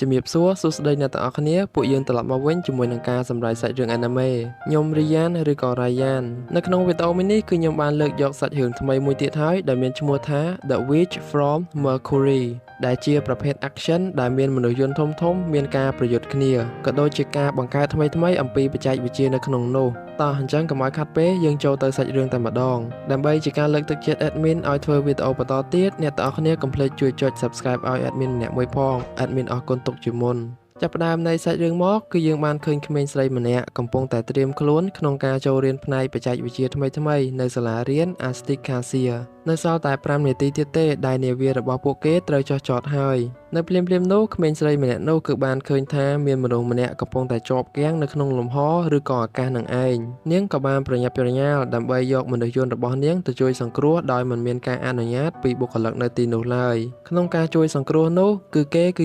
ជំរាបសួរសួស្តីអ្នកទាំងអស់គ្នាពួកយើងត្រឡប់មកវិញជាមួយនឹងការសម្ដែងសាច់រឿង anime ខ្ញុំរីយ៉ានឬក៏រ៉ាយ៉ាននៅក្នុងវីដេអូនេះគឺខ្ញុំបានលើកយកសាច់រឿងថ្មីមួយទៀតហើយដែលមានឈ្មោះថា The Witch from Mercury ដែលជាប្រភេទ action ដែលមានមនុស្សយន្តធំៗមានការប្រយុទ្ធគ្នាក៏ដូចជាការបង្កើតថ្មីៗអំពីបច្ចេកវិទ្យានៅក្នុងនោះតោះអញ្ចឹងកុំឲ្យខាត់ពេកយើងចូលទៅសាច់រឿងតែម្ដងដើម្បីជាការលើកទឹកចិត្ត admin ឲ្យធ្វើវីដេអូបន្តទៀតអ្នកទាំងអស់គ្នាកុំភ្លេចជួយចុច subscribe ឲ្យ admin ម្នាក់មួយផង admin អរគុណទុកជាមុនចាប់ផ្ដើមនៃសាច់រឿងមកគឺយើងបានឃើញក្មេងស្រីម្នាក់កំពុងតែត្រៀមខ្លួនក្នុងការចូលរៀនផ្នែកបច្ចេកវិទ្យាថ្មីៗនៅសាលារៀន Aztec Cassia នៅសល់តែ5នាទីទៀតទេដែលនាវារបស់ពួកគេត្រូវចុះចតហើយនៅភ្លាមៗនោះក្មេងស្រីម្នាក់នោះគឺបានឃើញថាមានមនុស្សម្នាក់កំពុងតែជាប់គាំងនៅក្នុងលំហឬក៏អាកាសនឹងឯងនាងក៏បានប្រញាប់ប្រញាល់ដើម្បីយកមនុស្សយន្តរបស់នាងទៅជួយសង្គ្រោះដោយមិនមានការអនុញ្ញាតពីបុគ្គលិកនៅទីនោះឡើយក្នុងការជួយសង្គ្រោះនោះគឺ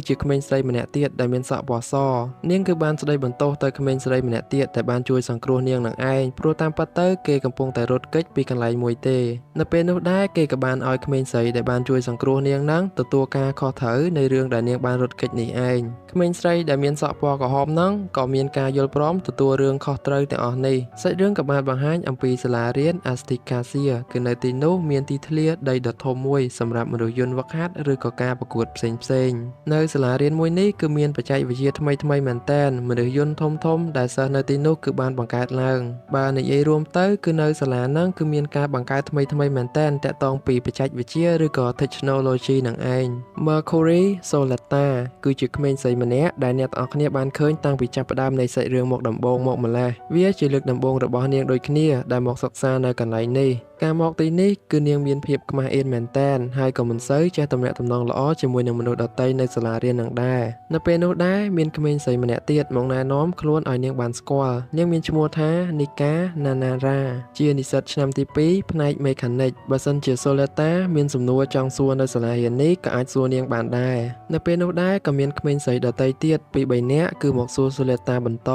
ជាក្មេងស្រីម្នាក់ទៀតដែលមានសក់ពណ៌សនាងគឺបានស្ដីបន្ទោសទៅក្មេងស្រីម្នាក់ទៀតដែលបានជួយសង្គ្រោះនាងនឹងឯងព្រោះតាមពិតទៅគេកំពុងតែរត់គេចពីកន្លែងមួយទេនៅពេលនោះដែរគេក៏បានឲ្យក្មេងស្រីដែលបានជួយសង្គ្រោះនាងនឹងទទួលការខុសត្រូវនៃរឿងដែលនាងបានរត់គេចនេះឯងក្មេងស្រីដែលមានសក់ពណ៌ក្រហមហ្នឹងក៏មានការយល់ព្រមទទួលរឿងខុសត្រូវទាំងអស់នេះសាច់រឿងក៏បានបង្ហាញអំពីសាលារៀន Aztec Cassia គឺនៅទីនោះមានទីធ្លាដីដ៏ធំមួយសម្រាប់មនុស្សយន្តវឹកហាត់ឬក៏ការប្រកួតផ្សេងៗនៅសាលារៀនមួយនេះគឺមានបច្ចេកវិទ្យាថ្មីៗមែនតើមនុស្សយន្តធំៗដែលសិស្សនៅទីនោះគឺបានបង្កើតឡើងបើនិយាយរួមទៅគឺនៅសាលាហ្នឹងគឺមានការបង្កើតថ្មីៗមែនតើតាក់ទងពីបច្ចេកវិទ្យាឬក៏ technology នឹងឯង Mercury Solata គឺជាក្មេងស្រីម្នាក់ដែលអ្នកទាំងអស់គ្នាបានឃើញតាំងពីចាប់ផ្ដើមនៃសាច់រឿងមកដំបូងមកម្ល៉េះវាជាលើកដំបូងរបស់នាងដូចគ្នាដែលមកសិក្សានៅកន្លែងនេះការមកទីនេះគឺនាងមានភាពខ្មាស់អៀនមែនតើហើយក៏មិនសូវចេះទំនាក់ទំនងល្អជាមួយនឹងមនុស្សដទៃនៅសាលារៀននឹងដែរនៅពេលនោះដែរមានក្មេងស្រីម្នាក់ទៀតមកណែនាំខ្លួនឲ្យនាងបានស្គាល់នាងមានឈ្មោះថា Nika Nanara ជានិស្សិតឆ្នាំទី2ផ្នែក Mechanic បើសិនជា Solata មានសំណួរចង់សួរនៅសាលារៀននេះក៏អាចសួរនាងបានដែរនៅពេលនោះដែរក៏មានក្មេងស្រីដទៃទៀតពី3នាក់គឺមកសួរ Solata បន្ត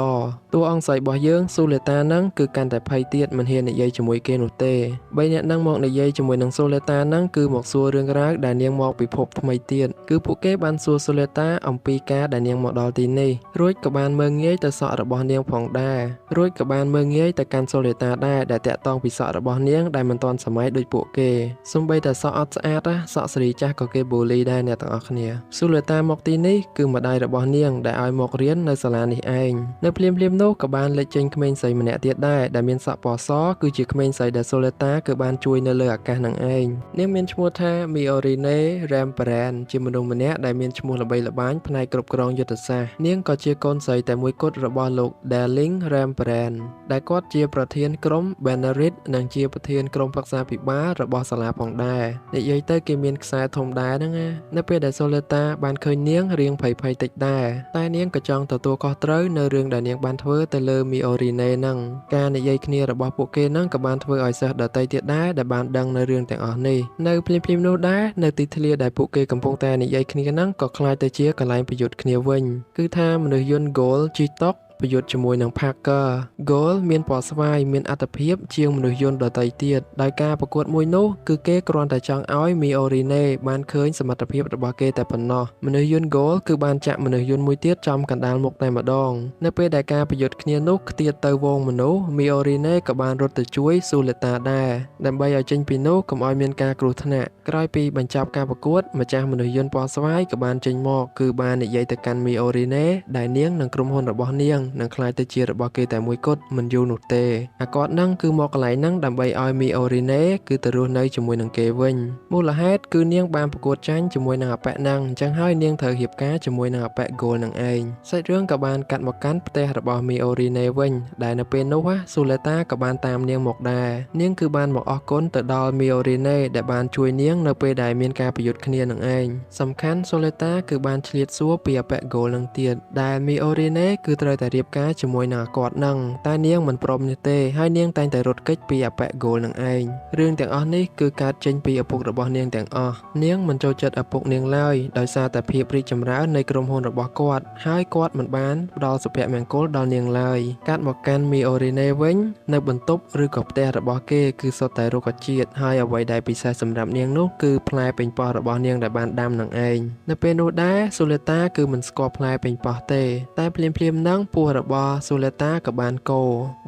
តួអង្គស្រីរបស់យើង Solata នឹងគឺកាន់តែភ័យទៀតមិនហ៊ាននិយាយជាមួយគេនោះទេ3នាក់នឹងមកនិយាយជាមួយនឹង Solata នឹងគឺមកសួររឿងរ៉ាវដែលនាងមកពិភពថ្មីទៀតគឺពួកគេបានសួរ Solata អំពីការដែលនាងមកដល់ទីនេះរួចក៏បានមើលងាយទៅសក់របស់នាងផងដែររួចក៏បានមើលងាយទៅកាន់ Solata ដែរដែលតាក់ទងពីសក់របស់នាងដែលមិនទាន់សម័យដូចពួកគេសូម្បីតែសក់អត់ស្អាតសក់ស្រីចាស់ក៏គេបូលីដែរអ្នកទាំងអស់គ្នា Solata មកទីនេះគឺម្ដាយរបស់នាងដែលឲ្យមករៀននៅសាលានេះឯងនៅភ្លាមៗនោះក៏បានលេចចេញក្មេងស្រីម្នាក់ទៀតដែរដែលមានសក់ពណ៌សគឺជាក្មេងស្រីដែល Solata គឺបានជួយនៅលើអាកាសនឹងឯងនាងមានឈ្មោះថា Miorine Rembrandt ជាមនុស្សម្នាក់ដែលមានឈ្មោះល្បីល្បាញផ្នែកគ្រប់គ្រងយុទ្ធសាស្ត្រនាងក៏ជាកូនស្រីតែមួយគត់របស់លោក Darling Rembrandt ដែលគាត់ជាប្រធានក្រុម Benerit និងជាប្រធានក្រុមប្រឹក្សាភិបាលរបស់សាលាផងដែរនិយាយទៅគេមានខ្សែធំដែរហ្នឹងណានៅពេលដែល Solata បានឃើញនាងរៀងភ័យតិចដែរតែនាងក៏ចង់ទទួលខុសត្រូវនៅរឿងដែលនាងបានធ្វើទៅលើ Miorine ហ្នឹងការនិយាយគ្នារបស់ពួកគេហ្នឹងក៏បានធ្វើឲ្យសិស្សដទៃទៀតដែរដែលបានដឹងនៅរឿងទាំងអស់នេះនៅភ្លាមៗនោះដែរនៅទីធ្លាដែលពួកគេកំពុងតែនិយាយគ្នាហ្នឹងក៏คล้ายទៅជាកន្លែងប្រយុទ្ធគ្នាវិញគឺថាមនុស្សយន្ត Gold ជីតុកប្រយុទ្ធជាមួយនឹង Parker Gold មានពណ៌ស្វាយមានអត្ថភាពជាងមនុស្សយន្តដទៃទៀតដោយការប្រកួតមួយនោះគឺគេគ្រាន់តែចង់ឲ្យ Miorine បានឃើញសមត្ថភាពរបស់គេតែប៉ុណ្ណោះមនុស្សយន្ត Gold គឺបានចាក់មនុស្សយន្តមួយទៀតចំកណ្ដាលមុខតែម្ដងនៅពេលដែលការប្រយុទ្ធគ្នានោះខ្ទាតទៅវងមនុស្ស Miorine ក៏បានរត់ទៅជួយ Solata ដែរដើម្បីឲ្យចេញពីនោះកុំឲ្យមានការគ្រោះថ្នាក់ក្រោយពីបញ្ចប់ការប្រកួតម្ចាស់មនុស្សយន្តពណ៌ស្វាយក៏បានចេញមកគឺបាននិយាយទៅកាន់ Miorine ដែលនាងនិងក្រុមហ៊ុនរបស់នាងនឹងខ្លាយទៅជារបស់គេតែមួយគត់មិនយូរនោះទេអាគាត់ហ្នឹងគឺមកកន្លែងហ្នឹងដើម្បីឲ្យ Miorine គឺទៅរស់នៅជាមួយនឹងគេវិញមូលហេតុគឺនាងបានប្រកួតចាញ់ជាមួយនឹងអបៈហ្នឹងអញ្ចឹងហើយនាងត្រូវរៀបការជាមួយនឹងអបៈ Gold នឹងឯងសាច់រឿងក៏បានកាត់មកកាន់ផ្ទះរបស់ Miorine វិញដែលនៅពេលនោះSolata ក៏បានតាមនាងមកដែរនាងគឺបានមកអរគុណទៅដល់ Miorine ដែលបានជួយនាងនៅពេលដែលមានការប្រយុទ្ធគ្នានឹងឯងសំខាន់ Solata គឺបានឆ្លៀតសួរពីអបៈ Gold នឹងទៀតដែល Miorine គឺត្រូវតែ រៀបការជាមួយនឹងគាត់នឹងតែនាងមិនព្រមនោះទេហើយនាងតែងតែរត់គេចពីអប៉ែហ្គោលនឹងឯងរឿងទាំងអស់នេះគឺកើតចេញពីឪពុករបស់នាងទាំងអស់នាងមិនចូលចិត្តឪពុកនាងឡើយដោយសារតែភាពរីកចម្រើននៃក្រុមហ៊ុនរបស់គាត់ហើយគាត់មិនបានផ្ដល់សុភមង្គលដល់នាងឡើយកាត់មកកាន់មីអូរីណេវិញនៅបន្ទប់ឬក៏ផ្ទះរបស់គេគឺសុទ្ធតែរុក្ខជាតិហើយអ្វីដែលពិសេសសម្រាប់នាងនោះគឺផ្លែប៉េងប៉ោះរបស់នាងដែលបានដាំនឹងឯងនៅពេលនោះដែរស៊ូលេតាគឺមិនស្គាល់ផ្លែប៉េងប៉ោះទេតែភ្លាមហ្នឹងពោះរបស់ស៊ូលេតាក៏បានកោ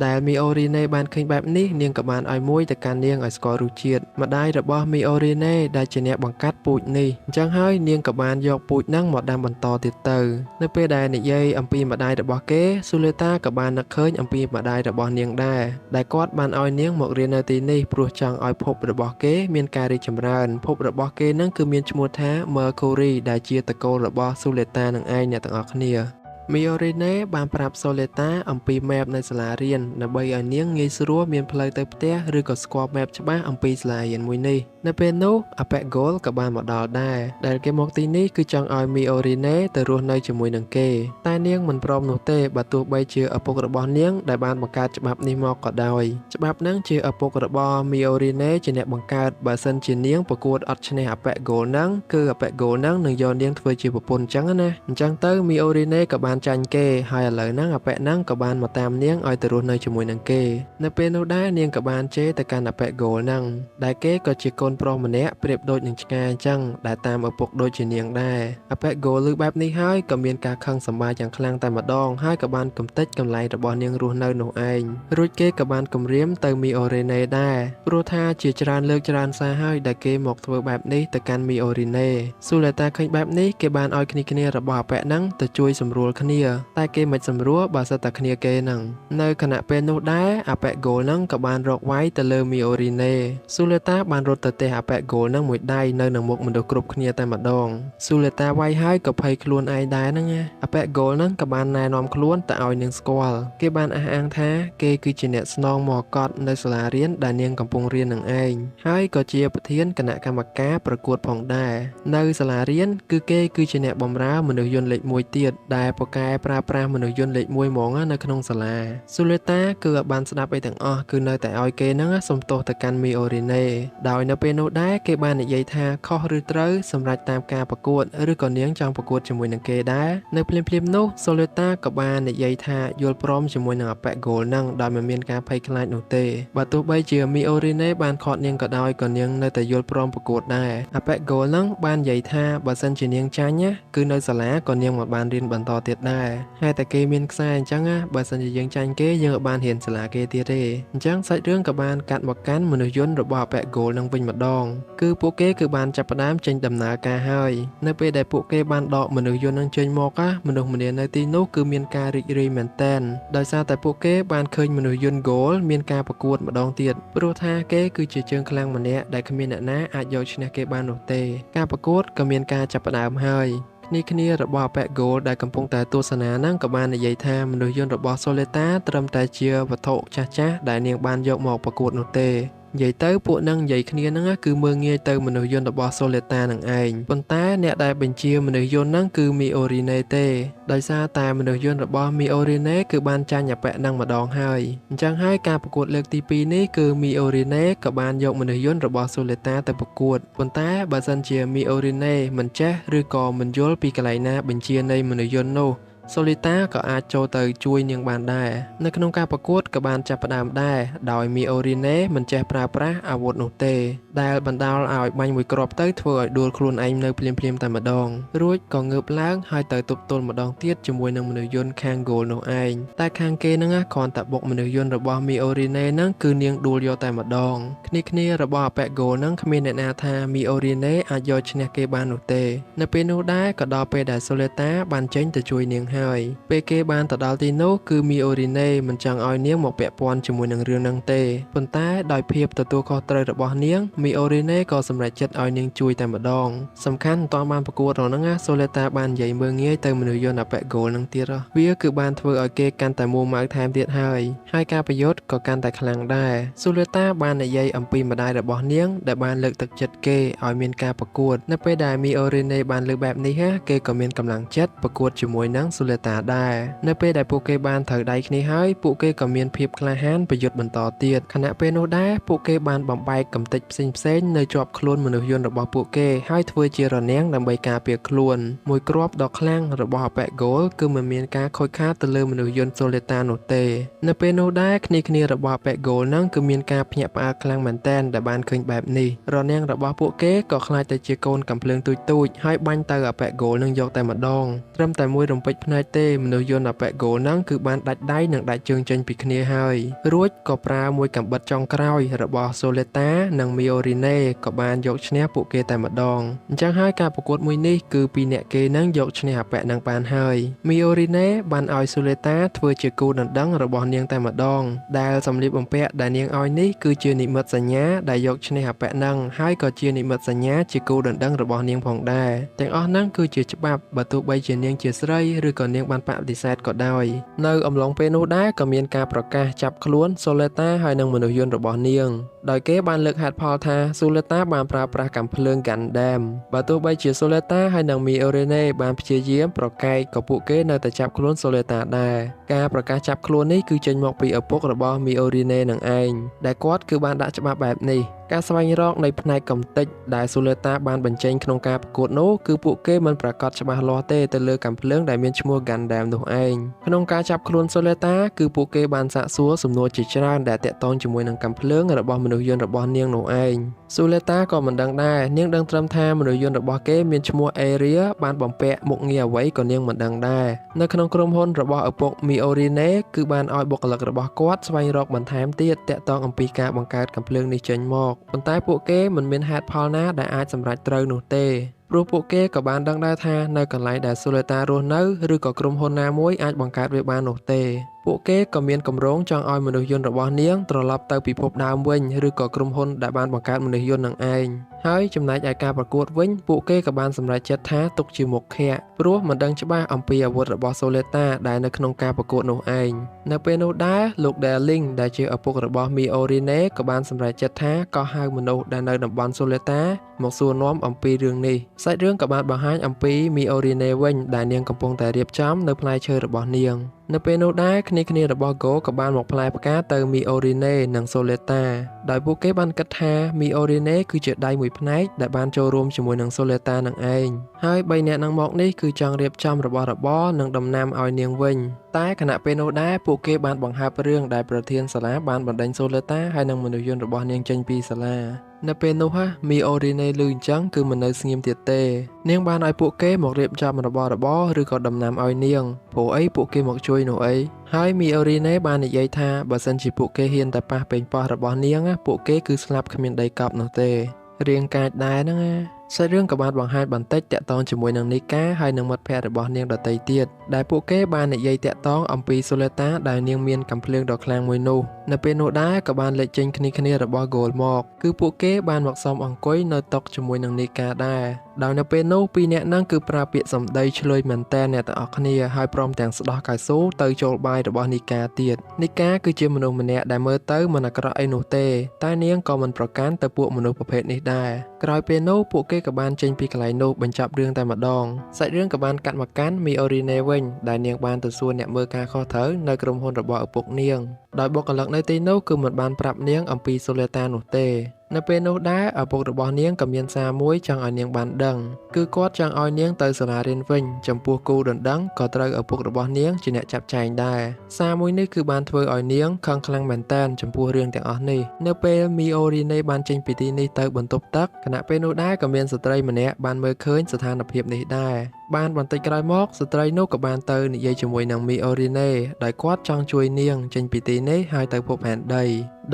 ដែលមីអូរីណេបានឃើញបែបនេះនាងក៏បានឲ្យមួយទៅកាន់នាងឲ្យស្គាល់រសជាតិម្ដាយរបស់មីអូរីណេដែលជាអ្នកបង្កាត់ពូជនេះអញ្ចឹងហើយនាងក៏បានយកពូជហ្នឹងមកដាំបន្តទៀតទៅនៅពេលដែលនិយាយអំពីម្ដាយរបស់គេស៊ូលេតាក៏បាននឹកឃើញអំពីម្ដាយរបស់នាងដែរដែលគាត់បានឲ្យនាងមករៀននៅទីនេះព្រោះចង់ឲ្យភពរបស់គេមានការរីកចម្រើនភពរបស់គេនឹងគឺមានឈ្មោះថា Mercury ដែលជាតកូលរបស់ស៊ូលេតានឹងឯងអ្នកទាំងអស់គ្នាមីអូរីណេបានប្រាប់សូលេតាអំពី map នៅសាលារៀនដើម្បីឲ្យនាងងាយស្រួលមានផ្លូវទៅផ្ទះឬក៏ស្គាល់ map ច្បាស់អំពីសាលារៀនមួយនេះនៅពេលនោះអាប៉ែហ្គោលក៏បានមកដល់ដែរដែលគេមកទីនេះគឺចង់ឲ្យមីអូរីណេទៅរស់នៅជាមួយនឹងគេតែនាងមិនព្រមនោះទេបើទោះបីជាឪពុករបស់នាងដែលបានបង្កើតច្បាប់នេះមកក៏ដោយច្បាប់ហ្នឹងជាឪពុករបស់មីអូរីណេជាអ្នកបង្កើតបើសិនជានាងប្រកួតអត់ឈ្នះអាប៉ែហ្គោលហ្នឹងគឺអាប៉ែហ្គោលហ្នឹងនឹងយកនាងធ្វើជាប្រពន្ធអញ្ចឹងណាអញ្ចឹងទៅមីអូរីណេក៏បានចាញ់គេហើយឥឡូវហ្នឹងអាប៉ែហ្នឹងក៏បានមកតាមនាងឲ្យទៅរស់នៅជាមួយនឹងគេនៅពេលនោះដែរនាងក៏បានជេរទៅកាន់អាប៉ែហ្គោលហ្នឹងដែលគេក៏ជាកូនប្រុសម្នាក់ប្រៀបដូចនឹងឆ្កែអញ្ចឹងដែលតាមឪពុកដូចជានាងដែរអាប៉ែហ្គោលឮបែបនេះហើយក៏មានការខឹងសម្បាយ៉ាងខ្លាំងតែម្ដងហើយក៏បានកំទេចកំលែងរបស់នាងរស់នៅនោះឯងរួចគេក៏បានគំរាមទៅមីអូរីណេដែរព្រោះថាជាច្រើនលើកច្រើនសារហើយដែលគេមកធ្វើបែបនេះទៅកាន់មីអូរីណេស៊ូលេតាឃើញបែបនេះគេបានឲ្យគ្នារបស់អាប៉ែហ្នឹងទៅជួយសម្រួលគ្នាតែគេមិនសម្រួលបើសិនតែគ្នាគេហ្នឹងនៅខណៈពេលនោះដែរអាប៉ែហ្គោលហ្នឹងក៏បានរកវាយទៅលើមីអូរីណេស៊ូលេតាបានរត់ទៅទះអាប៉ែហ្គោលហ្នឹងមួយដៃនៅនឹងមុខមនុស្សគ្រប់គ្នាតែម្ដងស៊ូលេតាវាយហើយក៏ភ័យខ្លួនឯងដែរហ្នឹងណាអាប៉ែហ្គោលហ្នឹងក៏បានណែនាំខ្លួនទៅឲ្យនាងស្គាល់គេបានអះអាងថាគេគឺជាអ្នកស្នងមកកត់នៅសាលារៀនដែលនាងកំពុងរៀននឹងឯងហើយក៏ជាប្រធានគណៈកម្មការប្រកួតផងដែរនៅសាលារៀនគឺគេគឺជាអ្នកបម្រើមនុស្សយន្តលេខ1ទៀតដែលប៉ូកែប្រើប្រាស់មនុស្សយន្តលេខ1ហ្មងនៅក្នុងសាលាស៊ូលេតាគឺបានស្ដាប់អីទាំងអស់គឺនៅតែឲ្យគេហ្នឹងសុំទោសទៅកាន់មីអូរីណេដោយនៅពេលនោះដែរគេបាននិយាយថាខុសឬត្រូវសម្រាប់តាមការប្រកួតឬក៏នាងចង់ប្រកួតជាមួយនឹងគេដែរនៅភ្លាមនោះសូលេតាក៏បាននិយាយថាយល់ព្រមជាមួយនឹងអាប៉ែហ្គោលហ្នឹងដោយមិនមានការភ័យខ្លាចនោះទេបើទោះបីជាមីអូរីណេបានខកនាងក៏ដោយក៏នាងនៅតែយល់ព្រមប្រកួតដែរអាប៉ែហ្គោលហ្នឹងបាននិយាយថាបើសិនជានាងចាញ់ណាគឺនៅសាលាក៏នាងមិនបានរៀនបន្តទៀតដែរហើយតែគេមានខ្សែអញ្ចឹងណាបើសិនជាយើងចាញ់គេយើងក៏បានរៀនសាលាគេទៀតទេអញ្ចឹងសាច់រឿងក៏បានកាត់មកកាន់មនុស្សយន្តរបស់អាប៉ែហ្គោលនឹងវិញម្ដងគឺពួកគេគឺបានចាប់ផ្ដើមចេញដំណើរការហើយនៅពេលដែលពួកគេបានដកមនុស្សយន្តនឹងចេញមកមនុស្សម្នានៅទីនោះគឺមានការរីករាយមែនទែនដោយសារតែពួកគេបានឃើញមនុស្សយន្តហ្គោលមានការប្រកួតម្ដងទៀតព្រោះថាគេគឺជាជើងខ្លាំងម្នាក់ដែលគ្មានអ្នកណាអាចយកឈ្នះគេបាននោះទេការប្រកួតក៏មានការចាប់ផ្ដើមហើយគ្នារបស់អាប៉ែហ្គោលដែលកំពុងតែទស្សនាហ្នឹងក៏បាននិយាយថាមនុស្សយន្តរបស់សូលេតាត្រឹមតែជាវត្ថុចាស់ដែលនាងបានយកមកប្រកួតនោះទេនិយាយទៅពួកនឹងនិយាយគ្នាហ្នឹងគឺមើងងាយទៅមនុស្សយន្តរបស់សូលេតានឹងឯងប៉ុន្តែអ្នកដែលបញ្ជាមនុស្សយន្តហ្នឹងគឺមីអូរីណេទេដោយសារតែមនុស្សយន្តរបស់មីអូរីណេគឺបានចាញ់អាប៉ែហ្នឹងម្ដងហើយអញ្ចឹងហើយការប្រកួតលើកទី2នេះគឺមីអូរីណេក៏បានយកមនុស្សយន្តរបស់សូលេតាទៅប្រកួតប៉ុន្តែបើសិនជាមីអូរីណេមិនចេះឬក៏មិនយល់ពីកន្លែងណាបញ្ជានៃមនុស្សយន្តនោះសូលីតាក៏អាចចូលទៅជួយនាងបានដែរនៅក្នុងការប្រកួតក៏បានចាប់ផ្ដើមដែរដោយមីអូរីណេមិនចេះប្រើប្រាស់អាវុធនោះទេដែលបណ្ដាលឲ្យបាញ់មួយគ្រាប់ទៅធ្វើឲ្យដួលខ្លួនឯងនៅភ្លាមៗតែម្ដងរួចក៏ងើបឡើងហើយទៅទប់ទល់ម្ដងទៀតជាមួយនឹងមនុស្សយន្តខាងហ្គោលនោះឯងតែខាងគេហ្នឹងគ្រាន់តែបុកមនុស្សយន្តរបស់មីអូរីណេហ្នឹងគឺនាងដួលយកតែម្ដងគ្នារបស់អាប៉ែហ្គោលហ្នឹងគ្មានអ្នកណាថាមីអូរីណេអាចយកឈ្នះគេបាននោះទេនៅពេលនោះដែរក៏ដល់ពេលដែលសូលេតាបានចេញទៅជួយនាងហើយពេលគេបានទៅដល់ទីនោះគឺមីអូរីណេមិនចង់ឲ្យនាងមកពាក់ព័ន្ធជាមួយនឹងរឿងហ្នឹងទេប៉ុន្តែដោយភាពទទួលខុសត្រូវរបស់នាងមីអូរីណេក៏សម្រេចចិត្តឲ្យនាងជួយតែម្ដងសំខាន់តបានប្រកួតហ្នឹងសូលេតាបាននិយាយមើងងាយទៅមនុស្សយន្តអាប៉ែហ្គោលហ្នឹងទៀតវាគឺបានធ្វើឲ្យគេកាន់តែមួម៉ៅថែមទៀតហើយការប្រយុទ្ធក៏កាន់តែខ្លាំងដែរសូលេតាបាននិយាយអំពីម្ដាយរបស់នាងដែលបានលើកទឹកចិត្តគេឲ្យមានការប្រកួតនៅពេលដែលមីអូរីណេបានលើកបែបនេះគេក៏មានកម្លាំងចិត្តប្រកួតជាមួយនឹងសូ Soleta ដែរនៅពេលដែលពួកគេបានត្រូវដៃគ្នាហើយពួកគេក៏មានភាពក្លាហានប្រយុទ្ធបន្តទៀតខណៈពេលនោះដែរពួកគេបានបំបែកកំទេចផ្សេងៗនៅជាប់ខ្លួនមនុស្សយន្តរបស់ពួកគេហើយធ្វើជារនាំងដើម្បីការពារខ្លួនមួយគ្រាប់ដ៏ខ្លាំងរបស់អប៉ែកហ្គោលគឺមិនមានការខូចខាតទៅលើមនុស្សយន្ត Soleta នោះទេនៅពេលនោះដែរគ្នារបស់អប៉ែកហ្គោលហ្នឹងគឺមានការភ្ញាក់ផ្អើលខ្លាំងមែនទែនដែលបានឃើញបែបនេះរនាំងរបស់ពួកគេក៏ខ្លាចទៅជាកូនកំភ្លើងទូចៗហើយបាញ់ទៅអប៉ែកហ្គោលនឹងយកតែម្ដងត្រឹមតែមួយរំពេចភ្នែកទេមនុស្សយន្តអប៉ែកហ្គោលហ្នឹងគឺបានដាច់ដៃនិងដាច់ជើងចេញពីគ្នាហើយរួចក៏ប្រើមួយកាំបិតចុងក្រោយរបស់ Soleta និង Miorine ក៏បានយកឈ្នះពួកគេតែម្ដងអញ្ចឹងហើយការប្រកួតមួយនេះគឺពីរអ្នកគេនឹងយកឈ្នះអប៉ែកនឹងបានហើយ Miorine បានឲ្យ Soleta ធ្វើជាគូដណ្ដឹងរបស់នាងតែម្ដងដែលសម្លៀកបំពាក់ដែលនាងឲ្យនេះគឺជានិមិត្តសញ្ញាដែលយកឈ្នះអប៉ែកនឹងហើយក៏ជានិមិត្តសញ្ញាជាគូដណ្ដឹងរបស់នាងផងដែរទាំងអស់ហ្នឹងគឺជាច្បាប់បើទោះបីជានាងជាស្រីឬក៏នាងបានបដិសេធក៏ដោយនៅអំឡុងពេលនោះដែរក៏មានការប្រកាសចាប់ខ្លួន Soleta ហើយនិងមនុស្សយន្តរបស់នាងដោយគេបានលើកហេតុផលថា Soleta បានប្រើប្រាស់កាំភ្លើង Gundam បើទោះបីជា Soleta ហើយនិង Miorine បានព្យាយាមប្រកែកក៏ពួកគេនៅតែចាប់ខ្លួន Soleta ដែរការប្រកាសចាប់ខ្លួននេះគឺចេញមកពីឪពុករបស់ Miorine នឹងឯងដែលគាត់គឺបានដាក់ច្បាប់បែបនេះការស្វែងរកនៃផ្នែកកំទេចដែល Soleta បានបញ្ចេញក្នុងការប្រកួតនោះគឺពួកគេមិនប្រកាសច្បាស់លាស់ទេទៅលើកាំភ្លើងដែលមានឈ្មោះ Gundam នោះឯងក្នុងការចាប់ខ្លួន Soleta គឺពួកគេបានសាកសួរសំណួរជាច្រើនដែលតាក់ទងជាមួយនឹងកាំភ្លើងរបស់មនុស្សយន្តរបស់នាងនោះឯង Soleta ក៏មិនដឹងដែរនាងដឹងត្រឹមថាមនុស្សយន្តរបស់គេមានឈ្មោះ Area បានបំពាក់មុខងារអ្វីក៏នាងមិនដឹងដែរនៅក្នុងក្រុមហ៊ុនរបស់ឪពុក Miorine គឺបានឲ្យបុគ្គលិករបស់គាត់ស្វែងរកបន្ថែមទៀតតាក់ទងអំពីការបង្កើតកាំភ្លើងនេះចេញមកប៉ុន្តែពួកគេមិនមានហេតុផលណាដែលអាចសម្រេចត្រូវនោះទេព្រោះពួកគេក៏បានដឹងដែរថានៅកន្លែងដែល Soleta រស់នៅឬក៏ក្រុមហ៊ុនណាមួយអាចបង្កើតវាបាននោះទេពួកគេក៏មានគម្រោងចង់ឲ្យមនុស្សយន្តរបស់នាងត្រឡប់ទៅពិភពដើមវិញឬក៏ក្រុមហ៊ុនដែលបានបង្កើតមនុស្សយន្តនឹងឯងហើយចំណែកឯការប្រកួតវិញពួកគេក៏បានសម្រេចចិត្តថាទុកជាមុខខៈព្រោះមិនដឹងច្បាស់អំពីអាវុធរបស់ Soleta ដែលនៅក្នុងការប្រកួតនោះឯងនៅពេលនោះដែរលោក Darling ដែលជាឪពុករបស់ Miorine ក៏បានសម្រេចចិត្តថាក៏ហៅមនុស្សដែលនៅតំបន់ Soleta មកសួរនាំអំពីរឿងនេះសាច់រឿងក៏បានបង្ហាញអំពី Miorine វិញដែលនាងកំពុងតែរៀបចំនៅផ្លែឈើរបស់នាងនៅពេលនោះដែរគ្នារបស់ Go ក៏បានមកផ្លែផ្កាទៅ Miorine និង Soleta ដោយពួកគេបានគិតថា Miorine គឺជាដៃមួយផ្នែកដែលបានចូលរួមជាមួយនឹង Soleta នឹងឯងហើយ3នាក់នឹងមកនេះគឺចង់រៀបចំរបស់របរនិងដំណាំឲ្យនាងវិញតែខណៈពេលនោះដែរពួកគេបានបង្ហើបរឿងដែលប្រធានសាលាបានបណ្ដេញ Soleta ហើយនិងមនុស្សយន្តរបស់នាងចេញពីសាលានៅពេលនោះMiorine ឮអញ្ចឹងគឺមិននៅស្ងៀមទៀតទេនាងបានឲ្យពួកគេមករៀបចំរបស់របរឬក៏ដំណាំឲ្យនាងព្រោះអីពួកគេមកជួយនោះអីហើយ Miorine បាននិយាយថាបើសិនជាពួកគេហ៊ានតែប៉ះពេញប៉ោះរបស់នាងពួកគេគឺស្លាប់គ្មានដីកប់នោះទេរៀងកាចដែរហ្នឹងសាច់រឿងក៏បានបង្ហាញបន្តិចតាក់ទងជាមួយនឹងនីកាហើយនិងមិត្តភ័ក្តិរបស់នាងដទៃទៀតដែលពួកគេបាននិយាយតាក់ទងអំពី Soleta ដែលនាងមានកំភ្លើងដ៏ខ្លាំងមួយនោះនៅពេលនោះដែរក៏បានលេចចេញគ្នារបស់ Gold មកគឺពួកគេបានមកសុំអង្គុយនៅតុជាមួយនឹងនីកាដែរដោយនៅពេលនោះពីរនាក់ហ្នឹងគឺប្រើពាក្យសម្ដីឆ្លើយមែនតែនអ្នកទាំងអស់គ្នាហើយព្រមទាំងស្ដោះកៅស៊ូទៅចូលបាយរបស់នីកាទៀតនីកាគឺជាមនុស្សម្នាក់ដែលមើលទៅមិនអាក្រក់អីនោះទេតែនាងក៏មិនប្រកាន់ទៅពួកមនុស្សប្រភេទនេះដែរក្រោយពេលនោះពួកគេក៏បានចេញពីកន្លែងនោះបញ្ចប់រឿងតែម្ដងសាច់រឿងក៏បានកាត់មកកាន់ Miorine វិញដែលនាងបានទៅសួរអ្នកមើលការខុសត្រូវនៅក្រុមហ៊ុនរបស់ឪពុកនាងដោយបុគ្គលិកនៅទីនោះគឺមិនបានប្រាប់នាងអំពី Soleta នោះទេនៅពេលនោះដែរឪពុករបស់នាងក៏មានសារមួយចង់ឲ្យនាងបានដឹងគឺគាត់ចង់ឲ្យនាងទៅសាលារៀនវិញចំពោះគូដណ្ដឹងក៏ត្រូវឪពុករបស់នាងជាអ្នកចាប់ចែងដែរសារមួយនេះគឺបានធ្វើឲ្យនាងខឹងខ្លាំងមែនទែនចំពោះរឿងទាំងអស់នេះនៅពេល Miorine បានចេញពីទីនេះទៅបន្ទប់ទឹកខណៈពេលនោះដែរក៏មានស្ត្រីម្នាក់បានមើលឃើញស្ថានភាពនេះដែរបានបន្តិចក្រោយមកស្ត្រីនោះក៏បានទៅនិយាយជាមួយនឹង Miorine ដោយគាត់ចង់ជួយនាងចេញពីទីនេះហើយទៅភពផែនដី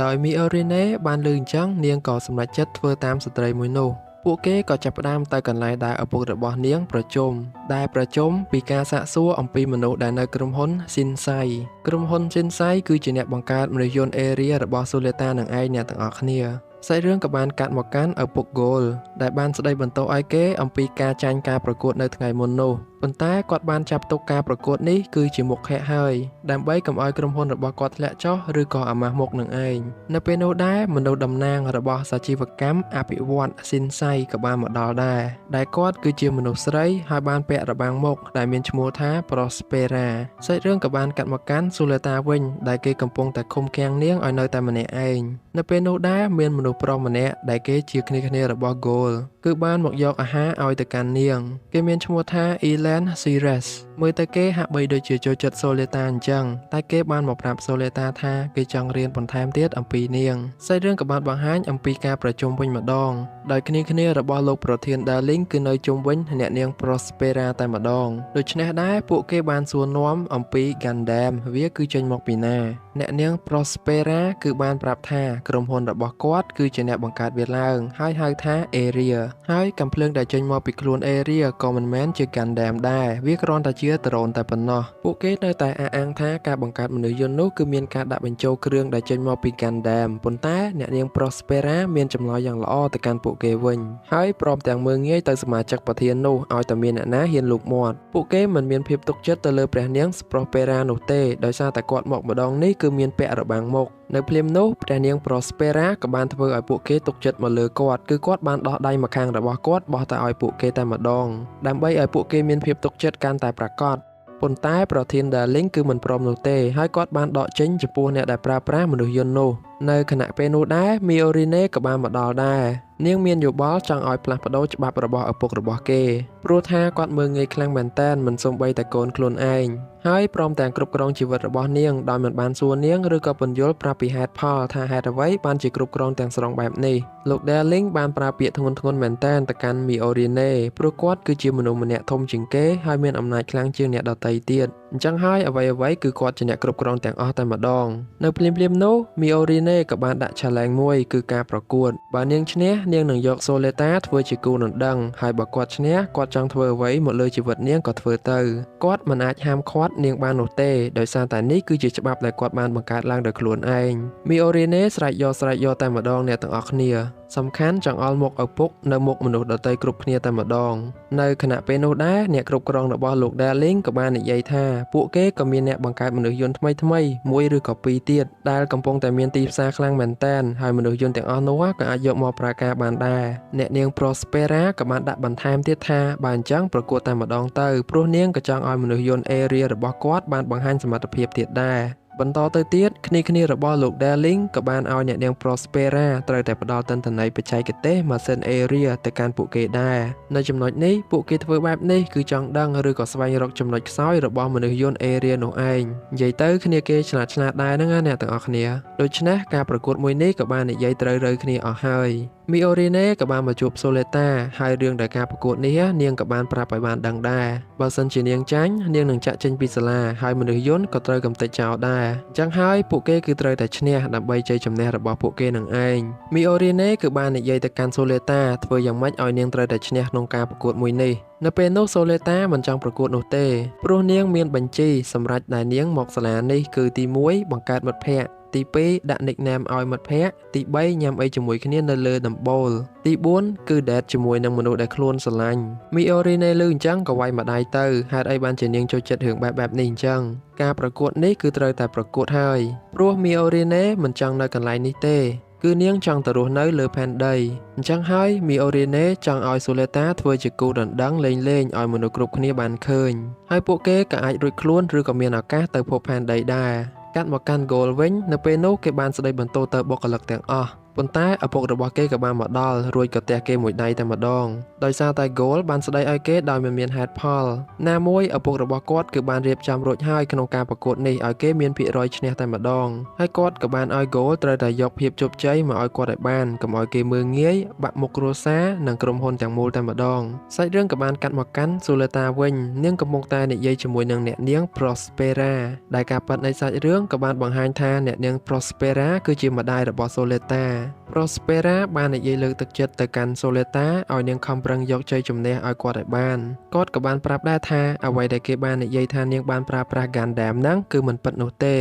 ដោយ Miorine បានលើអញ្ចឹងនាងក៏សម្រេចចិត្តធ្វើតាមស្ត្រីមួយនោះពួកគេក៏ចាប់ផ្ដើមទៅកន្លែងដែលឪពុករបស់នាងប្រជុំពីការសាកសួរអំពីមនុស្សដែលនៅក្រុមហ៊ុន Shinsei ក្រុមហ៊ុន Shinsei គឺជាអ្នកបង្កើតមនុស្សយន្ត Area របស់ Soleta នឹងឯងអ្នកទាំងអស់គ្នា សាច់រឿងក៏បានកាត់មកកាន់ឪពុក Goal ដែលបានស្ដីបន្ទោសឲ្យគេអំពីការចាញ់ការប្រកួតនៅថ្ងៃមុននោះប៉ុន្តែគាត់បានចាប់ទុកការប្រកួតនេះគឺជាមុខខែហើយដើម្បីកុំឲ្យក្រុមហ៊ុនរបស់គាត់ធ្លាក់ចុះឬក៏អាម៉ាស់មុខនឹងឯងនៅពេលនោះដែរមនុស្សតំណាងរបស់សាជីវកម្មអភិវឌ្ឍស៊ីនសៃក៏បានមកដល់ដែរដែលគាត់គឺជាមនុស្សស្រីហើយបានពាក់របាំងមុខដែលមានឈ្មោះថា Prospera សាច់រឿងក៏បានកាត់មកកាន់ Suleta វិញដែលគេកំពុងតែឃុំឃាំងនាងឲ្យនៅតែម្នាក់ឯងនៅពេលនោះដែរមានមនុស្សប្រុសម្នាក់ដែលគេជាគ្នារបស់ Goal គឺបានមកយកអាហារឲ្យទៅកាន់នាងគេមានឈ្មោះថា Elen Sires មើលទៅគេហាក់បីដូចជាចូលចិត្ត Suleta អញ្ចឹងតែគេបានមកប្រាប់ Suleta ថាគេចង់រៀនបន្ថែមទៀតអំពីនាងសាច់រឿងក៏បានបង្ហាញអំពីការប្រជុំវិញម្ដងដោយគ្នារបស់លោកប្រធាន Darling គឺនៅជុំវិញអ្នកនាង Prospera តែម្ដងដូច្នេះដែរពួកគេបានសួរនាំអំពី Gundam វាគឺចេញមកពីណាអ្នកនាង Prospera គឺបានប្រាប់ថាក្រុមហ៊ុនរបស់គាត់គឺជាអ្នកបង្កើតវាឡើងហើយហៅថា Area ហើយកាំភ្លើងដែលចេញមកពីខ្លួន Area ក៏មិនមែនជា Gundam ដែរវាគ្រាន់តែជាដ្រូនតែប៉ុណ្ណោះពួកគេនៅតែអះអាងថាការបង្កើតមនុស្សយន្តនោះគឺមានការដាក់បញ្ចូលគ្រឿងដែលចេញមកពី Gundam ប៉ុន្តែអ្នកនាង Prospera មានចម្លើយយ៉ាងល្អទៅកាន់ពួកគេវិញហើយព្រមទាំងមើលងាយទៅសមាជិកប្រធាននោះឲ្យតែមានអ្នកណាហ៊ានលូកមាត់ពួកគេមិនមានភាពទុកចិត្តទៅលើព្រះនាង Prospera នោះទេដោយសារតែគាត់មកម្ដងនេះគឺមានពាក់របាំងមុខនៅភ្លាមនោះព្រះនាង Prospera ក៏បានធ្វើឲ្យពួកគេទុកចិត្តមកលើគាត់គឺគាត់បានដោះដៃម្ខាងរបស់គាត់បោះទៅឲ្យពួកគេតែម្ដងដើម្បីឲ្យពួកគេមានភាពទុកចិត្តកាន់តែប្រាកដប៉ុន្តែប្រធាន Darling គឺមិនព្រមនោះទេហើយគាត់បានដកចេញចំពោះអ្នកដែលប្រើប្រាស់មនុស្សយន្តនោះនៅខណៈពេលនោះដែរ Miorine ក៏បានមកដល់ដែរនាងមានយោបល់ចង់ឲ្យផ្លាស់ប្ដូរច្បាប់របស់ឪពុករបស់គេព្រោះថាគាត់មើលងាយខ្លាំងមែនតើមិនសូម្បីតែកូនខ្លួនឯងហើយព្រមទាំងគ្រប់គ្រងជីវិតរបស់នាងដោយមិនបានសួរនាងឬក៏ពន្យល់ប្រាប់ពីហេតុផលថាហេតុអ្វីបានជាគ្រប់គ្រងទាំងស្រុងបែបនេះលោក Darling បានប្រើពាក្យធ្ងន់ធ្ងរមែនតើទៅកាន់ Miorine ព្រោះគាត់គឺជាមនុស្សម្នាក់ធំជាងគេហើយមានអំណាចខ្លាំងជាងអ្នកដទៃទៀតអញ្ចឹងហើយអ្វីគឺគាត់ជាអ្នកគ្រប់គ្រងទាំងអស់តែម្ដងនៅភ្លាមនោះ Miorine ក៏បានដាក់ challenge មួយគឺការប្រកួតបើនាងឈ្នះនាងនឹងយក Suleta ធ្វើជាគូដណ្ដឹងហើយបើគាត់ឈ្នះគាត់ចង់ធ្វើអ្វីមកលើជីវិតនាងក៏ធ្វើទៅគាត់មិនអាចហាមឃាត់នាងបាននោះទេដោយសារតែនេះគឺជាច្បាប់ដែលគាត់បានបង្កើតឡើងដោយខ្លួនឯង Miorine ស្រែកយកតែម្ដងអ្នកទាំងអស់គ្នាសំខាន់ចង្អុលមុខឪពុកនៅមុខមនុស្សដទៃគ្រប់គ្នាតែម្ដងនៅខណៈពេលនោះដែរអ្នកគ្រប់គ្រងរបស់លោក Darling ក៏បាននិយាយថាពួកគេក៏មានអ្នកបង្កើតមនុស្សយន្តថ្មីមួយឬក៏ពីរទៀតដែលកំពុងតែមានទីផ្សារខ្លាំងមែនតើហើយមនុស្សយន្តទាំងអស់នោះក៏អាចយកមកប្រើការបានដែរអ្នកនាង Prospera ក៏បានដាក់បន្ថែមទៀតថាបើអញ្ចឹងប្រកួតតែម្ដងទៅព្រោះនាងក៏ចង់ឲ្យមនុស្សយន្ត Area របស់គាត់បានបង្ហាញសមត្ថភាពទៀតដែរបន្តទៅទៀតគ្នារបស់លោក Darling ក៏បានឲ្យអ្នកនាង Prospera ត្រូវតែផ្ដល់ទិន្នន័យបច្ចេកទេសម៉ាស៊ីន Area ទៅកាន់ពួកគេដែរនៅចំណុចនេះពួកគេធ្វើបែបនេះគឺចង់ដឹងឬក៏ស្វែងរកចំណុចខ្សោយរបស់មនុស្សយន្ត Area នោះឯងនិយាយទៅគ្នាគេឆ្លាតដែរហ្នឹងណាអ្នកទាំងអស់គ្នាដូច្នេះការប្រកួតមួយនេះក៏បាននិយាយត្រូវគ្នាអស់ហើយMiorine ក៏បានមកជួប Suleta ហើយរឿងដែលការប្រកួតនេះនាងក៏បានប្រាប់ឲ្យបានដឹងដែរបើសិនជានាងចាញ់នាងនឹងចាក់ចេញពីសាលាហើយមនុស្សយន្តក៏ត្រូវកំទេចចោលដែរអញ្ចឹងហើយពួកគេគឺត្រូវតែឈ្នះដើម្បីជ័យជំនះរបស់ពួកគេនឹងឯង Miorine គឺបាននិយាយទៅកាន់ Suleta ធ្វើយ៉ាងម៉េចឲ្យនាងត្រូវតែឈ្នះក្នុងការប្រកួតមួយនេះនៅពេលនោះ Suleta មិនចង់ប្រកួតនោះទេព្រោះនាងមានបញ្ជីសម្រាប់ដែលនាងមកសាលានេះគឺទី1បង្កើតមិត្តភ័ក្តិទី2ដាក់ nickname ឲ្យមិត្តភ័ក្តិទី3ញ៉ាំអីជាមួយគ្នានៅលើដំបូលទី4គឺ date ជាមួយនឹងមនុស្សដែលខ្លួនស្រឡាញ់ Miorine លឺអញ្ចឹងក៏វាយម្ដាយទៅហេតុអីបានជានាងចូលចិត្តរឿងបែបនេះអញ្ចឹងការប្រកួតនេះគឺត្រូវតែប្រកួតហើយព្រោះ Miorine មិនចង់នៅកន្លែងនេះទេគឺនាងចង់ទៅរស់នៅលើផែនដីអញ្ចឹងហើយ Miorine ចង់ឲ្យ Suleta ធ្វើជាគូដណ្ដឹងលេងឲ្យមនុស្សគ្រប់គ្នាបានឃើញហើយពួកគេក៏អាចរួចខ្លួនឬក៏មានឱកាសទៅភពផែនដីដែរកាត់មកកាន់ Goal វិញនៅពេលនោះគេបានស្ដីបន្ទោសទៅបុគ្គលិកទាំងអស់ប៉ុន្តែឪពុករបស់គេក៏បានមកដល់រួចក៏ទះគេមួយដៃតែម្ដងដោយសារតែ Goal បានស្ដីឲ្យគេដោយមិនមានហេតុផលណាមួយឪពុករបស់គាត់គឺបានរៀបចំរួចហើយក្នុងការប្រកួតនេះឲ្យគេមានភាគរយឈ្នះតែម្ដងហើយគាត់ក៏បានឲ្យ Goal ត្រូវតែយកភាពជោគជ័យមកឲ្យគាត់ឲ្យបានកុំឲ្យគេមើលងាយបាក់មុខគ្រួសារនិងក្រុមហ៊ុនទាំងមូលតែម្ដងសាច់រឿងក៏បានកាត់មកកាន់ Suleta វិញនាងកំពុងតែនិយាយជាមួយនឹងអ្នកនាង Prospera ដែលការប៉ັດនៃសាច់រឿងក៏បានបង្ហាញថាអ្នកនាង Prospera គឺជាម្ដាយរបស់ Suleta Prospera បាននិយាយលើកទឹកចិត្តទៅកាន់ Soleta ឲ្យនាងខំប្រឹងយកជ័យជំនះឲ្យគាត់ឲ្យបានគាត់ក៏បានប្រាប់ដែរថាអ្វីដែលគេបាននិយាយថានាងបានប្រើប្រាស់ Gundam ហ្នឹងគឺមិនពិតនោះទេ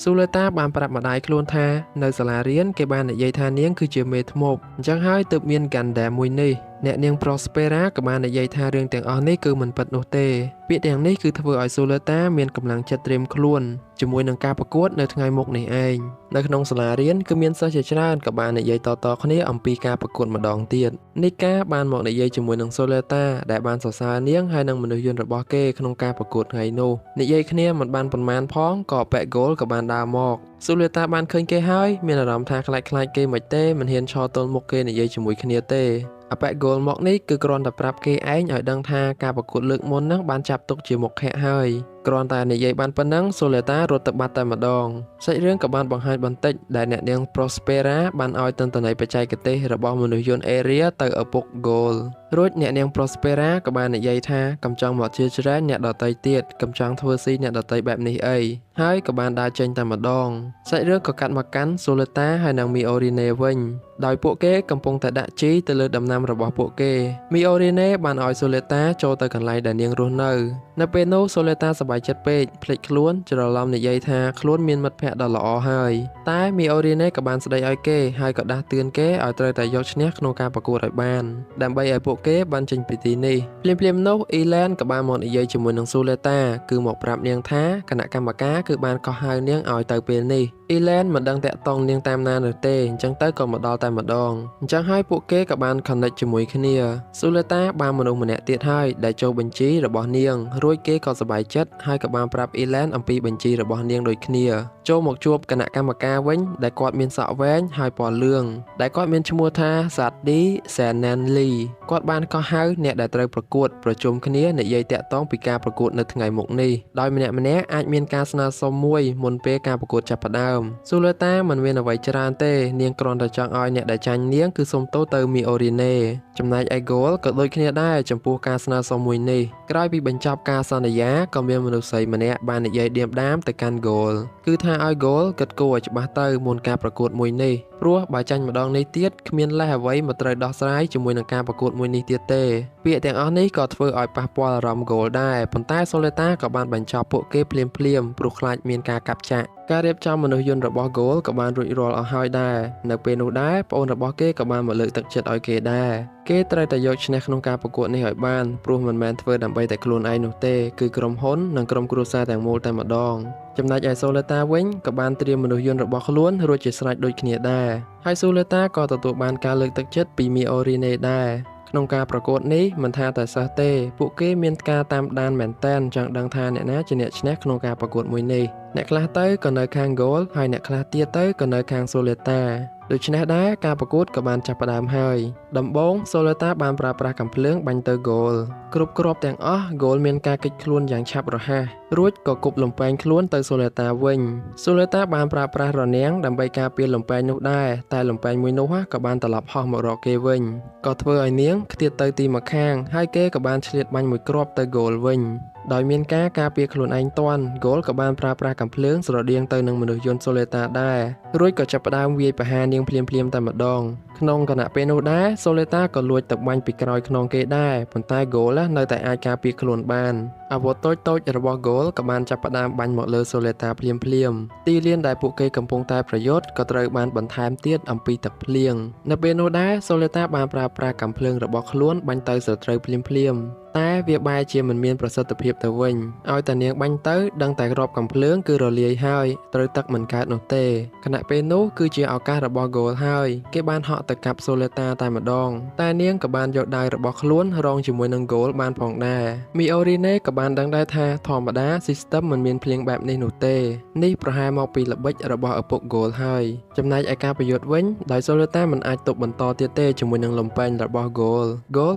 Soleta បានប្រាប់ម្ដាយខ្លួនថានៅសាលារៀនគេបាននិយាយថានាងគឺជាមេធ្មប់អញ្ចឹងហើយទើបមាន Gundam មួយនេះអ្នកនាង Prospera ក៏បាននិយាយថារឿងទាំងអស់នេះគឺមិនពិតនោះទេពាក្យទាំងនេះគឺធ្វើឲ្យ Soleta មានកម្លាំងចិត្តត្រៀមខ្លួនជាមួយនឹងការប្រកួតនៅថ្ងៃមុខនេះឯងនៅក្នុងសាលារៀនគឺមានសិស្សជាច្រើនក៏បាននិយាយតៗគ្នាអំពីការប្រកួតម្ដងទៀតNika បានមកនិយាយជាមួយនឹង Soleta ដែលបានសរសើរនាងហើយនឹងមនុស្សយន្តរបស់គេក្នុងការប្រកួតថ្ងៃនោះនិយាយគ្នាមិនបានប៉ុន្មានផងក៏ Pegol ក៏បានដើរមក Soleta បានឃើញគេហើយមានអារម្មណ៍ថាខ្លាចគេមិនទេមិនហ៊ានឈរទល់មុខគេនិយាយជាមួយគ្នាទេPegol មកនេះគឺគ្រាន់តែប្រាប់គេឯងឲ្យដឹងថាការប្រកួតលើកមុនហ្នឹងបានចាប់ទុកជាមុខខៈហើយគ្រាន់តែនិយាយបានប៉ុណ្ណឹង Soleta រត់ទៅបាត់តែម្ដងសាច់រឿងក៏បានបង្ហាញបន្តិចដែលអ្នកនាង Prospera បានឲ្យទិន្នន័យបច្ចេកទេសរបស់មនុស្សយន្ត Area ទៅឪពុក Gol រួចអ្នកនាង Prospera ក៏បាននិយាយថាកំចង់មកជាច្រើនអ្នកដតីទៀតកំចង់ធ្វើស៊ីអ្នកដតីបែបនេះអីហើយក៏បានដើរចេញតែម្ដងសាច់រឿងក៏កាត់មកកាន់ Soleta ហើយនិង Miorine វិញដោយពួកគេកំពុងតែដាក់ជីទៅលើដំណាំរបស់ពួកគេ Miorine បានឲ្យ Soleta ចូលទៅកន្លែងដែលនាងរស់នៅពេលនោះ Soleta សប្បាយចិត្តពេកភ្លេចខ្លួនច្រឡំនិយាយថាខ្លួនមានមិត្តភក្តិដ៏ល្អហើយតែ Miorine ក៏បានស្ដីឲ្យគេហើយក៏ដាស់តឿនគេឲ្យត្រូវតែយកឈ្នះក្នុងការប្រកួតឲ្យបានដើម្បីឲ្យពួកគេបានចេញពីទីនេះភ្លាមៗនោះ Elan ក៏បានមកនិយាយជាមួយនឹង Soleta គឺមកប្រាប់នាងថាគណៈកម្មការគឺបានកោះហៅនាងឲ្យទៅពេលនេះElan មិនដឹងតាក់ទងនាងតាមណានោះទេអញ្ចឹងទៅក៏មកដល់តែម្ដងអញ្ចឹងហើយពួកគេក៏បាន connect ជាមួយគ្នា Soleta បានមនុស្សម្នាក់ទៀតហើយដែលចូលបញ្ជីរបស់នាងរួចគេក៏សប្បាយចិត្តហើយក៏បានប្រាប់ Elan អំពីបញ្ជីរបស់នាងដូចគ្នាចូលមកជួបគណៈកម្មការវិញដែលគាត់មានសក់វែងហើយពណ៌លឿងដែលគាត់មានឈ្មោះថា Sadie Senanli គាត់បានកោះហៅអ្នកដែលត្រូវប្រកួតប្រជុំគ្នានិយាយតាក់ទងពីការប្រកួតនៅថ្ងៃមុខនេះដោយម្នាក់ៗអាចមានការស្នើសុំមួយមុនពេលការប្រកួតចាប់ផ្ដើមSoleta មិនមានអ្វីច្រើនទេនាងគ្រាន់តែចង់ឲ្យអ្នកដែលចាញ់នាងគឺសុំទោសទៅ Miorine ចំណែកឯ Gol ក៏ដូចគ្នាដែរចំពោះការស្នើសុំមួយនេះក្រោយពីបញ្ចប់ការសន្យាក៏មានមនុស្សស្រីម្នាក់បាននិយាយឌៀមដាមទៅកាន់ Gol គឺថាឲ្យ Gol គិតគូរឲ្យច្បាស់ទៅមុនការប្រកួតមួយនេះព្រោះបើចាញ់ម្ដងនេះទៀតគ្មានលេសអ្វីមកត្រូវដោះស្រាយជាមួយនឹងការប្រកួតមួយនេះទៀតទេពាក្យទាំងអស់នេះក៏ធ្វើឲ្យប៉ះពាល់អារម្មណ៍ Gol ដែរប៉ុន្តែ Soleta ក៏បានបញ្ចប់ពួកគេភ្លាមព្រោះខ្លាចមានការកាប់ចាក់ការរៀបចំមនុស្សយន្តរបស់ Gol ក៏បានរួចរាល់អស់ហើយដែរនៅពេលនោះដែរប្អូនរបស់គេក៏បានមកលើកទឹកចិត្តឲ្យគេដែរគេត្រូវតែយកឈ្នះក្នុងការប្រកួតនេះឲ្យបានព្រោះមិនមែនធ្វើដើម្បីតែខ្លួនឯងនោះទេគឺក្រុមហ៊ុននិងក្រុមគ្រួសារទាំងមូលតែម្ដងចំណែកឯ Soleta វិញក៏បានត្រៀមមនុស្សយន្តរបស់ខ្លួនរួចជាស្រេចដូចគ្នាដែរហើយ Soleta ក៏ទទួលបានការលើកទឹកចិត្តពី Miorine ដែរក្នុងការប្រកួតនេះមិនថាតែសិស្សទេពួកគេមានការតាមដានមែនតែនចង់ដឹងថាអ្នកណាជាអ្នកឈ្នះក្នុងការប្រកួតមួយនេះអ្នកខ្លះទៅក៏នៅខាង Gol ហើយអ្នកខ្លះទៀតទៅក៏នៅខាង Soletaដូច្នេះដែរការប្រកួតក៏បានចាប់ផ្ដើមហើយដំបូង Soleta បានប្រើប្រាស់កាំភ្លើងបាញ់ទៅ Gol គ្រប់គ្រាប់ទាំងអស់ Gol មានការគេចខ្លួនយ៉ាងឆាប់រហ័សរួចក៏គប់លំពែងខ្លួនទៅ Soleta វិញ Soleta បានប្រើប្រាស់រនាំងដើម្បីការពារលំពែងនោះដែរតែលំពែងមួយនោះក៏បានត្រឡប់ហោះមករកគេវិញក៏ធ្វើឲ្យនាងខ្ទាតទៅទីម្ខាងហើយគេក៏បានឆ្លៀតបាញ់មួយគ្រាប់ទៅ Gol វិញដោយមានការការពារខ្លួនឯងទាន់ Gol ក៏បានប្រើប្រាស់កាំភ្លើងស្រដៀងទៅនឹងមនុស្សយន្ត Soleta ដែររួចក៏ចាប់ផ្ដើមវាយប្រហារនាងភ្លាមតែម្ដងក្នុងគណៈពេលនោះដែរ Soleta ក៏លួចទៅបាញ់ពីក្រោយខ្នងគេដែរប៉ុន្តែ Gol នៅតែអាចការពារខ្លួនបានអាវុធតូចៗរបស់ Gol ក៏បានចាប់ផ្ដើមបាញ់មកលើ Soleta ភ្លាមទីលានដែលពួកគេកំពុងតែប្រយុទ្ធក៏ត្រូវបានបន្ថែមទៀតអំពីទឹកភ្លៀងនៅពេលនោះដែរ Soleta បានប្រើប្រាស់កាំភ្លើងរបស់ខ្លួនបាញ់ទៅសត្រូវភ្លាមតែវាបែរជាមិនមានប្រសិទ្ធភាពទៅវិញឲ្យតែនាងបាញ់ទៅដឹងតែគ្រាប់កាំភ្លើងគឺរលាយហើយត្រូវទឹកមិនកើតនោះទេខណៈពេលនោះគឺជាឱកាសរបស់ Gol ហើយគេបានហក់ទៅកាប់ Soleta តែម្ដងតែនាងក៏បានយកដាវរបស់ខ្លួនរងជាមួយនឹង Gol បានផងដែរ Miorine ក៏បានដឹងដែរថាធម្មតា system មិនមានភ្លៀងបែបនេះនោះទេនេះប្រហែលមកពីល្បិចរបស់ឪពុក Gol ហើយចំណែកឯការប្រយុទ្ធវិញដោយ Soleta មិនអាចទប់បន្តទៀតទេជាមួយនឹងលំពែងរបស់ Gol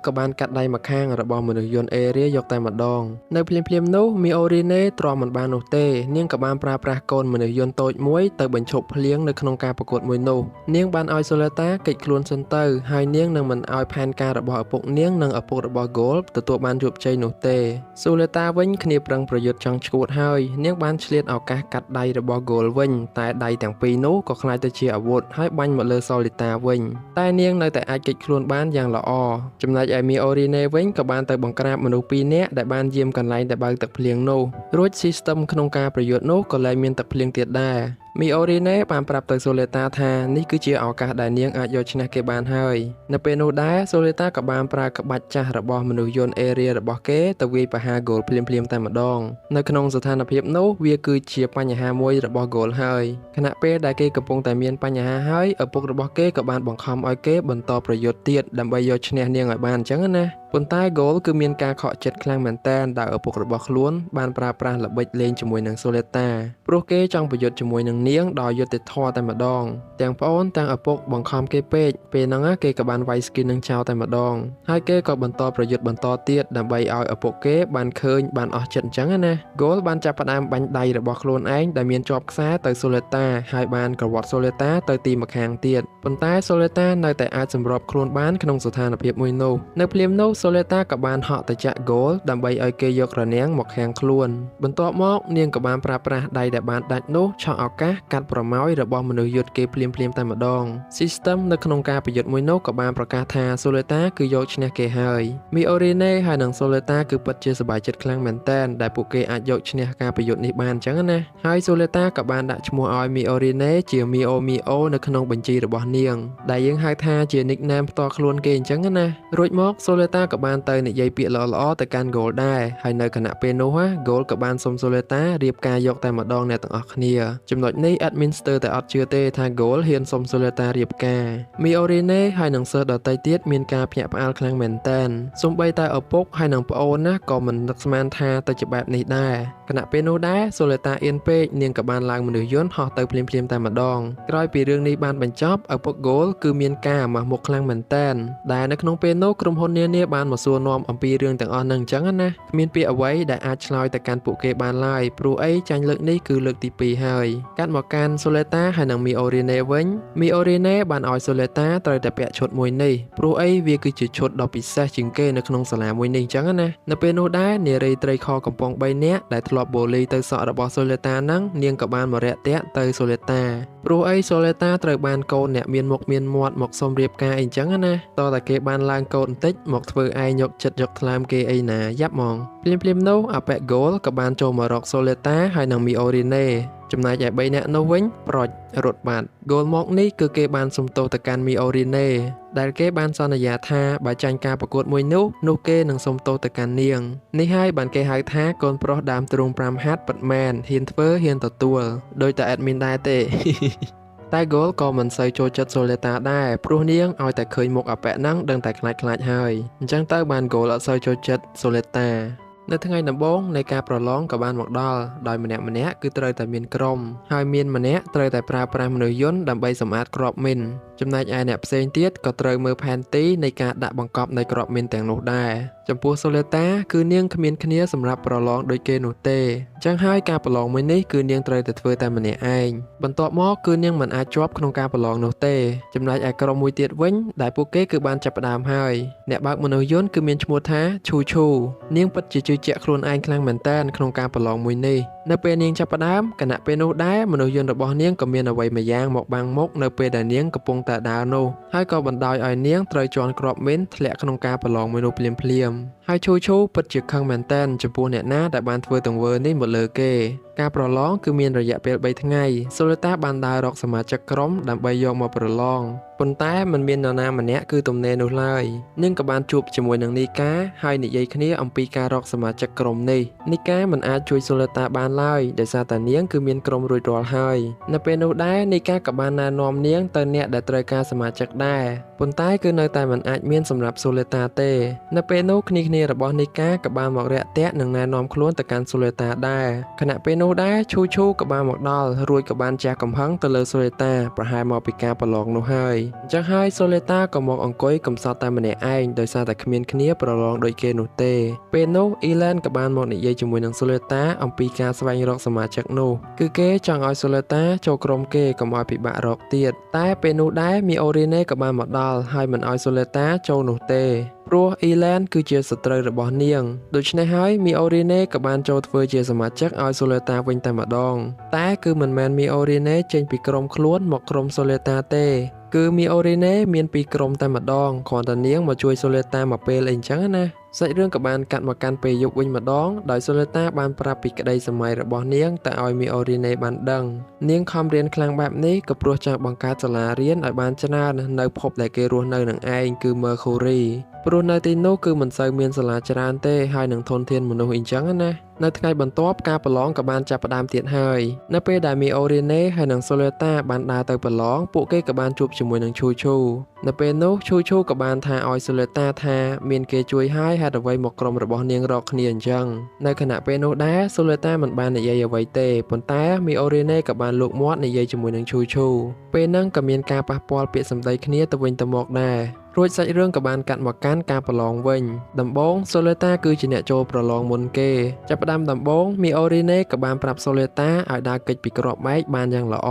ក៏បានកាត់ដៃម្ខាងរបស់មនុស្ស ស្សយន្តអេរីយកតែម្ដងនៅភ្លាមៗនោះមីអូរីណេទ្រាំមិនបាននោះទេនាងក៏បានប្រើប្រាស់កូនមនុស្សយន្តតូចមួយទៅបញ្ឈប់ភ្លៀងនៅក្នុងការប្រកួតមួយនោះនាងបានឲ្យសូលេតាគេចខ្លួនសិនទៅហើយនាងនឹងមិនឲ្យផែនការរបស់ឪពុកនាងនិងឪពុករបស់ហ្គោលទទួលបានជោគជ័យនោះទេសូលេតាវិញគ្នាប្រឹងប្រយុទ្ធចង់ឈួតហើយនាងបានឆ្លៀតឱកាសកាត់ដៃរបស់ហ្គោលវិញតែដៃទាំងពីរនោះក៏ក្លាយទៅជាអាវុធហើយបាញ់មកលើសូលេតាវិញតែនាងនៅតែអាចគេចខ្លួនបានយ៉ាងល្អចំណែកឯមីអូរីណេវិញក៏បានទៅបង្ក្រាបមនុស្ស2នាក់ដែលបានយាមកន្លែងដែលបើកទឹកភ្លៀងនោះរួចស៊ីស្ទឹមក្នុងការប្រយុទ្ធនោះក៏លែងមានទឹកភ្លៀងទៀតដែរមីអូរីណេបានប្រាប់ទៅសូលេតាថានេះគឺជាឱកាសដែលនាងអាចយកឈ្នះគេបានហើយនៅពេលនោះដែរសូលេតាក៏បានប្រើក្បាច់ចាស់របស់មនុស្សយន្តអេរីរបស់គេទៅវាយប្រហារហ្គោលភ្លាមៗតែម្ដងនៅក្នុងស្ថានភាពនោះវាគឺជាបញ្ហាមួយរបស់ហ្គោលហើយខណៈពេលដែលគេកំពុងតែមានបញ្ហាហើយឪពុករបស់គេក៏បានបង្ខំឲ្យគេបន្តប្រយុទ្ធទៀតដើម្បីយកឈ្នះនាងឲ្យបានអញ្ចឹងណាប៉ុន្តែហ្គោលគឺមានការខកចិត្តខ្លាំងមែនទែនដែលឪពុករបស់ខ្លួនបានប្រើប្រាស់ល្បិចលេងជាមួយនឹងសូលេតាព្រោះគេចង់ប្រយុទ្ធជាមួយនឹងនាងដោយយុត្តិធម៌តែម្ដងទាំងប្អូនទាំងឪពុកបង្ខំគេពេកពេលហ្នឹងគេក៏បានវាយស្គីនឹងចោលតែម្ដងហើយគេក៏បន្តប្រយុទ្ធបន្តទៀតដើម្បីឲ្យឪពុកគេបានឃើញបានអស់ចិត្តអញ្ចឹងណាហ្គោលបានចាប់ផ្ដើមបាញ់ដៃរបស់ខ្លួនឯងដែលមានជាប់ខ្សែទៅសូលេតាហើយបានក្រវាត់សូលេតាទៅទីម្ខាងទៀតប៉ុន្តែសូលេតានៅតែអាចសម្របខ្លួនបានក្នុងស្ថានភាពមួយនោះនៅភ្លាមនោះសូលេតាក៏បានហក់ទៅចាក់ហ្គោលដើម្បីឲ្យគេយករនាំងមកខាងខ្លួនបន្ទាប់មកនាងក៏បានប្រើប្រាស់ដៃដែលបានដាច់នោះឆក់ឱកាសកាត់ប្រម៉ោយរបស់មនុស្សយុទ្ធគេភ្លាមៗតែម្ដង System នៅក្នុងការប្រយុទ្ធមួយនោះក៏បានប្រកាសថាសូលេតាគឺយកឈ្នះគេហើយមីអូរីណេហើយនិងសូលេតាគឺពិតជាសប្បាយចិត្តខ្លាំងមែនទែនដែលពួកគេអាចយកឈ្នះការប្រយុទ្ធនេះបានអញ្ចឹងណាហើយសូលេតាក៏បានដាក់ឈ្មោះឲ្យមីអូរីណេជាមីអូនៅក្នុងបញ្ជីរបស់នាងដែលយើងហៅថាជា nickname ផ្ទាល់ខ្លួនគេអញ្ចឹងណារួចមកសូលេតាក៏បានទៅនិយាយពាក្យល្អៗទៅកាន់ហ្គោលដែរហើយនៅខណៈពេលនោះហ្គោលក៏បានសុំសូលេតារៀបការយកតែម្ដងអ្នកទាំងអស់គ្នាចំណុចនេះ admin ស្ទើរតែអត់ជឿទេថាហ្គោលហ៊ានសុំសូលេតារៀបការមីអូរីណេហើយនិងសិស្សដទៃទៀតមានការភ្ញាក់ផ្អើលខ្លាំងមែនទែនសូម្បីតែឪពុកហើយនិងប្អូនណាក៏មិននឹកស្មានថាទៅជាបែបនេះដែរខណៈពេលនោះដែរសូលេតាអៀនពេកនាងក៏បានឡើងមនុស្សយន្តហោះទៅភ្លាមៗតែម្ដងក្រោយពីរឿងនេះបានបញ្ចប់ឪពុកហ្គោលគឺមានការអាម៉ាស់មុខខ្លាំងមែនទែនដែលនៅក្នុងពេលនោះក្រុមហ៊ុននានាបានមកសួរនាំអំពីរឿងទាំងអស់ហ្នឹងអញ្ចឹងណាគ្មានពាក្យអ្វីដែលអាចឆ្លើយទៅកាន់ពួកគេបានឡើយព្រោះអីចាញ់លើកនេះគឺលើកទី2ហើយកាត់មកកាន់សូលេតាហើយនិងមីអូរីណេវិញមីអូរីណេបានឲ្យសូលេតាត្រូវតែពាក់ឈុតមួយនេះព្រោះអីវាគឺជាឈុតដ៏ពិសេសជាងគេនៅក្នុងសាលាមួយនេះអញ្ចឹងណានៅពេលនោះដែរនារីត្រីខកំប៉ុង3នាក់ដែលធ្លាប់បូលីទៅសក់របស់សូលេតាហ្នឹងនាងក៏បានមករាក់ទាក់ទៅសូលេតាព្រោះអីសូលេតាត្រូវបានកូនអ្នកមានមុខមានមាត់មកសុំរៀបការអីអញ្ចឹងណាតតែគេបានឡើងកូនបន្តិចមកធ្វើឯងយកចិត្តយកថ្លើមគេអីណាយ៉ាប់ហ្មងភ្លាមៗនោះអាប៉ែកហ្គោលក៏បានចូលមករកសូលេតាហើយនិងមីអូរីណេចំណែកឯ3នាក់នោះវិញប្រូចរត់បាត់ហ្គោលមកនេះគឺគេបានសុំទោសទៅកាន់មីអូរីណេដែលគេបានសន្យាថាបើចាញ់ការប្រកួតមួយនោះគេនឹងសុំទោសទៅកាន់នាងនេះហើយបានគេហៅថាកូនប្រុសដើមទ្រូង5ហាត់ពិតមែនហ៊ានធ្វើហ៊ានទទួលដោយតែ admin ដែរទេតែហ្គោលក៏មិនសូវចូលចិត្តសូលេតាដែរព្រោះនាងឲ្យតែឃើញមុខអាប៉ែកហ្នឹងដឹងតែខ្លាចហើយអញ្ចឹងទៅបានហ្គោលអត់សូវចូលចិត្តសូលេតានៅថ្ងៃដំបូងនៃការប្រឡងក៏បានមកដល់ដោយម្នាក់គឺត្រូវតែមានក្រុមហើយមានម្នាក់ត្រូវតែប្រើប្រាស់មនុស្សយន្តដើម្បីសម្អាតគ្រាប់មីនចំណែកឯអ្នកផ្សេងទៀតក៏ត្រូវមើលផែនទីនៃការដាក់បង្កប់នៃគ្រាប់មីនទាំងនោះដែរចំពោះសូលេតាគឺនាងគ្មានគ្នាសម្រាប់ប្រឡងដូចគេនោះទេអញ្ចឹងហើយការប្រឡងមួយនេះគឺនាងត្រូវតែធ្វើតែម្នាក់ឯងបន្ទាប់មកគឺនាងមិនអាចជាប់ក្នុងការប្រឡងនោះទេចំណែកឯក្រុមមួយទៀតវិញដែលពួកគេគឺបានចាប់ផ្ដើមហើយអ្នកបើកមនុស្សយន្តគឺមានឈ្មោះថាឈូនាងពិតជាជឿជាក់ខ្លួនឯងខ្លាំងមែនតើក្នុងការប្រឡងមួយនេះនៅពេលនាងចាប់ផ្ដើមគណៈពេលនោះដែរមនុស្សយន្តរបស់នាងក៏មានអ្វីមួយយ៉ាងមកបាំងមុខនៅពេលដែលនាងកំពុងតែដើរនោះហើយក៏បណ្ដោយឲ្យនាងត្រូវជន់គ្រាប់មីនធ្លាក់ក្នុងការប្រឡងមួយនោះភ្លាមហើយឈូពិតជាខឹងមែនតើចំពោះអ្នកណាដែលបានធ្វើទង្វើនេះមកលើគេការប្រឡងគឺមានរយៈពេល3ថ្ងៃសូលេតាបានដើររកសមាជិកក្រុមដើម្បីយកមកប្រឡងប៉ុន្តែมันមាននរណាម្នាក់គឺទំនេរនោះឡើយនាងក៏បានជួបជាមួយនឹងនីកាហើយនិយាយគ្នាអំពីការរកសមាជិកក្រុមនេះនីកាមិនអាចជួយសូលេតាបានឡើយដោយសារតែនាងគឺមានក្រុមរួចរាល់ហើយនៅពេលនោះដែរនីកាក៏បានណែនាំនាងទៅអ្នកដែលត្រូវការសមាជិកដែរប៉ុន្តែគឺនៅតែមិនអាចមានសម្រាប់សូលេតាទេនៅពេលនោះគ្នា គ្នារបស់នីកាក៏បានមករយៈតាក់នឹងណែនាំខ្លួនទៅកាន់សូលេតាដែរខណៈពេលនោះដែរឈូឈូក៏បានមកដល់រួចក៏បានជះកំហឹងទៅលើសូលេតាប្រហែលមកពីការប្រឡងនោះហើយអញ្ចឹងហើយសូលេតាក៏មកអង្គុយកំសត់តែម្នាក់ឯងដោយសារតែគ្មានគ្នាប្រឡងដូចគេនោះទេពេលនោះអ៊ីឡែនក៏បានមកនិយាយជាមួយនឹងសូលេតាអំពីការស្វែងរកសមាជិកនោះគឺគេចង់ឲ្យសូលេតាចូលក្រុមគេកុំឲ្យពិបាករកទៀតតែពេលនោះដែរមីអូរីណេក៏បានមកដល់ហើយមិនឲ្យសូលេតាចូលនោះទេព្រោះអ៊ីឡែនគឺជាសត្រូវរបស់នាងដូច្នេះហើយមីអូរីណេក៏បានចូលធ្វើជាសមាជិកឲ្យសូលេតាវិញតែម្ដងតែគឺមិនមែនមីអូរីណេចេញពីក្រុមខ្លួនមកក្រុមសូលេតាទេគឺមីអូរីណេមានពីរក្រុមតែម្ដងគ្រាន់តែនាងមកជួយសូលេតាមកពេលអីចឹងណាសាច់រឿងក៏បានកាត់មកកាន់ពេលយប់វិញម្ដងដោយសូលេតាបានប្រាប់ពីក្តីសម័យរបស់នាងតែឲ្យមីអូរីណេបានដឹងនាងខំរៀនខ្លាំងបែបនេះក៏ព្រោះចង់បង្កើតសាលារៀនឲ្យបានច្រើននៅភពដែលគេរស់នៅនឹងឯងគឺ Mercury ព្រោះនៅទីនោះគឺមិនសូវមានសាលាច្រើនទេហើយនឹងធនធានមនុស្សអីចឹងណានៅថ្ងៃបន្ទាប់ការប្រឡងក៏បានចាប់ផ្ដើមទៀតហើយនៅពេលដែលមីអូរីណេហើយនិងសូលេតាបានដើរទៅប្រឡងពួកគេក៏បានជួបជាមួយនឹងឈូឈូនៅពេលនោះឈូឈូក៏បានថាឲ្យសូលេតាថាមានគេជួយហើយហេតុអ្វីមកក្រុមរបស់នាងរកគ្នាអញ្ចឹងនៅខណៈពេលនោះដែរសូលេតាមិនបាននិយាយអ្វីទេប៉ុន្តែមីអូរីណេក៏បានលូកមាត់និយាយជាមួយនឹងឈូឈូពេលហ្នឹងក៏មានការប៉ះពាល់ពាក្យសម្ដីគ្នាទៅវិញទៅមកដែររួចសាច់រឿងក៏បានកាត់មកកាន់ការប្រឡងវិញដំបូងសូលេតាគឺជាអ្នកចូលប្រឡងមុនគេចាប់ផ្ដើមដំបូងមីអូរីណេក៏បានប្រាប់សូលេតាឲ្យដើរគេចពីគ្រាប់បែកបានយ៉ាងល្អ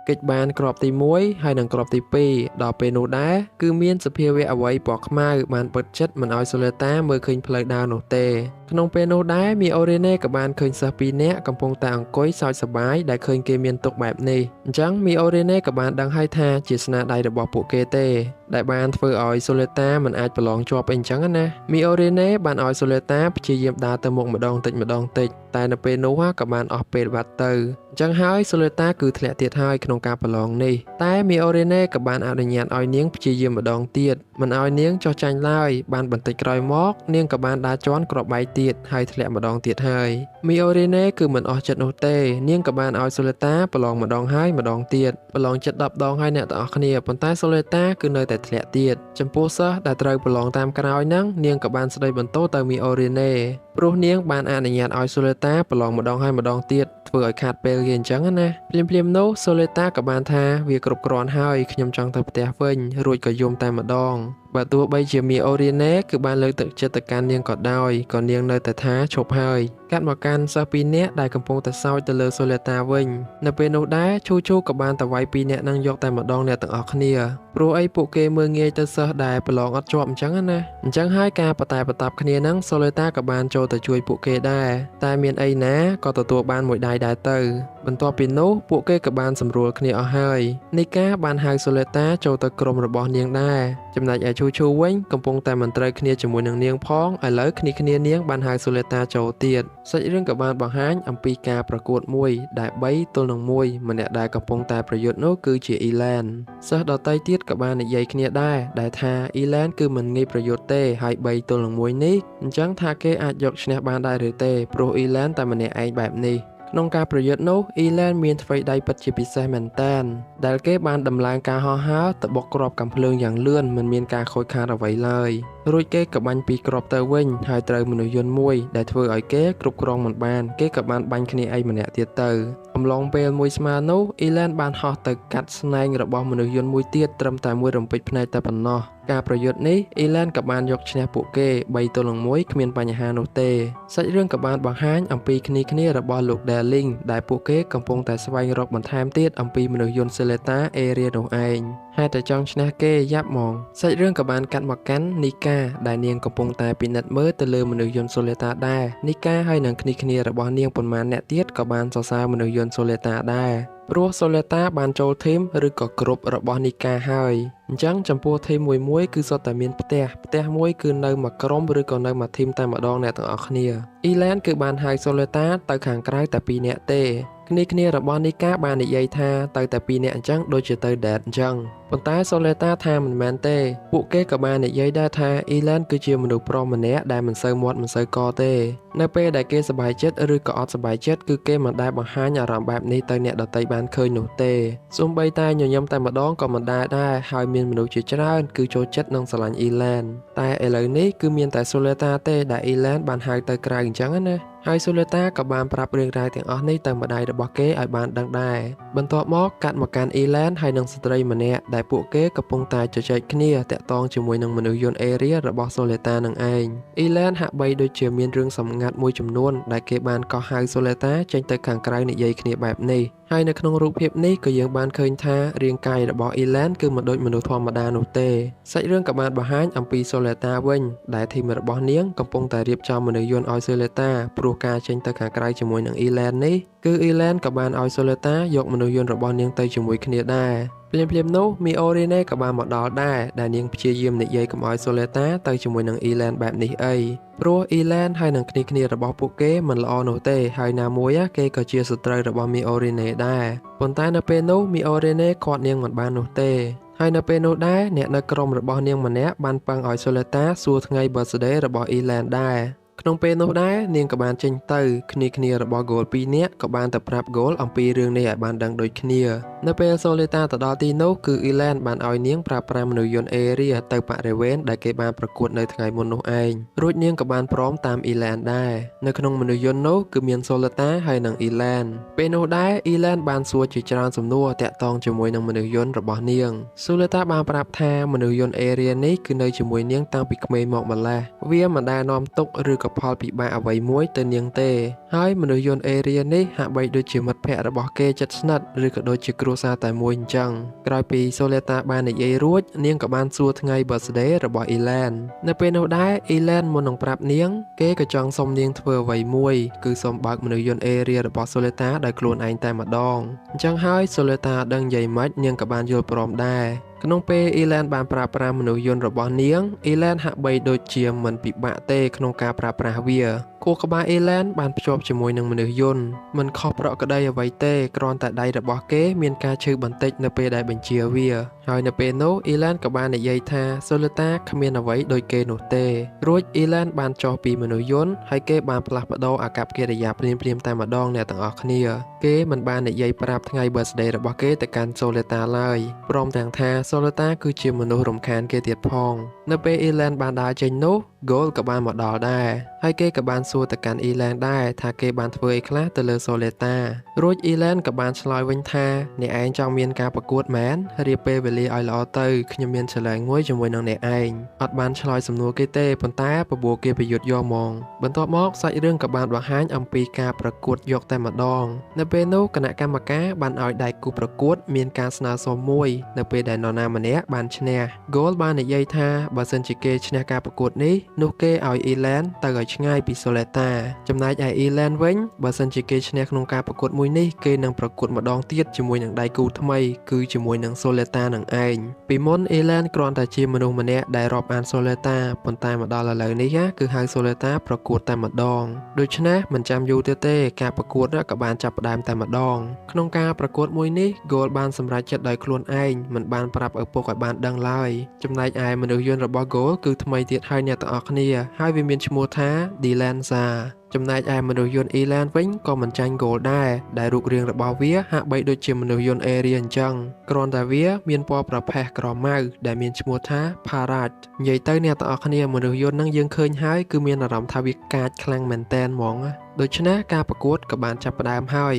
គេចបានគ្រាប់ទី1ហើយនិងគ្រាប់ទី2ដល់ពេលនោះដែរគឺមានសភាវៈអវ័យពណ៌ខ្មៅបានបិទចិត្តមិនឲ្យសូលេតាមើលឃើញផ្លូវដើរនោះទេក្នុងពេលនោះដែរមីអូរីណេក៏បានឃើញសិស្ស2នាក់កំពុងតែអង្គុយសើចសប្បាយដែលឃើញគេមានទុកបែបនេះអញ្ចឹងមីអូរីណេក៏បានដឹងហើយថាជាស្នាដៃរបស់ពួកគេទេដែលបានធ្វើឲ្យសូលេតាមិនអាចប្រឡងជាប់អីអញ្ចឹងណាមីអូរីណេបានឲ្យសូលេតាព្យាយាមដើរទៅមុខម្ដងតិចតែនៅពេលនោះក៏បានអស់ពេលបាត់ទៅអញ្ចឹងហើយសូលេតាគឺធ្លាក់ទៀតហើយក្នុងការប្រឡងនេះតែមីអូរីណេក៏បានអនុញ្ញាតឲ្យនាងព្យាយាមម្ដងទៀតមិនឲ្យនាងចោះចាញ់ឡើយបានបន្តិចក្រោយមកនាងក៏បានដើរជន់គ្រាប់បែកទៀតហើយធ្លាក់ម្ដងទៀតហើយមីអូរីណេគឺមិនអស់ចិត្តនោះទេនាងក៏បានឲ្យសូលេតាប្រឡងម្ដងហើយម្ដងទៀតប្រឡងចិត្ត10ដងហើយអ្នកទាំងអស់គ្នាប៉ុន្តែសូលេតាគឺនៅតែធ្លាក់ទៀតចំពោះសិស្សដែលត្រូវប្រឡងតាមក្រោយហ្នឹងនាងក៏បានស្ដីបន្ទោសទៅមីអូរីណេព្រោះនាងបានអនុញ្ញាតឲ្យសូលេតាប្រឡងម្ដងហើយម្ដងទៀតធ្វើឲ្យខាតពេលគេអញ្ចឹងណាភ្លាមនោះសូលេតាក៏បានថាវាគ្រប់គ្រាន់ហើយខ្ញុំចង់ទៅផ្ទះវិញរួចក៏យំតែម្ដងបើទោះបីជាមីអូរីណេគឺបានលើកទឹកចិត្តទៅកាន់នាងក៏ដោយក៏នាងនៅតែថាឈប់ហើយកាត់មកកាន់សិស្ស2នាក់ដែលកំពុងតែសើចទៅលើសូលេតាវិញនៅពេលនោះដែរឈូឈូក៏បានទៅវាយ2នាក់នឹងយកតែម្ដងអ្នកទាំងអស់គ្នាព្រោះអីពួកគេមើលងាយទៅសិស្សដែលប្រឡងអត់ជាប់អញ្ចឹងណាអញ្ចឹងហើយការប្រតែប្រតាប់គ្នានឹងសូលេតាក៏បានចូលទៅជួយពួកគេដែរតែមានអីណាក៏ទទួលបានមួយដៃដែរទៅបន្ទាប់ពីនោះពួកគេក៏បានសម្រួលគ្នាអស់ហើយនីកាបានហៅសូលេតាចូលទៅក្រុមរបស់នាងដែរចំណែកឯឈូឈូវិញកំពុងតែមិនត្រូវគ្នាជាមួយនឹងនាងផងឥឡូវគ្នានាងបានហៅសូលេតាចូលទៀតសាច់រឿងក៏បានបង្ហាញអំពីការប្រកួតមួយដែល3ទល់នឹង1ម្នាក់ដែលកំពុងតែប្រយុទ្ធនោះគឺជាអ៊ីឡែនសិស្សដទៃទៀតក៏បាននិយាយគ្នាដែរដែលថាអ៊ីឡែនគឺមិនងាយប្រយុទ្ធទេហើយ3ទល់នឹង1នេះអញ្ចឹងថាគេអាចយកឈ្នះបានដែរឬទេព្រោះអ៊ីឡែនតែម្នាក់ឯងបែបនេះក្នុងការប្រយុទ្ធនោះអ៊ីឡែនមានថ្វីដៃពិតជាពិសេសមែនតានដែលគេបានដំឡើងការហោះហើរទៅបុកគ្រាប់កាំភ្លើងយ៉ាងលឿនមិនមានការខូចខាតអ្វីឡើយរួចគេក៏បាញ់ពីគ្រាប់ទៅវិញហើយត្រូវមនុស្សយន្តមួយដែលធ្វើឲ្យគេគ្រប់គ្រងមិនបានគេក៏បានបាញ់គ្នាឯងម្នាក់ទៀតទៅអំឡុងពេលមួយស្មើនោះអ៊ីឡែនបានហោះទៅកាត់ស្នែងរបស់មនុស្សយន្តមួយទៀតត្រឹមតែមួយរំពេចភ្នែកតែប៉ុណ្ណោះការប្រយុទ្ធនេះអ៊ីឡែនក៏បានយកឈ្នះពួកគេ3ទល់នឹង1គ្មានបញ្ហានោះទេសាច់រឿងក៏បានបង្ហាញអំពីគ្នារបស់លោក Darling ដែលពួកគេកំពុងតែស្វែងរកបន្ថែមទៀតអំពីមនុស្សយន្ត Seleta Area នោះឯងហេតុតែចង់ឈ្នះគេយ៉ាប់ហ្មងសាច់រឿងក៏បានកាត់មកកាន់នីកាដែលនាងកំពុងតែពិនិត្យមើលទៅលើមនុស្សយន្ត Seleta ដែរនីកាហើយនឹងគ្នារបស់នាងប៉ុន្មានអ្នកទៀតក៏បានសរសើរមនុស្សយន្ត Seleta ដែរព្រោះ Seleta បានចូលធីមឬក៏ក្រុមរបស់នីកាហើយអញ្ចឹងចំពោះធីមមួយគឺសុទ្ធតែមានផ្ទះមួយគឺនៅមួយក្រុមឬក៏នៅមួយធីមតែម្ដងអ្នកទាំងអស់គ្នាអ៊ីឡែនគឺបានហៅ Seleta ទៅខាងក្រៅតែ2នាក់ទេគ្នារបស់នីកាបាននិយាយថាទៅតែ2នាក់អញ្ចឹងដូចជាទៅដេតអញ្ចឹងប៉ុន្តែ Seleta ថាមិនមែនទេពួកគេក៏បាននិយាយដែរថាអ៊ីឡែនគឺជាមនុស្សប្រុសម្នាក់ដែលមិនសូវមាត់មិនសូវកទេ នៅពេលដែលគេសប្បាយចិត្តឬក៏អត់សប្បាយចិត្តគឺគេមិនដែលបង្ហាញអារម្មណ៍បែបនេះទៅអ្នកដទៃបានឃើញនោះទេសូម្បីតែញញឹមតែម្ដងក៏មិនដែលដែរហើយមានមនុស្សជាច្រើនគឺចូលចិត្តនិងស្រឡាញ់អ៊ីឡែនតែឥឡូវនេះគឺមានតែសូលេតាទេដែលអ៊ីឡែនបានហៅទៅក្រៅអញ្ចឹងណាហើយសូលេតាក៏បានប្រាប់រឿងរ៉ាវទាំងអស់នេះទៅម្ដាយរបស់គេឲ្យបានដឹងដែរបន្ទាប់មកកាត់មកកាន់អ៊ីឡែនហើយនឹងស្ត្រីម្នាក់ដែលពួកគេកំពុងតែជជែកគ្នាតាក់ទងជាមួយនឹងមនុស្សយន្តអេរីរបស់សូលេតានឹងឯងអ៊ីឡែនហាក់បីដូចជាមានរឿងសម្ងាត់មួយចំនួនដែលគេបានកោះហៅសូលេតាចេញទៅខាងក្រៅនិយាយគ្នាបែបនេះហើយនៅក្នុងរូបភាពនេះក៏យើងបានឃើញថារាងកាយរបស់អ៊ីឡែនគឺមិនដូចមនុស្សធម្មតានោះទេសាច់រឿងក៏បានបង្ហាញអំពីសូលេតាវិញដែលធីមរបស់នាងកំពុងតែរៀបចំមនុស្សយន្តឲ្យសូលេតាព្រោះការចេញទៅខាងក្រៅជាមួយនឹងអ៊ីឡែននេះគឺអ៊ីឡែនក៏បានឲ្យសូលេតាយកមនុស្សយន្តរបស់នាងទៅជាមួយគ្នាដែរភ្លាមៗនោះមីអូរីណេក៏បានមកដល់ដែរដែលនាងព្យាយាមនិយាយកុំឲ្យសូលេតាទៅជាមួយនឹងអ៊ីឡែនបែបនេះអីព្រោះអ៊ីឡែនហើយនឹងគ្នារបស់ពួកគេមិនល្អនោះទេហើយណាមួយគេក៏ជាសត្រូវរបស់មីអូរីណេដែរប៉ុន្តែនៅពេលនោះមីអូរីណេគាត់នាងមិនបាននោះទេហើយនៅពេលនោះដែរអ្នកនៅក្រុមរបស់នាងម្នាក់បានប៉ឹងឲ្យសូលេតាសួរថ្ងៃ birthday របស់អ៊ីឡែនដែរក្នុងពេលនោះដែរនាងក៏បានចេញទៅគ្នារបស់ Goal 2 នាក់ក៏បានទៅប្រាប់ Goal អំពីរឿងនេះឲ្យបានដឹងដូចគ្នានៅពេលសូលេតាទៅដល់ទីនោះគឺអ៊ីឡែនបានឲ្យនាងប្រើប្រាស់មនុស្សយន្តអេរីទៅបរិវេណដែលគេបានប្រកួតនៅថ្ងៃមុននោះឯងរួចនាងក៏បានព្រមតាមអ៊ីឡែនដែរនៅក្នុងមនុស្សយន្តនោះគឺមានសូលេតាហើយនិងអ៊ីឡែនពេលនោះដែរអ៊ីឡែនបានសួរជាច្រើនសំណួរតាក់ទងជាមួយនឹងមនុស្សយន្តរបស់នាងសូលេតាបានប្រាប់ថាមនុស្សយន្តអេរីនេះគឺនៅជាមួយនាងតាំងពីក្មេងមកម្ល៉េះវាមិនដែលនាំទុក្ខឬក៏ផលពិបាកអ្វីមួយទៅនាងទេហើយមនុស្សយន្តអេរីនេះហាក់បីដូចជាមិត្តភក្តិរបស់គេជិតស្និទ្ធឬក៏ដូចជាគ្រួសារតែមួយអញ្ចឹងក្រោយពីសូលេតាបាននិយាយរួចនាងក៏បានសួរថ្ងៃ birthday របស់អ៊ីឡែននៅពេលនោះដែរអ៊ីឡែនមុននឹងប្រាប់នាងគេក៏ចង់សុំនាងធ្វើអ្វីមួយគឺសុំបើកមនុស្សយន្តអេរីរបស់សូលេតាដោយខ្លួនឯងតែម្ដងអញ្ចឹងហើយសូលេតាដឹងនិយាយម៉េចនាងក៏បានយល់ព្រមដែរក្នុងពេលអ៊ីឡែនបានប្រើប្រាស់មនុស្សយន្តរបស់នាងអ៊ីឡែនហាក់បីដូចជាមិនពិបាកទេក្នុងការប្រើប្រាស់វាខួរក្បាលអ៊ីឡែនបានភ្ជាប់ជាមួយនឹងមនុស្សយន្តមិនខុសប្រក្រតីអ្វីទេគ្រាន់តែដៃរបស់គេមានការឈឺបន្តិចនៅពេលដែលបញ្ជាវាហើយនៅពេលនោះអ៊ីឡែនក៏បាននិយាយថាសូលេតាគ្មានអ្វីដូចគេនោះទេរួចអ៊ីឡែនបានចុះពីមនុស្សយន្តហើយគេបានផ្លាស់ប្ដូរអាកប្បកិរិយាភ្លាមៗតែម្ដងអ្នកទាំងអស់គ្នាគេមិនបាននិយាយប្រាប់ថ្ងៃ birthday របស់គេទៅកាន់សូលេតាឡើយព្រមទាំងថាសូលេតាគឺជាមនុស្សរំខានគេទៀតផងនៅពេលអ៊ីឡែនបានដើរចេញនោះ Goal ក៏បានមកដល់ដែរហើយគេក៏បានសួរទៅកាន់អ៊ីឡែនដែរថាគេបានធ្វើអីខ្លះទៅលើសូលេតារួចអ៊ីឡែនក៏បានឆ្លើយវិញថាអ្នកឯងចង់មានការប្រកួតមែនរៀបពេលវេលាឲ្យល្អទៅខ្ញុំមានឆ្លើយមួយជាមួយនឹងអ្នកឯងអត់បានឆ្លើយសំណួរគេទេប៉ុន្តែបបួលគេប្រយុទ្ធយកហ្មងបន្ទាប់មកសាច់រឿងក៏បានបង្ហាញអំពីការប្រកួតយកតែម្ដងនៅពេលនោះគណៈកម្មការបានឲ្យដៃគូប្រកួតមានការស្នើសុំមួយនៅពេលដែលនរណាម្នាក់បានឈ្នះ Goal បាននិយាយថាបើសិនជាគេឈ្នះការប្រកួតនេះនោះគេឲ្យអ៊ីឡែនទៅឲ្យឆ្ងាយពីសូលេតាចំណែកឯអ៊ីឡែនវិញបើសិនជាគេឈ្នះក្នុងការប្រកួតមួយនេះគេនឹងប្រកួតម្ដងទៀតជាមួយនឹងដៃគូថ្មីគឺជាមួយនឹងសូលេតានឹងឯងពីមុនអ៊ីឡែនគ្រាន់តែជាមនុស្សម្នាក់ដែលរាប់អានសូលេតាប៉ុន្តែមកដល់ឥឡូវនេះគឺហៅសូលេតាប្រកួតតែម្ដងដូច្នេះមិនចាំយូរទៀតទេការប្រកួតក៏បានចាប់ផ្ដើមតែម្ដងក្នុងការប្រកួតមួយនេះ Goal បានសម្រេចចិត្តដោយខ្លួនឯងមិនបានប្រាប់ឪពុកឲ្យបានដឹងឡើយចំណែកឯមនុស្សយន្តរបស់ Goal គឺថ្មីទៀតហើយអ្នកទាំងអស់គ្នាហើយវាមានឈ្មោះថា Dylanza ចំណែកឯមនុស្សយន្តអ៊ីឡែនវិញក៏មិនចាញ់ Goal ដែរដែលរូបរាងរបស់វាហាក់បីដូចជាមនុស្សយន្តអេរីអញ្ចឹងគ្រាន់តែវាមានពណ៌ប្រផេះក្រមៅដែលមានឈ្មោះថា Parrot និយាយទៅអ្នកទាំងអស់គ្នាមនុស្សយន្តនឹងយើងឃើញហើយគឺមានអារម្មណ៍ថាវាកាចខ្លាំងមែនតែនហ្មងដូច្នេះការប្រកួតក៏បានចាប់ផ្ដើមហើយ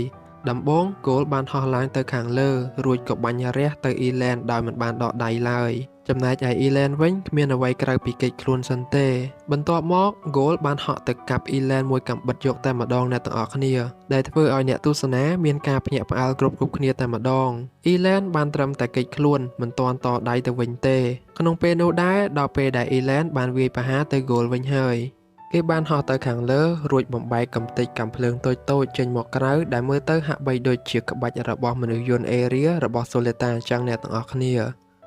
ដំបូង Goal បានហោះឡើងទៅខាងលើរួចក៏បាញ់រះទៅអ៊ីឡែនដោយមិនបានដកដៃឡើយចំណែកឯអ៊ីឡែនវិញគ្មានអ្វីក្រៅពីកិច្ចខ្លួនសិនទេបន្ទាប់មក Goal បានហក់ទៅកាប់អ៊ីឡែនមួយកាំបិតយកតែម្ដងអ្នកទាំងអស់គ្នាដែលធ្វើឲ្យអ្នកទស្សនាមានការភ្ញាក់ផ្អើលគ្រប់គ្នាតែម្ដងអ៊ីឡែនបានត្រឹមតែកិច្ចខ្លួនមិនទាន់តដៃទៅវិញទេក្នុងពេលនោះដែរដល់ពេលដែលអ៊ីឡែនបានវាយប្រហារទៅ Goal វិញហើយគេបានហោះទៅខាងលើរួចបំបែកកំទេចកាំភ្លើងតូចចេញមកក្រៅដែលមើលទៅហាក់បីដូចជាក្បាច់របស់មនុស្សយន្តអេរីរបស់សូលេតាអញ្ចឹងអ្នកទាំងអស់គ្នា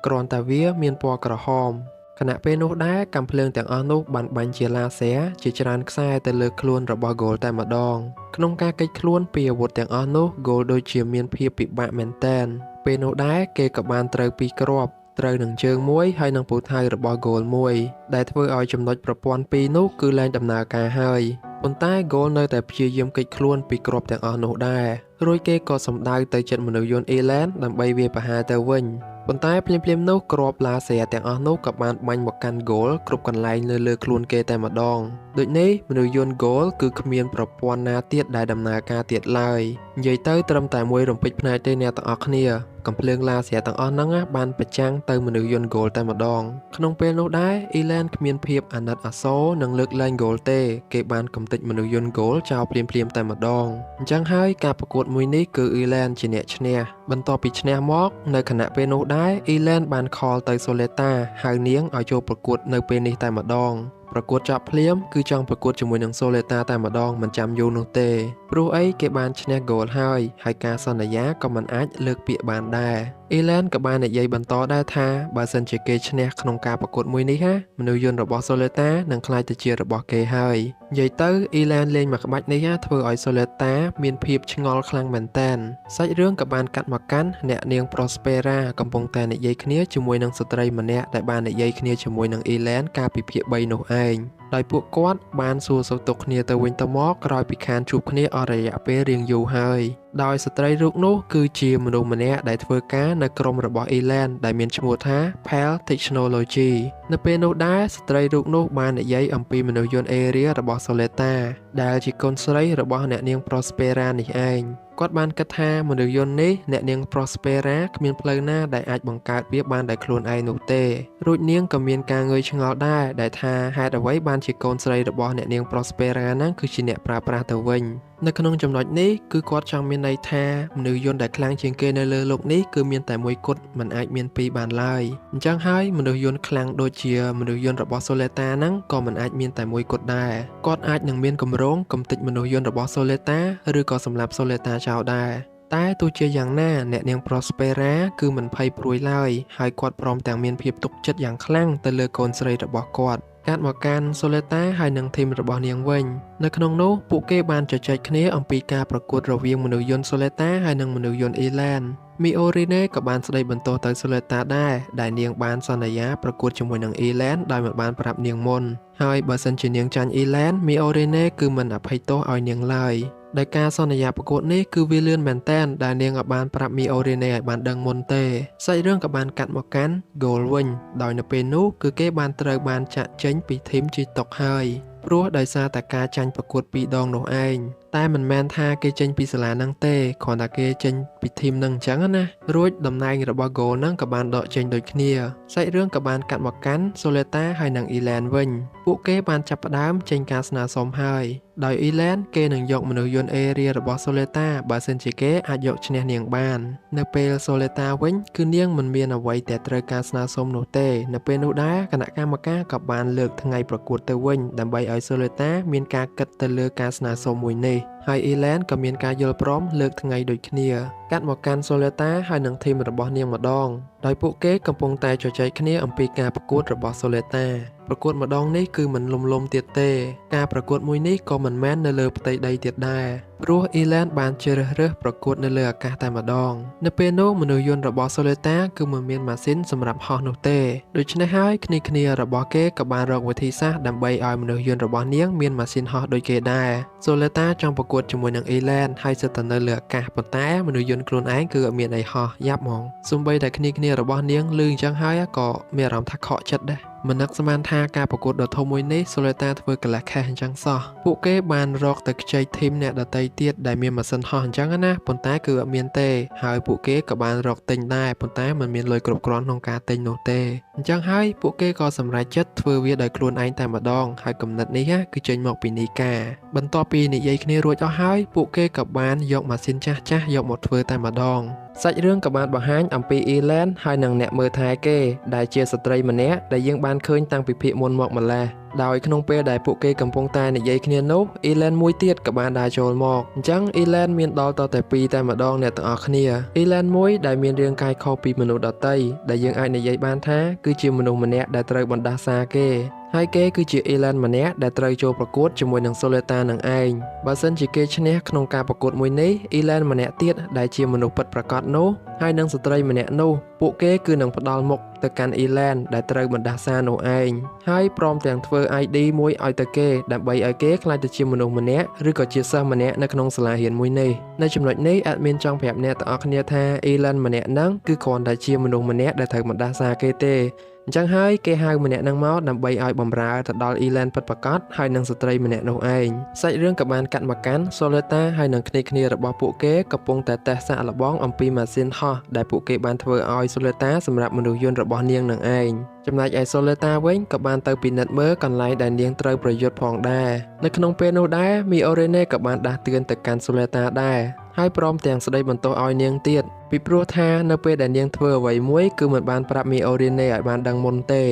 គ្រាន់តែវាមានពណ៌ក្រហមខណៈពេលនោះដែរកាំភ្លើងទាំងអស់នោះបានបាញ់ជាឡាស៊ែជាច្រើនខ្សែទៅលើខ្លួនរបស់ Goal តែម្ដងក្នុងការកិច្ចខ្លួនពីអាវុធទាំងអស់នោះ Goal ដូចជាមានភាពពិបាកមែនតែនពេលនោះដែរគេក៏បានត្រូវពីគ្រាប់ត្រូវនឹងជើងមួយហើយនឹងពូថៅរបស់ Goal មួយដែលធ្វើឲ្យចំណុចប្រព័ន្ធពីរនោះគឺលែងដំណើរការហើយ ប៉ុន្តែ Goal នៅតែព្យាយាមគេចខ្លួនពីគ្រាប់ទាំងអស់នោះដែររួចគេក៏សម្ដៅទៅចិត្តមនុស្សយន្ត Elan ដើម្បីវាយប្រហារទៅវិញប៉ុន្តែភ្លាមៗនោះគ្រាប់ឡាស៊ែទាំងអស់នោះក៏បានបាញ់មកកាន់ Goal គ្រប់កន្លែងលើខ្លួនគេតែម្ដងដូចនេះមនុស្សយន្ត Goal គឺគ្មានប្រព័ន្ធណាទៀតដែលដំណើរការទៀតឡើយនិយាយទៅត្រឹមតែមួយរំពេចភ្នែកទេអ្នកទាំងអស់គ្នាកំភ្លើងឡាស៊ែទាំងអស់ហ្នឹងបានប្រចាំងទៅមនុស្សយន្ត Goal តែម្ដងក្នុងពេលនោះដែរ Elan គ្មានភាពអាណិតអាសូរនឹងលើកលែង Goal ទេគេបានកំទេចមនុស្សយន្ត Goal ចោលភ្លាមៗតែម្ដងអញ្ចឹងហើយការប្រកួតមួយនេះគឺ Elan ជាអ្នកឈ្នះបន្ទាប់ពីឈ្នះមកនៅខណៈពេលនោះដែរ Elan បានខលទៅ Soleta ហៅនាងឲ្យចូលប្រកួតនៅពេលនេះតែម្ដងប្រកួតចប់ភ្លាមគឺចង់ប្រកួតជាមួយនឹង Soleta តែម្ដងមិនចាំយូរនោះទេព្រោះអីគេបានឈ្នះ Goal ហើយការសន្យាក៏មិនអាចលើកពាក្យបានដែរ Elan ក៏បាននិយាយបន្តដែរថាបើសិនជាគេឈ្នះក្នុងការប្រកួតមួយនេះមនុស្សយន្តរបស់ Soleta នឹងក្លាយទៅជារបស់គេហើយនិយាយទៅ Elan លេងមកក្បាច់នេះធ្វើឲ្យ Soleta មានភាពឆ្ងល់ខ្លាំងមែនទែនសាច់រឿងក៏បានកាត់មកកាន់អ្នកនាង Prospera កំពុងតែនិយាយគ្នាជាមួយនឹងស្ត្រីម្នាក់ដែលបាននិយាយគ្នាជាមួយនឹង Elan កាលពីភាគ3នោះឯងដោយពួកគាត់បានសួរសុខទុក្ខគ្នាទៅវិញទៅមកក្រោយពីខានជួបគ្នាអស់រយៈពេលរៀងយូរហើយដោយស្ត្រីរូបនោះគឺជាមនុស្សម្នាក់ដែលធ្វើការនៅក្រុមរបស់ Elan ដែលមានឈ្មោះថា Pal Technology នៅពេលនោះដែរស្ត្រីរូបនោះបាននិយាយអំពីមនុស្សយន្ត Area របស់ Soleta ដែលជាកូនស្រីរបស់អ្នកនាង Prospera នេះឯងគាត់បានគិតថាមនុស្សយន្តនេះអ្នកនាង Prospera គ្មានផ្លូវណាដែលអាចបង្កើតវាបានដោយខ្លួនឯងនោះទេរួចនាងក៏មានការងើយឆ្ងល់ដែរដែលថាហេតុអ្វីបានជាកូនស្រីរបស់អ្នកនាង Prospera ហ្នឹងគឺជាអ្នកប្រើប្រាស់ទៅវិញនៅក្នុងចំណុចនេះគឺគាត់ចង់មានន័យថាមនុស្សយន្តដែលខ្លាំងជាងគេនៅលើโลกនេះគឺមានតែមួយគត់មិនអាចមានពីរបានឡើយអញ្ចឹងហើយមនុស្សយន្តខ្លាំងដូចជាមនុស្សយន្តរបស់ Soleta ហ្នឹងក៏មិនអាចមានតែមួយគត់ដែរគាត់អាចនឹងមានកម្រងកំទេចមនុស្សយន្តរបស់ Soleta ឬក៏សម្លាប់ Soleta ចោលដែរតែទោះជាយ៉ាងណាអ្នកនាង Prospera គឺមិនភ័យព្រួយឡើយហើយគាត់ព្រមទាំងមានភាពទុកចិត្តយ៉ាងខ្លាំងទៅលើកូនស្រីរបស់គាត់កាត់មកកាន់ Soleta ហើយនឹងធីមរបស់នាងវិញនៅក្នុងនោះពួកគេបានជជែកគ្នាអំពីការប្រកួតរវាងមនុស្សយន្ត Soleta ហើយនិងមនុស្សយន្ត Elan Miorine ក៏បានស្ដីបន្ទោសទៅ Soleta ដែរដែលនាងបានសន្យាប្រកួតជាមួយនឹង Elan ដោយមិនបានប្រាប់នាងមុនហើយបើសិនជានាងចាញ់ Elan Miorine គឺមិនអភ័យទោសឲ្យនាងឡើយដោយការសន្យាប្រកួតនេះគឺវាលឿនមែនតែនដែលនាងអាចបានប្រាប់ Miorine ឲ្យបានដឹងមុនទេសាច់រឿងក៏បានកាត់មកកាន់ Goal វិញដោយនៅពេលនោះគឺគេបានត្រូវបានចាក់ចេញពីធីមជីតុកហើយព្រោះដោយសារតែការចាញ់ប្រកួត2ដងនោះឯងតែមិនមែនថាគេចេញពីសាលាហ្នឹងទេគ្រាន់តែគេចេញពីធីមហ្នឹងអញ្ចឹងណារួចតំណែងរបស់ Goal ហ្នឹងក៏បានដកចេញដូចគ្នាសាច់រឿងក៏បានកាត់មកកាន់ Soleta ហើយនិង Elan វិញពួកគេបានចាប់ផ្ដើមចេញការស្នើសុំហើយដោយ Elan គេនឹងយកមនុស្សយន្ត Area របស់ Soleta បើសិនជាគេអាចយកឈ្នះនាងបាននៅពេល Soleta វិញគឺនាងមិនមានអ្វីតែត្រូវការស្នើសុំនោះទេនៅពេលនោះដែរគណៈកម្មការក៏បានលើកថ្ងៃប្រកួតទៅវិញដើម្បីឲ្យ Soleta មានការគិតទៅលើការស្នើសុំមួយនេះហើយ Elan ក៏មានការយល់ព្រមលើកថ្ងៃដូចគ្នាកាត់មកកាន់ Soleta ហើយនឹងធីមរបស់នាងម្ដងដោយពួកគេកំពុងតែជជែកគ្នាអំពីការប្រកួតរបស់ Soleta ប្រកួតម្ដងនេះគឺមិនលំទៀតទេការប្រកួតមួយនេះក៏មិនមែននៅលើផ្ទៃដីទៀតដែរព្រោះ Elan បានជ្រើសរើសប្រកួតនៅលើអាកាសតែម្ដងនៅពេលនោះមនុស្សយន្តរបស់ Soleta គឺមិនមានម៉ាស៊ីនសម្រាប់ហោះនោះទេដូច្នេះហើយគ្នារបស់គេក៏បានរកវិធីសាស្ត្រដើម្បីឲ្យមនុស្សយន្តរបស់នាងមានម៉ាស៊ីនហោះដូចគេដែរ Soleta ចង់ប្រកួតជាមួយនឹង Elan ហើយសិតតែនៅលើអាកាសប៉ុន្តែមនុស្សយន្តខ្លួនឯងគឺអត់មានអីហោះយ៉ាប់ហ្មងសូម្បីតែគ្នារបស់នាងឮអញ្ចឹងហើយក៏មានអារម្មណ៍ថាខកចិត្តដែរមិននឹកស្មានថាការប្រកួតដ៏ធំមួយនេះ Soleta ធ្វើកន្លះខេះអញ្ចឹងសោះពួកគេបានរកទៅខ្ចីធីមអ្នកដទៃទៀតដែលមានម៉ាស៊ីនហោះអញ្ចឹងណាប៉ុន្តែគឺអត់មានទេហើយពួកគេក៏បានរកទិញដែរប៉ុន្តែមិនមានលុយគ្រប់គ្រាន់ក្នុងការទិញនោះទេអញ្ចឹងហើយពួកគេក៏សម្រេចចិត្តធ្វើវាដោយខ្លួនឯងតែម្ដងហើយគំនិតនេះគឺចេញមកពីនីកាបន្ទាប់ពីនិយាយគ្នារួចអស់ហើយពួកគេក៏បានយកម៉ាស៊ីនចាស់ៗយកមកធ្វើតែម្ដងសាច់រឿងក៏បានបង្ហាញអំពី Elan ហើយនិងអ្នកមើលថែគេដែលជាស្ត្រីម្នាក់ដែលយើងបានឃើញតាំងពីភាគមុនមកម្ល៉េះដោយក្នុងពេលដែលពួកគេកំពុងតែនិយាយគ្នានោះ Elan មួយទៀតក៏បានដើរចូលមកអញ្ចឹង Elan មានដល់តតែ2តែម្ដងអ្នកទាំងអស់គ្នា Elan មួយដែលមានរាងកាយខុសពីមនុស្សដទៃដែលយើងអាចនិយាយបានថាគឺជាមនុស្សម្នាក់ដែលត្រូវបណ្ដាសាគេ ហើយគេគឺជា Elan ម្នាក់ដែលត្រូវចូលប្រកួតជាមួយនឹង Soleta នឹងឯងបើសិនជាគេឈ្នះក្នុងការប្រកួតមួយនេះ Elan ម្នាក់ទៀតដែលជាមនុស្សពិតប្រាកដនោះហើយនឹងស្ត្រីម្នាក់នោះពួកគេគឺនឹងផ្ដល់មុខទៅកាន់ Elan ដែលត្រូវបណ្ដាសានោះឯងហើយព្រមទាំងធ្វើ ID មួយឲ្យទៅគេដើម្បីឲ្យគេក្លាយទៅជាមនុស្សម្នាក់ឬក៏ជាសិស្សម្នាក់នៅក្នុងសាលារៀនមួយនេះនៅចំណុចនេះ admin ចង់ប្រាប់អ្នកទាំងអស់គ្នាថា Elan ម្នាក់ហ្នឹងគឺគ្រាន់តែជាមនុស្សម្នាក់ដែលត្រូវបណ្ដាសាគេទេអញ្ចឹងហើយគេហៅម្នាក់នឹងមកដើម្បីឲ្យបម្រើទៅដល់ Elan ពិតប្រាកដហើយនឹងស្ត្រីម្នាក់នោះឯងសាច់រឿងក៏បានកាត់មកកាន់ Soleta ហើយនឹងគ្នារបស់ពួកគេកំពុងតែតេស្តសាកល្បងអំពីម៉ាស៊ីនហោះដែលពួកគេបានធ្វើឲ្យ Soleta សម្រាប់មនុស្សយន្តរបស់នាងនឹងឯងចំណែកឯ Soleta វិញក៏បានទៅពិនិត្យមើលកន្លែងដែលនាងត្រូវប្រយុទ្ធផងដែរនៅក្នុងពេលនោះដែរ Miorine ក៏បានដាស់តឿនទៅកាន់ Soleta ដែរហើយព្រមទាំងស្ដីបន្ទោសឲ្យនាងទៀតពីព្រោះថានៅពេលដែលនាងធ្វើអ្វីមួយគឺមិនបានប្រាប់ Miorine ឲ្យបានដឹងមុនទេ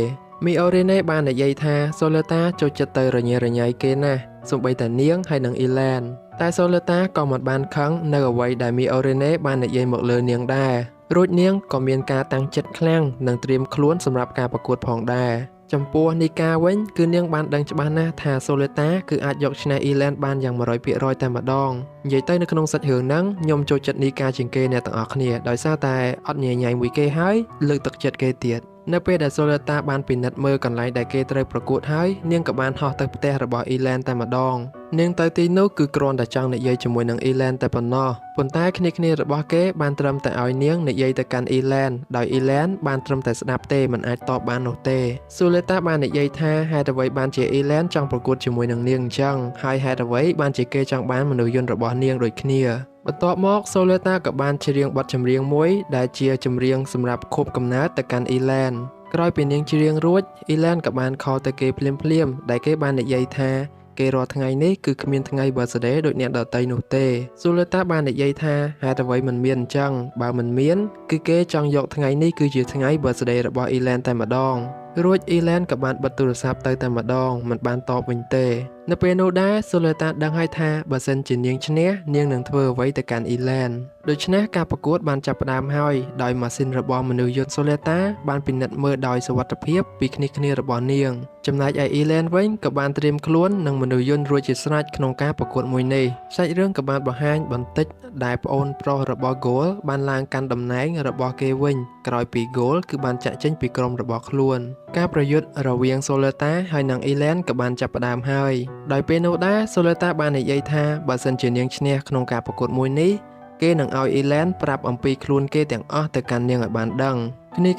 Miorine បាននិយាយថា Soleta ចូលចិត្តទៅរញ៉េរញ៉ៃគេណាស់សូម្បីតែនាងហើយនឹង Elan តែ Soleta ក៏មិនបានខឹងនៅអ្វីដែល Miorine បាននិយាយមកលើនាងដែររួចនាងក៏មានការតាំងចិត្តខ្លាំងនិងត្រៀមខ្លួនសម្រាប់ការប្រកួតផងដែរចំពោះនីកាវិញគឺនាងបានដឹងច្បាស់ណាស់ថា Soleta គឺអាចយកឈ្នះ Elan បានយ៉ាង 100% តែម្ដងនិយាយទៅនៅក្នុងសាច់រឿងហ្នឹងខ្ញុំចូលចិត្តនីកាជាងគេអ្នកទាំងអស់គ្នាដោយសារតែអត់ញញៃមួយគេហើយលើកទឹកចិត្តគេទៀតនៅពេលដែល Soleta បានពិនិត្យមើលកន្លែងដែលគេត្រូវប្រកួតហើយនាងក៏បានហោះទៅផ្ទះរបស់ Elan តែម្ដងនាងទៅទីនោះគឺគ្រាន់តែចង់និយាយជាមួយនឹង Elan តែប៉ុណ្ណោះប៉ុន្តែគ្នារបស់គេបានត្រឹមតែឲ្យនាងនិយាយទៅកាន់ Elan ដោយ Elan បានត្រឹមតែស្ដាប់ទេមិនអាចតបបាននោះទេ Soleta បាននិយាយថាហេតុអ្វីបានជា Elan ចង់ប្រកួតជាមួយនឹងនាងអញ្ចឹងហើយហេតុអ្វីបានជាគេចង់បានមនុស្សយន្តរបស់នាងដូចគ្នាបន្ទាប់មក Soleta ក៏បានច្រៀងបទចម្រៀងមួយដែលជាចម្រៀងសម្រាប់ខួបកំណើតទៅកាន់ Elan ក្រោយពីនាងច្រៀងរួច Elan ក៏បានខលទៅគេភ្លាមដែលគេបាននិយាយថាគេរាល់ថ្ងៃនេះគឺគ្មានថ្ងៃ birthday ដូចអ្នកដទៃនោះទេ Soleta បាននិយាយថាហេតុអ្វីមិនមានអញ្ចឹងបើមិនមានគឺគេចង់យកថ្ងៃនេះគឺជាថ្ងៃ birthday របស់ Elan តែម្ដងរួច Elan ក៏បានបិទទូរស័ព្ទទៅតែម្ដងមិនបានតបវិញទេនៅពេលនោះដែរ Soleta ដឹងហើយថាបើសិនជានាងឈ្នះនាងនឹងធ្វើអ្វីទៅកាន់ Elan ដូច្នេះការប្រកួតបានចាប់ផ្ដើមហើយដោយម៉ាស៊ីនរបស់មនុស្សយន្ត Soleta បានពិនិត្យមើលដោយសុវត្ថិភាពពីគ្នារបស់នាងចំណែកឯ Elan វិញក៏បានត្រៀមខ្លួននឹងមនុស្សយន្តរួចជាស្រេចក្នុងការប្រកួតមួយនេះសាច់រឿងក៏បានបង្ហាញបន្តិចដែលប្អូនប្រុសរបស់ Goal បានឡើងកាន់តំណែងរបស់គេវិញក្រោយពី Goal គឺបានចាក់ចេញពីក្រុមរបស់ខ្លួនការប្រយុទ្ធរវាង Soleta ហើយនិង Elan ក៏បានចាប់ផ្ដើមហើយដោយពេលនោះដែរ Soleta បាននិយាយថាបើសិនជានាងឈ្នះក្នុងការប្រកួតមួយនេះគេនឹងឲ្យ Elan ប្រាប់អំពីខ្លួនគេទាំងអស់ទៅកាន់នាងឲ្យបានដឹង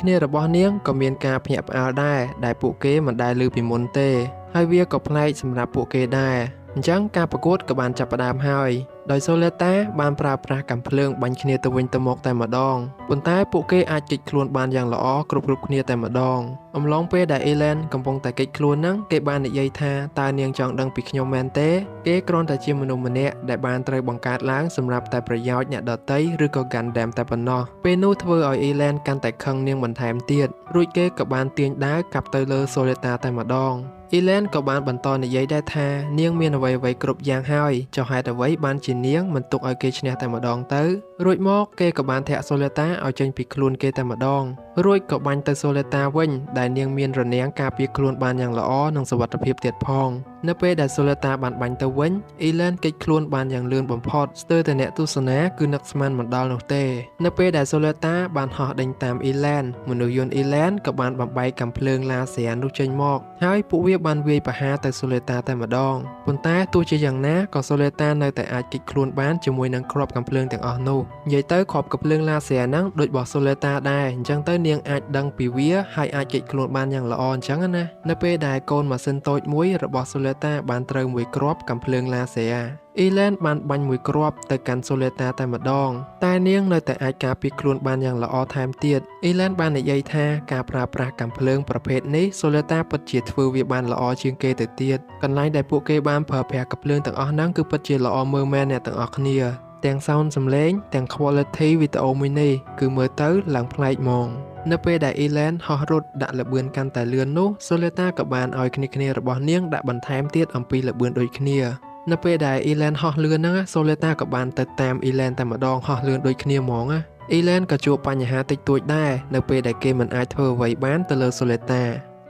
គ្នារបស់នាងក៏មានការភ្ញាក់ផ្អើលដែរដែលពួកគេមិនដែលឮពីមុនទេហើយវាក៏ប្លែកសម្រាប់ពួកគេដែរអញ្ចឹងការប្រកួតក៏បានចាប់ផ្ដើមហើយដោយ Soleta បានប្រើប្រាស់កាំភ្លើងបាញ់គ្នាទៅវិញទៅមកតែម្ដងប៉ុន្តែពួកគេអាចគេចខ្លួនបានយ៉ាងល្អគ្រប់គ្នាតែម្ដងអំឡុងពេលដែល Elan កំពុងតែគេចខ្លួនហ្នឹងគេបាននិយាយថាតើនាងចង់ដឹងពីខ្ញុំមែនទេគេគ្រាន់តែជាមនុស្សម្នាក់ដែលបានត្រូវបង្កើតឡើងសម្រាប់តែប្រយោជន៍អ្នកដទៃឬក៏ Gundam តែប៉ុណ្ណោះពេលនោះធ្វើឲ្យ Elan កាន់តែខឹងនាងបន្ថែមទៀតរួចគេក៏បានទាញដាវកាប់ទៅលើ Soleta តែម្ដងElan ក៏បានបន្តនិយាយដែរថានាងមានអ្វីៗគ្រប់យ៉ាងហើយចុះហេតុអ្វីបានជានាងមិនទុកឲ្យគេឈ្នះតែម្ដងទៅរួចមកគេក៏បានធាក់ Soleta ឲ្យចេញពីខ្លួនគេតែម្ដងរួចក៏បាញ់ទៅ Soleta វិញដែលនាងមានរនាំងការពារខ្លួនបានយ៉ាងល្អនិងសុវត្ថិភាពទៀតផងនៅពេលដែល Soleta បានបាញ់ទៅវិញ Elan គេចខ្លួនបានយ៉ាងលឿនបំផុតស្ទើរតែអ្នកទស្សនាគឺនឹកស្មានមិនដល់នោះទេនៅពេលដែល Soleta បានហោះដេញតាម Elan មនុស្សយន្ត Elan ក៏បានបំបែកកាំភ្លើងឡាស៊ែរនោះចេញមកហើយពួកវាបានវាយប្រហារទៅ Soleta តែម្ដងប៉ុន្តែទោះជាយ៉ាងណាក៏ Soleta នៅតែអាចគេចខ្លួនបានជាមួយនឹងគ្រាប់កាំភ្លើងទាំងអស់នោះនិយាយទៅគ្រាប់កាំភ្លើងឡាស៊ែរហ្នឹងដូចរបស់ Soleta ដែរអញ្ចឹងទៅនាងអាចដឹងពីវាហើយអាចគេចខ្លួនបានយ៉ាងល្អអញ្ចឹងណានៅពេលដែលកូនម៉ាស៊ីនតូចមួយរបស់ Soleta បានត្រូវមួយគ្រាប់កាំភ្លើងឡាស៊ែរElan បានបាញ់មួយគ្រាប់ទៅកាន់ Soleta តែម្ដងតែនាងនៅតែអាចការពារខ្លួនបានយ៉ាងល្អថែមទៀត Elan បាននិយាយថាការប្រើប្រាស់កាំភ្លើងប្រភេទនេះ Soleta ពិតជាធ្វើវាបានល្អជាងគេទៅទៀតកន្លែងដែលពួកគេបានប្រើប្រាស់កាំភ្លើងទាំងអស់ហ្នឹងគឺពិតជាល្អមើលមែនអ្នកទាំងអស់គ្នាទាំង sound សំឡេងទាំង quality វីដេអូមួយនេះគឺមើលទៅឡើងប្លែកហ្មងនៅពេលដែល Elan ហោះរត់ដាក់ល្បឿនកាន់តែលឿននោះ Soleta ក៏បានឲ្យគ្នារបស់នាងដាក់បន្ថែមទៀតអំពីល្បឿនដូចគ្នានៅពេលដែល Elan ហោះលឿនហ្នឹង Soleta ក៏បានទៅតាម Elan តែម្ដងហោះលឿនដូចគ្នាហ្មងElan ក៏ជួបបញ្ហាតិចតួចដែរនៅពេលដែលគេមិនអាចធ្វើអ្វីបានទៅលើ Soleta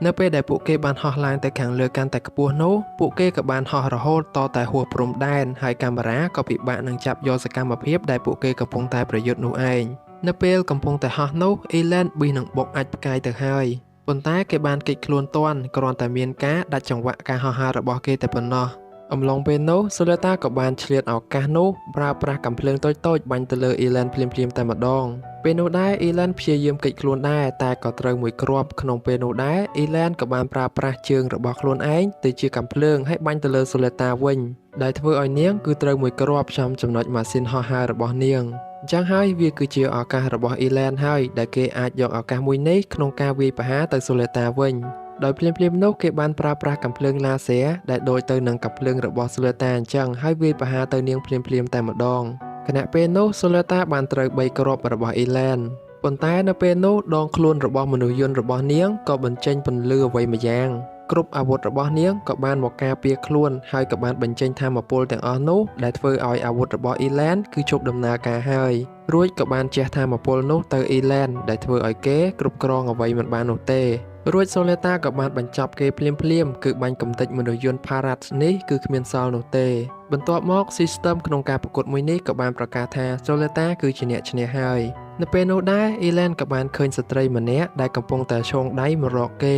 នៅពេលដែលពួកគេបានហោះឡើងទៅខាងលើកាន់តែខ្ពស់នោះពួកគេក៏បានហោះរហូតតតែហួសព្រំដែនហើយកាមេរ៉ាក៏ពិបាកនឹងចាប់យកសកម្មភាពដែលពួកគេកំពុងតែប្រយុទ្ធនោះឯងនៅពេលកំពុងតែហោះនោះអ៊ីឡែនប៊ីនឹងបុកអាចផ្កាយទៅហើយប៉ុន្តែគេបានគេចខ្លួនទាន់គ្រាន់តែមានការដាច់ចង្វាក់ការហោះហើររបស់គេតែប៉ុណ្ណោះអំឡុងពេលនោះសូលេតាក៏បានឆ្លៀតឱកាសនោះប្រើប្រាស់កាំភ្លើងតូចៗបាញ់ទៅលើអ៊ីឡែនភ្លាមៗតែម្ដងពេលនោះដែរអ៊ីឡែនព្យាយាមគេចខ្លួនដែរតែក៏ត្រូវមួយគ្រាប់ក្នុងពេលនោះដែរអ៊ីឡែនក៏បានប្រើប្រាស់ជើងរបស់ខ្លួនឯងទៅជាកាំភ្លើងហើយបាញ់ទៅលើសូលេតាវិញដែលធ្វើឲ្យនាងគឺត្រូវមួយគ្រាប់ចំចំណុចម៉ាស៊ីនហោះហើររបស់នាងអញ្ចឹងហើយវាគឺជាឱកាសរបស់អ៊ីឡែនហើយដែលគេអាចយកឱកាសមួយនេះក្នុងការវាយប្រហារទៅសូលេតាវិញដោយភ្លាមៗនោះគេបានប្រើប្រាស់កាំភ្លើងឡាស៊ែរដែលដូចទៅនឹងកាំភ្លើងរបស់សូលេតាអញ្ចឹងហើយវាយប្រហារទៅនាងភ្លាមៗតែម្ដងខណៈពេលនោះសូលេតាបានត្រូវ3គ្រាប់របស់អ៊ីឡែនប៉ុន្តែនៅពេលនោះដងខ្លួនរបស់មនុស្សយន្តរបស់នាងក៏បញ្ចេញពន្លឺអ្វីម្យ៉ាងគ្រប់អាវុធរបស់នាងក៏បានមកការពារខ្លួនហើយក៏បានបញ្ចេញថាមពលទាំងអស់នោះដែលធ្វើឲ្យអាវុធរបស់អ៊ីឡែនគឺជប់ដំណើរការហើយរួចក៏បានជះថាមពលនោះទៅអ៊ីឡែនដែលធ្វើឲ្យគេគ្រប់គ្រងអ្វីមិនបាននោះទេរួចសូលេតាក៏បានបញ្ចប់គេភ្លាមៗគឺបាញ់កំទេចមនុស្សយន្ត Parrot នេះគឺគ្មានសល់នោះទេបន្ទាប់មក System ក្នុងការប្រកួតមួយនេះក៏បានប្រកាសថាសូលេតាគឺជាអ្នកឈ្នះហើយនៅពេលនោះដែរអ៊ីឡែនក៏បានឃើញស្ត្រីម្នាក់ដែលកំពុងតែឈោងដៃមករកគេ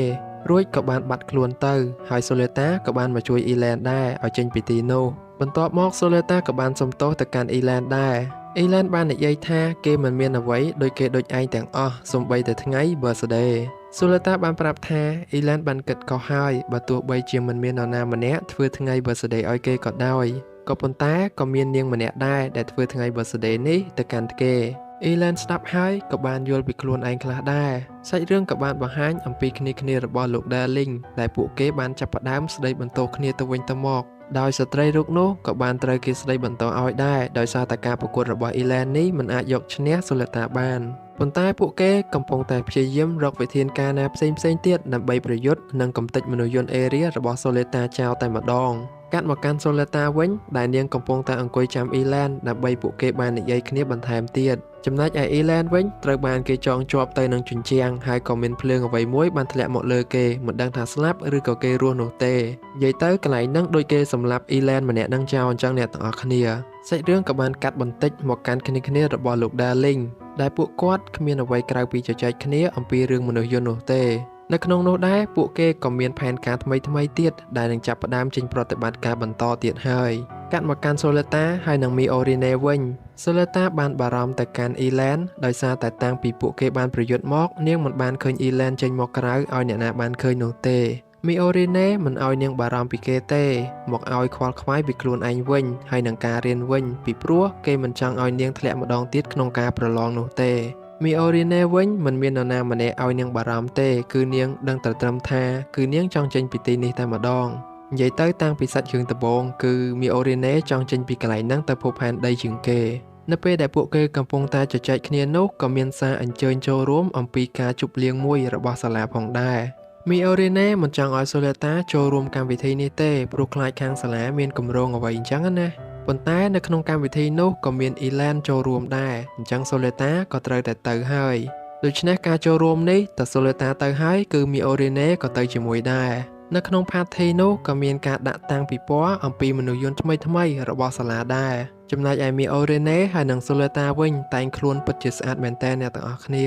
រួចក៏បានបាត់ខ្លួនទៅហើយសូលេតាក៏បានមកជួយអ៊ីឡែនដែរឲ្យចេញពីទីនោះបន្ទាប់មកសូលេតាក៏បានសុំទោសទៅកាន់អ៊ីឡែនដែរអ៊ីឡែនបាននិយាយថាគេមិនមានអ្វីដូចគេដូចឯងទាំងអស់សូម្បីតែថ្ងៃ birthday សូលេតាបានប្រាប់ថាអ៊ីឡែនបានគិតខុសហើយបើទោះបីជាមិនមាននរណាម្នាក់ធ្វើថ្ងៃ birthday ឲ្យគេក៏ដោយក៏ប៉ុន្តែក៏មាននាងម្នាក់ដែរដែលធ្វើថ្ងៃ birthday នេះទៅកាន់គេអ៊ីឡែនស្ដាប់ហើយក៏បានយល់ពីខ្លួនឯងខ្លះដែរសាច់រឿងក៏បានបង្ហាញអំពីគ្នារបស់លោក Darling ដែលពួកគេបានចាប់ផ្ដើមស្ដីបន្ទោសគ្នាទៅវិញទៅមកដោយស្ត្រីរូបនោះក៏បានត្រូវគេស្ដីបន្ទោសឲ្យដែរដោយសារតែការប្រកួតរបស់អ៊ីឡែននេះមិនអាចយកឈ្នះសូលេតាបានប៉ុន្តែពួកគេកំពុងតែព្យាយាមរកវិធានការណាផ្សេងទៀតដើម្បីប្រយុទ្ធនិងកំទេចមនុស្សយន្តអេរីរបស់សូលេតាចោលតែម្ដងកាត់មកកាន់សូលេតាវិញដែលនាងកំពុងតែអង្គុយចាំអ៊ីឡែនដើម្បីពួកគេបាននិយាយគ្នាបន្ថែមទៀតចំណែកឯអ៊ីឡែនវិញត្រូវបានគេចងជាប់ទៅនឹងជញ្ជាំងហើយក៏មានភ្លើងអ្វីមួយបានធ្លាក់មកលើគេមិនដឹងថាស្លាប់ឬក៏គេរស់នោះទេនិយាយទៅកន្លែងហ្នឹងដូចគេសម្លាប់អ៊ីឡែនម្នាក់ហ្នឹងចោលអញ្ចឹងអ្នកទាំងអស់គ្នាសាច់រឿងក៏បានកាត់បន្តិចមកកាន់គ្នារបស់លោក Darling ដែលពួកគាត់គ្មានអ្វីក្រៅពីជជែកគ្នាអំពីរឿងមនុស្សយន្តនោះទេនៅក្នុងនោះដែរពួកគេក៏មានផែនការថ្មីទៀតដែលនឹងចាប់ផ្ដើមចេញប្រតិបត្តិការបន្តទៀតហើយកាត់មកកាន់សូលេតាហើយនឹងមីអូរីណេវិញសូលេតាបានបារម្ភទៅកាន់អ៊ីឡែនដោយសារតែតាំងពីពួកគេបានប្រយុទ្ធមកនាងមិនបានឃើញអ៊ីឡែនចេញមកក្រៅឲ្យអ្នកណាបានឃើញនោះទេមីអូរីណេមិនឲ្យនាងបារម្ភពីគេទេមកឲ្យខ្វល់ខ្វាយពីខ្លួនឯងវិញហើយនឹងការរៀនវិញពីព្រោះគេមិនចង់ឲ្យនាងធ្លាក់ម្ដងទៀតក្នុងការប្រឡងនោះទេមីអូរីណេវិញមិនមាននរណាម្នាក់ឲ្យនាងបារម្ភទេគឺនាងដឹងតែត្រឹមថាគឺនាងចង់ចេញពីទីនេះតែម្ដងនិយាយទៅតាំងពីសាច់រឿងដំបូងគឺមីអូរីណេចង់ចេញពីកន្លែងហ្នឹងទៅភពផែនដីជាងគេនៅពេលដែលពួកគេកំពុងតែជជែកគ្នានោះក៏មានសារអញ្ជើញចូលរួមអំពីការជប់លៀងមួយរបស់សាលាផងដែរមីអូរីណេមិនចង់ឲ្យសូលេតាចូលរួមកម្មវិធីនេះទេព្រោះខ្លាចខាងសាលាមានគម្រោងអ្វីអញ្ចឹងណាប៉ុន្តែនៅក្នុងកម្មវិធីនោះក៏មានអ៊ីឡែនចូលរួមដែរអញ្ចឹងសូលេតាក៏ត្រូវតែទៅហើយដូច្នេះការចូលរួមនេះតើសូលេតាទៅហើយគឺមីអូរីណេក៏ទៅជាមួយដែរនៅក្នុង party នោះក៏មានការដាក់តាំងពិព័រណ៍អំពីមនុស្សយន្តថ្មីរបស់សាលាដែរចំណែកឯមីអូរីណេហើយនិងសូលេតាវិញតែងខ្លួនពិតជាស្អាតមែនតើអ្នកទាំងអស់គ្នា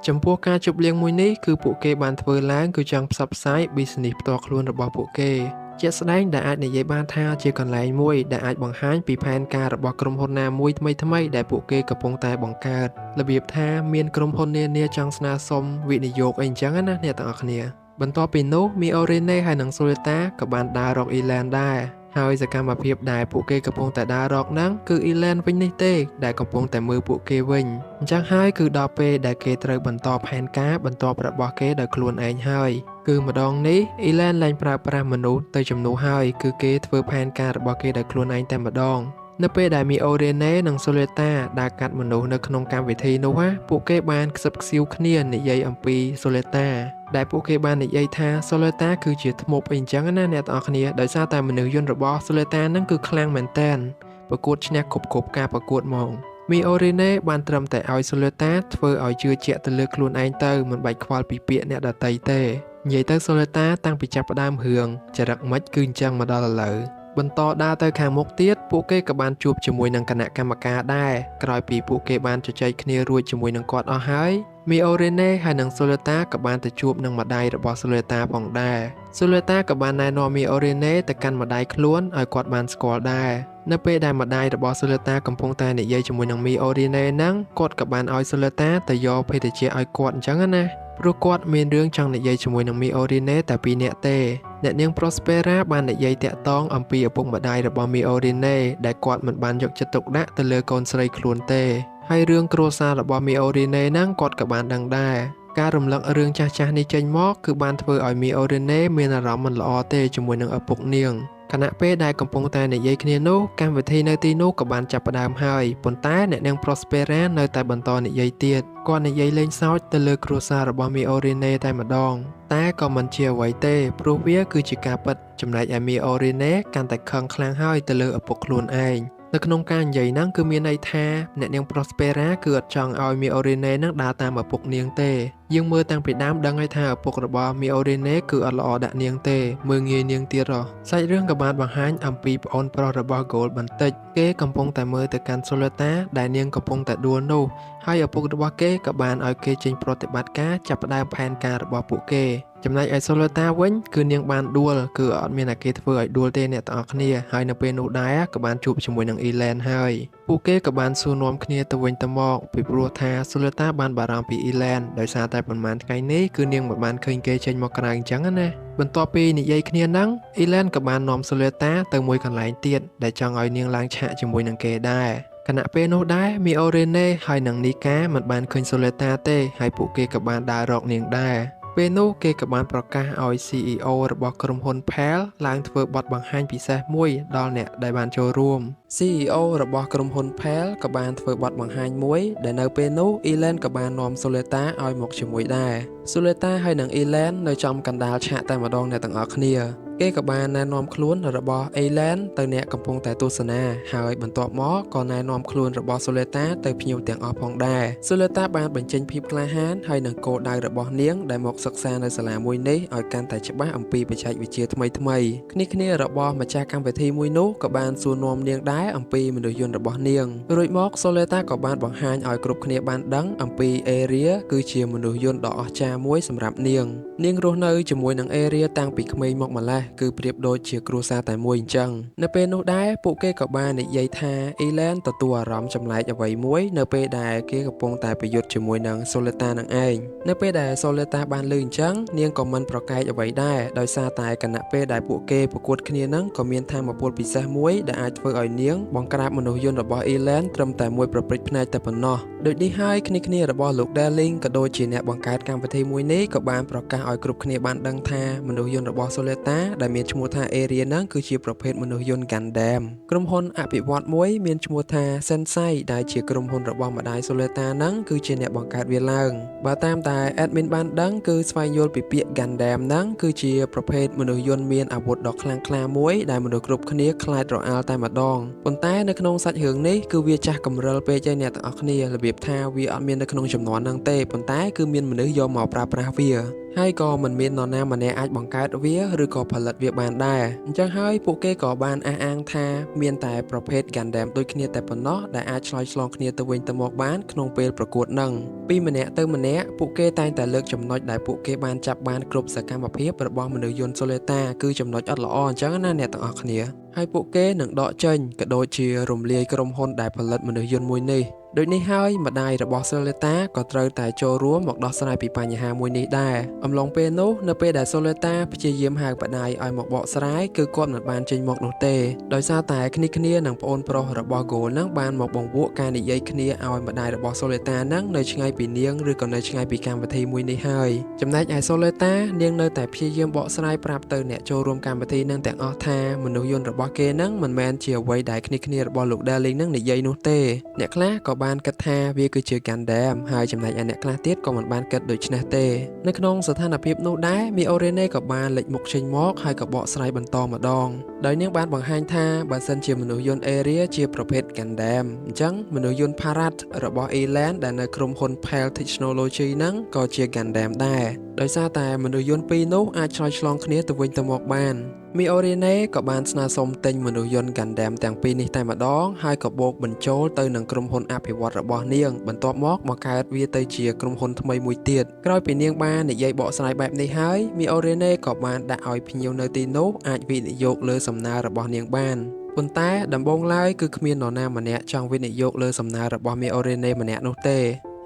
ចំពោះការជប់លៀងមួយនេះគឺពួកគេបានធ្វើឡើងគឺចង់ផ្សព្វផ្សាយ business ផ្ទាល់ខ្លួនរបស់ពួកគេជាក់ស្ដែងដែលអាចនិយាយបានថាជាកន្លែងមួយដែលអាចបង្ហាញពីផែនការរបស់ក្រុមហ៊ុនណាមួយថ្មីដែលពួកគេកំពុងតែបង្កើតរបៀបថាមានក្រុមហ៊ុននានាចង់ស្នើសុំវិនិយោគអីអញ្ចឹងណាអ្នកទាំងអស់គ្នាបន្ទាប់ពីនោះមីអូរីណេហើយនិងសូលេតាក៏បានដើររកអ៊ីឡែនដែរហើយសកម្មភាពដែលពួកគេកំពុងតែដើររកហ្នឹងគឺអ៊ីឡែនវិញនេះទេដែលកំពុងតែមើលពួកគេវិញអញ្ចឹងហើយគឺដល់ពេលដែលគេត្រូវបន្តផែនការបន្ទាប់របស់គេដោយខ្លួនឯងហើយគឺម្ដងនេះអ៊ីឡែនឡើងប្រើប្រាស់មនុស្សទៅជំនួសហើយគឺគេធ្វើផែនការរបស់គេដោយខ្លួនឯងតែម្ដងនៅពេលដែលមីអូរ៉េណេនិងសូលេតាដើរកាត់មនុស្សនៅក្នុងកម្មវិធីនោះពួកគេបានខ្សឹបខ្សៀវគ្នានិយាយអំពីសូលេតាដែលពួកគេបាននិយាយថាសូលេតាគឺជាធ្មប់អីអញ្ចឹងណាអ្នកទាំងអស់គ្នាដោយសារតែមនុស្សយន្តរបស់សូលេតាហ្នឹងគឺខ្លាំងមែនតើប្រកួតឈ្នះគ្រប់ការប្រកួតហ្មងមីអូរ៉េណេបានត្រឹមតែឲ្យសូលេតាធ្វើឲ្យជឿជាក់ទៅលើខ្លួនឯងទៅមិនបាច់ខ្វល់ពីពាក្យអ្នកដទៃទេ និយាយទៅសូលេតាតាំងពីចាប់ផ្ដើមរឿងចរិតមិនគឺអញ្ចឹងមកដល់ឥឡូវបន្តដើរទៅខាងមុខទៀតពួកគេក៏បានជួបជាមួយនឹងគណៈកម្មការដែរក្រោយពីពួកគេបានជជែកគ្នារួចជាមួយនឹងគាត់អស់ហើយមីអូរេណេហើយនិងសូលេតាក៏បានទៅជួបនឹងម្ដាយរបស់សូលេតាផងដែរសូលេតាក៏បានណែនាំមីអូរេណេទៅកាន់ម្ដាយខ្លួនឲ្យគាត់បានស្គាល់ដែរនៅពេលដែលម្ដាយរបស់សូលេតាកំពុងតែនិយាយជាមួយនឹងមីអូរេណេហ្នឹងគាត់ក៏បានឲ្យសូលេតាទៅយកភេទជ្ជៈឲ្យគាត់អញ្ចឹងណាព្រោះគាត់មានរឿងចង់និយាយជាមួយនឹងមីអូរីណេតែ2នាក់ទេអ្នកនាង Prospera បាននិយាយតាក់ទងអំពីឪពុកម្ដាយរបស់មីអូរីណេដែលគាត់មិនបានយកចិត្តទុកដាក់ទៅលើកូនស្រីខ្លួនទេហើយរឿងគ្រួសាររបស់មីអូរីណេហ្នឹងគាត់ក៏បានដឹងដែរការរំលឹករឿងចាស់ៗនេះចេញមកគឺបានធ្វើឲ្យមីអូរីណេមានអារម្មណ៍មិនល្អទេជាមួយនឹងឪពុកនាងខណៈពេលដែលកំពុងតែនិយាយគ្នានោះកម្មវិធីនៅទីនោះក៏បានចាប់ផ្ដើមហើយប៉ុន្តែអ្នកនាង Prospera នៅតែបន្តនិយាយទៀតគាត់និយាយលេងសើចទៅលើគ្រួសាររបស់មីអូរីណេតែម្ដងតែក៏មិនជាអ្វីទេព្រោះវាគឺជាការពិតចំណែកឯមីអូរីណេកាន់តែខឹងខ្លាំងហើយទៅលើឪពុកខ្លួនឯងនៅក្នុងការនិយាយហ្នឹងគឺមានន័យថាអ្នកនាង Prospera គឺអត់ចង់ឲ្យមីអូរីណេហ្នឹងដើរតាមឪពុកនាងទេយើងមើលតាំងពីដើមដឹងហើយថាឪពុករបស់មីអូរីណេគឺអត់ល្អដាក់នាងទេមើលងាយនាងទៀតហ៎សាច់រឿងក៏បានបង្ហាញអំពីប្អូនប្រុសរបស់ Gold បន្តិចគេកំពុងតែមើលទៅកាន់ Soleta ដែលនាងកំពុងតែដួលនោះហើយឪពុករបស់គេក៏បានឲ្យគេចេញប្រតិបត្តិការចាប់ផ្ដើមផែនការរបស់ពួកគេចំណែកឯ Soleta វិញគឺនាងបានដួលគឺអត់មានអាគេធ្វើឲ្យដួលទេអ្នកទាំងអស់គ្នាហើយនៅពេលនោះដែរក៏បានជួបជាមួយនឹង Elen ហើយពួកគេក៏បានសួរនាំគ្នាទៅវិញទៅមកពីព្រោះថា Soleta បានបារម្ភពី Elen ដោយសារតែប៉ុន្មានថ្ងៃនេះគឺនាងមិនបានឃើញគេចេញមកក្រៅអញ្ចឹងណាបន្ទាប់ពីនិយាយគ្នាហ្នឹង Elen ក៏បាននាំ Soleta ទៅមួយកន្លែងទៀតដែលចង់ឲ្យនាងឡើងឆាកជាមួយនឹងគេដែរខណៈពេលនោះដែរមីអូរេណេហើយនិងនីកាមិនបានឃើញ Soleta ទេហើយពួកគេក៏បានដើររកនាងដែរពេលនោះគេក៏បានប្រកាសឲ្យ CEO របស់ក្រុមហ៊ុន PAL ឡើងធ្វើបទបង្ហាញពិសេសមួយដល់អ្នកដែលបានចូលរួម CEO របស់ក្រុមហ៊ុន PAL ក៏បានធ្វើបទបង្ហាញមួយដែលនៅពេលនោះ Elen ក៏បាននាំ Soleta ឲ្យមកជាមួយដែរ Soleta ហើយនិង Elen នៅចំកណ្ដាលឆាកតែម្ដងអ្នកទាំងអស់គ្នាគេក៏បានណែនាំខ្លួនរបស់ Elen ទៅអ្នកកំពុងតែទស្សនាហើយបន្ទាប់មកក៏ណែនាំខ្លួនរបស់ Soleta ទៅភ្ញៀវទាំងអស់ផងដែរ Soleta បានបញ្ចេញភាពក្លាហានហើយនឹងគោលដៅរបស់នាងដែលមកសិក្សានៅសាលាមួយនេះឲ្យកាន់តែច្បាស់អំពីបច្ចេកវិទ្យាថ្មីគ្នារបស់ម្ចាស់កម្មវិធីមួយនោះក៏បានសួរនាំនាងដែរអំពីមនុស្សយន្តរបស់នាងរួចមក Soleta ក៏បានបង្ហាញឲ្យគ្រប់គ្នាបានដឹងអំពី Area គឺជាមនុស្សយន្តដ៏អស្ចារ្យមួយសម្រាប់នាងរស់នៅជាមួយនឹង Area តាំងពីក្មេងមកម្ល៉េះគឺប្រៀបដូចជាគ្រួសារតែមួយអញ្ចឹងនៅពេលនោះដែរពួកគេក៏បាននិយាយថា Elen ទទួលអារម្មណ៍ចម្លែកអ្វីមួយនៅពេលដែលគេកំពុងតែប្រយុទ្ធជាមួយនឹង Soleta នឹងឯងនៅពេលដែល Soleta បានឮអញ្ចឹងនាងក៏មិនប្រកែកអ្វីដែរដោយសារតែគណៈពេលដែលពួកគេប្រកួតគ្នានឹងក៏មានថាមពលពិសេសមួយដែលអាចធ្វើឲ្យនាងបង្ក្រាបមនុស្សយន្តរបស់ Elen ត្រឹមតែមួយប្រព្រឹត្តភ្នែកតែប៉ុណ្ណោះដូចនេះហើយគ្នារបស់លោក Darling ក៏ដូចជាអ្នកបង្កើតកម្មវិធីមួយនេះក៏បានប្រកាសឲ្យគ្រប់គ្នាបានដឹងថាមនុស្សយន្តរបស់ Soleta ដែលមានឈ្មោះថា Area ហ្នឹងគឺជាប្រភេទមនុស្សយន្ត Gundam ក្រុមហ៊ុនអភិវឌ្ឍន៍មួយមានឈ្មោះថា Sensei ដែលជាក្រុមហ៊ុនរបស់ម្ដាយ Soleta ហ្នឹងគឺជាអ្នកបង្កើតវាឡើងបើតាមតែ admin បានដឹងគឺស្វែងយល់ពីពាក្យ Gundam ហ្នឹងគឺជាប្រភេទមនុស្សយន្តមានអាវុធដ៏ខ្លាំងក្លាមួយដែលមនុស្សគ្រប់គ្នាខ្លាចរអាលតែម្ដងប៉ុន្តែនៅក្នុងសាច់រឿងនេះគឺវាចាស់កម្រិលពេកហើយអ្នកទាំងអស់គ្នារបៀបថាវាអត់មាននៅក្នុងចំនួនហ្នឹងទេប៉ុន្តែគឺមានមនុស្សយកមកប្រើប្រាស់វាហើយក៏មិនមាននរណាម្នាក់អាចបង្កើតវាឬក៏ផលិតវាបានដែរអញ្ចឹងហើយពួកគេក៏បានអះអាងថាមានតែប្រភេទ Gundam ដូចគ្នាតែប៉ុណ្ណោះដែលអាចឆ្លើយឆ្លងគ្នាទៅវិញទៅមកបានក្នុងពេលប្រកួតនឹងពីម្នាក់ទៅម្នាក់ពួកគេតែងតែលើកចំណុចដែលពួកគេបានចាប់បានគ្រប់សកម្មភាពរបស់មនុស្សយន្ត Soleta គឺចំណុចអត់ល្អអញ្ចឹងណាអ្នកទាំងអស់គ្នាហើយពួកគេនឹងដកចេញក៏ដូចជារំលាយក្រុមហ៊ុនដែលផលិតមនុស្សយន្តមួយនេះដូចនេះហើយម្ដាយរបស់ Soleta ក៏ត្រូវតែចូលរួមមកដោះស្រាយពីបញ្ហាមួយនេះដែរអំឡុងពេលនោះនៅពេលដែល Soleta ព្យាយាមហៅម្ដាយឲ្យមកបកស្រាយគឺគាត់មិនបានចេញមកនោះទេដោយសារតែគ្នានឹងប្អូនប្រុសរបស់ Gold នឹងបានមកបង្វក់ការនិយាយគ្នាឲ្យម្ដាយរបស់ Soleta នឹងនៅឆ្ងាយពីនាងឬក៏នៅឆ្ងាយពីកម្មវិធីមួយនេះហើយចំណែកឯ Soleta នាងនៅតែព្យាយាមបកស្រាយប្រាប់ទៅអ្នកចូលរួមកម្មវិធីនឹងទាំងអស់ថាមនុស្សយន្តរបស់គេនឹងមិនមែនជាអ្វីដែលគ្នារបស់លោក Darling នឹងនិយាយនោះទេអ្នកខ្លះក៏ បានគិតថាវាគឺជា Gundam ហើយចំណែកឯអ្នកខ្លះទៀតក៏មិនបានគិតដូច្នេះទេនៅក្នុងស្ថានភាពនោះដែរមីអូរ៉េណេក៏បានលេចមុខចេញមកហើយក៏បកស្រាយបន្តម្ដងដោយនាងបានបង្ហាញថាបើសិនជាមនុស្សយន្ត Area ជាប្រភេទ Gundam អញ្ចឹងមនុស្សយន្ត Parrot របស់ Eland ដែលនៅក្រុមហ៊ុន Pale Technology ហ្នឹងក៏ជា Gundam ដែរដោយសារតែមនុស្សយន្តពីរនោះអាចឆ្លើយឆ្លងគ្នាទៅវិញទៅមកបានមីអូរ៉េណេក៏បានស្នើសុំទិញមនុស្សយន្ត Gundam ទាំងពីរនេះតែម្ដងហើយក៏បូកបញ្ចូលទៅនឹងក្រុមហ៊ុនអភិវឌ្ឍរបស់នាងបន្ទាប់មកបង្កើតវាទៅជាក្រុមហ៊ុនថ្មីមួយទៀតក្រោយពីនាងបាននិយាយបកស្រាយបែបនេះហើយមីអូរ៉េណេក៏បានដាក់ឲ្យភ្ញៀវនៅទីនោះអាចវិនិយោគលើសំណើរបស់នាងបានប៉ុន្តែដំបូងឡើយគឺគ្មាននរណាម្នាក់ចង់វិនិយោគលើសំណើរបស់មីអូរ៉េណេម្នាក់នោះទេ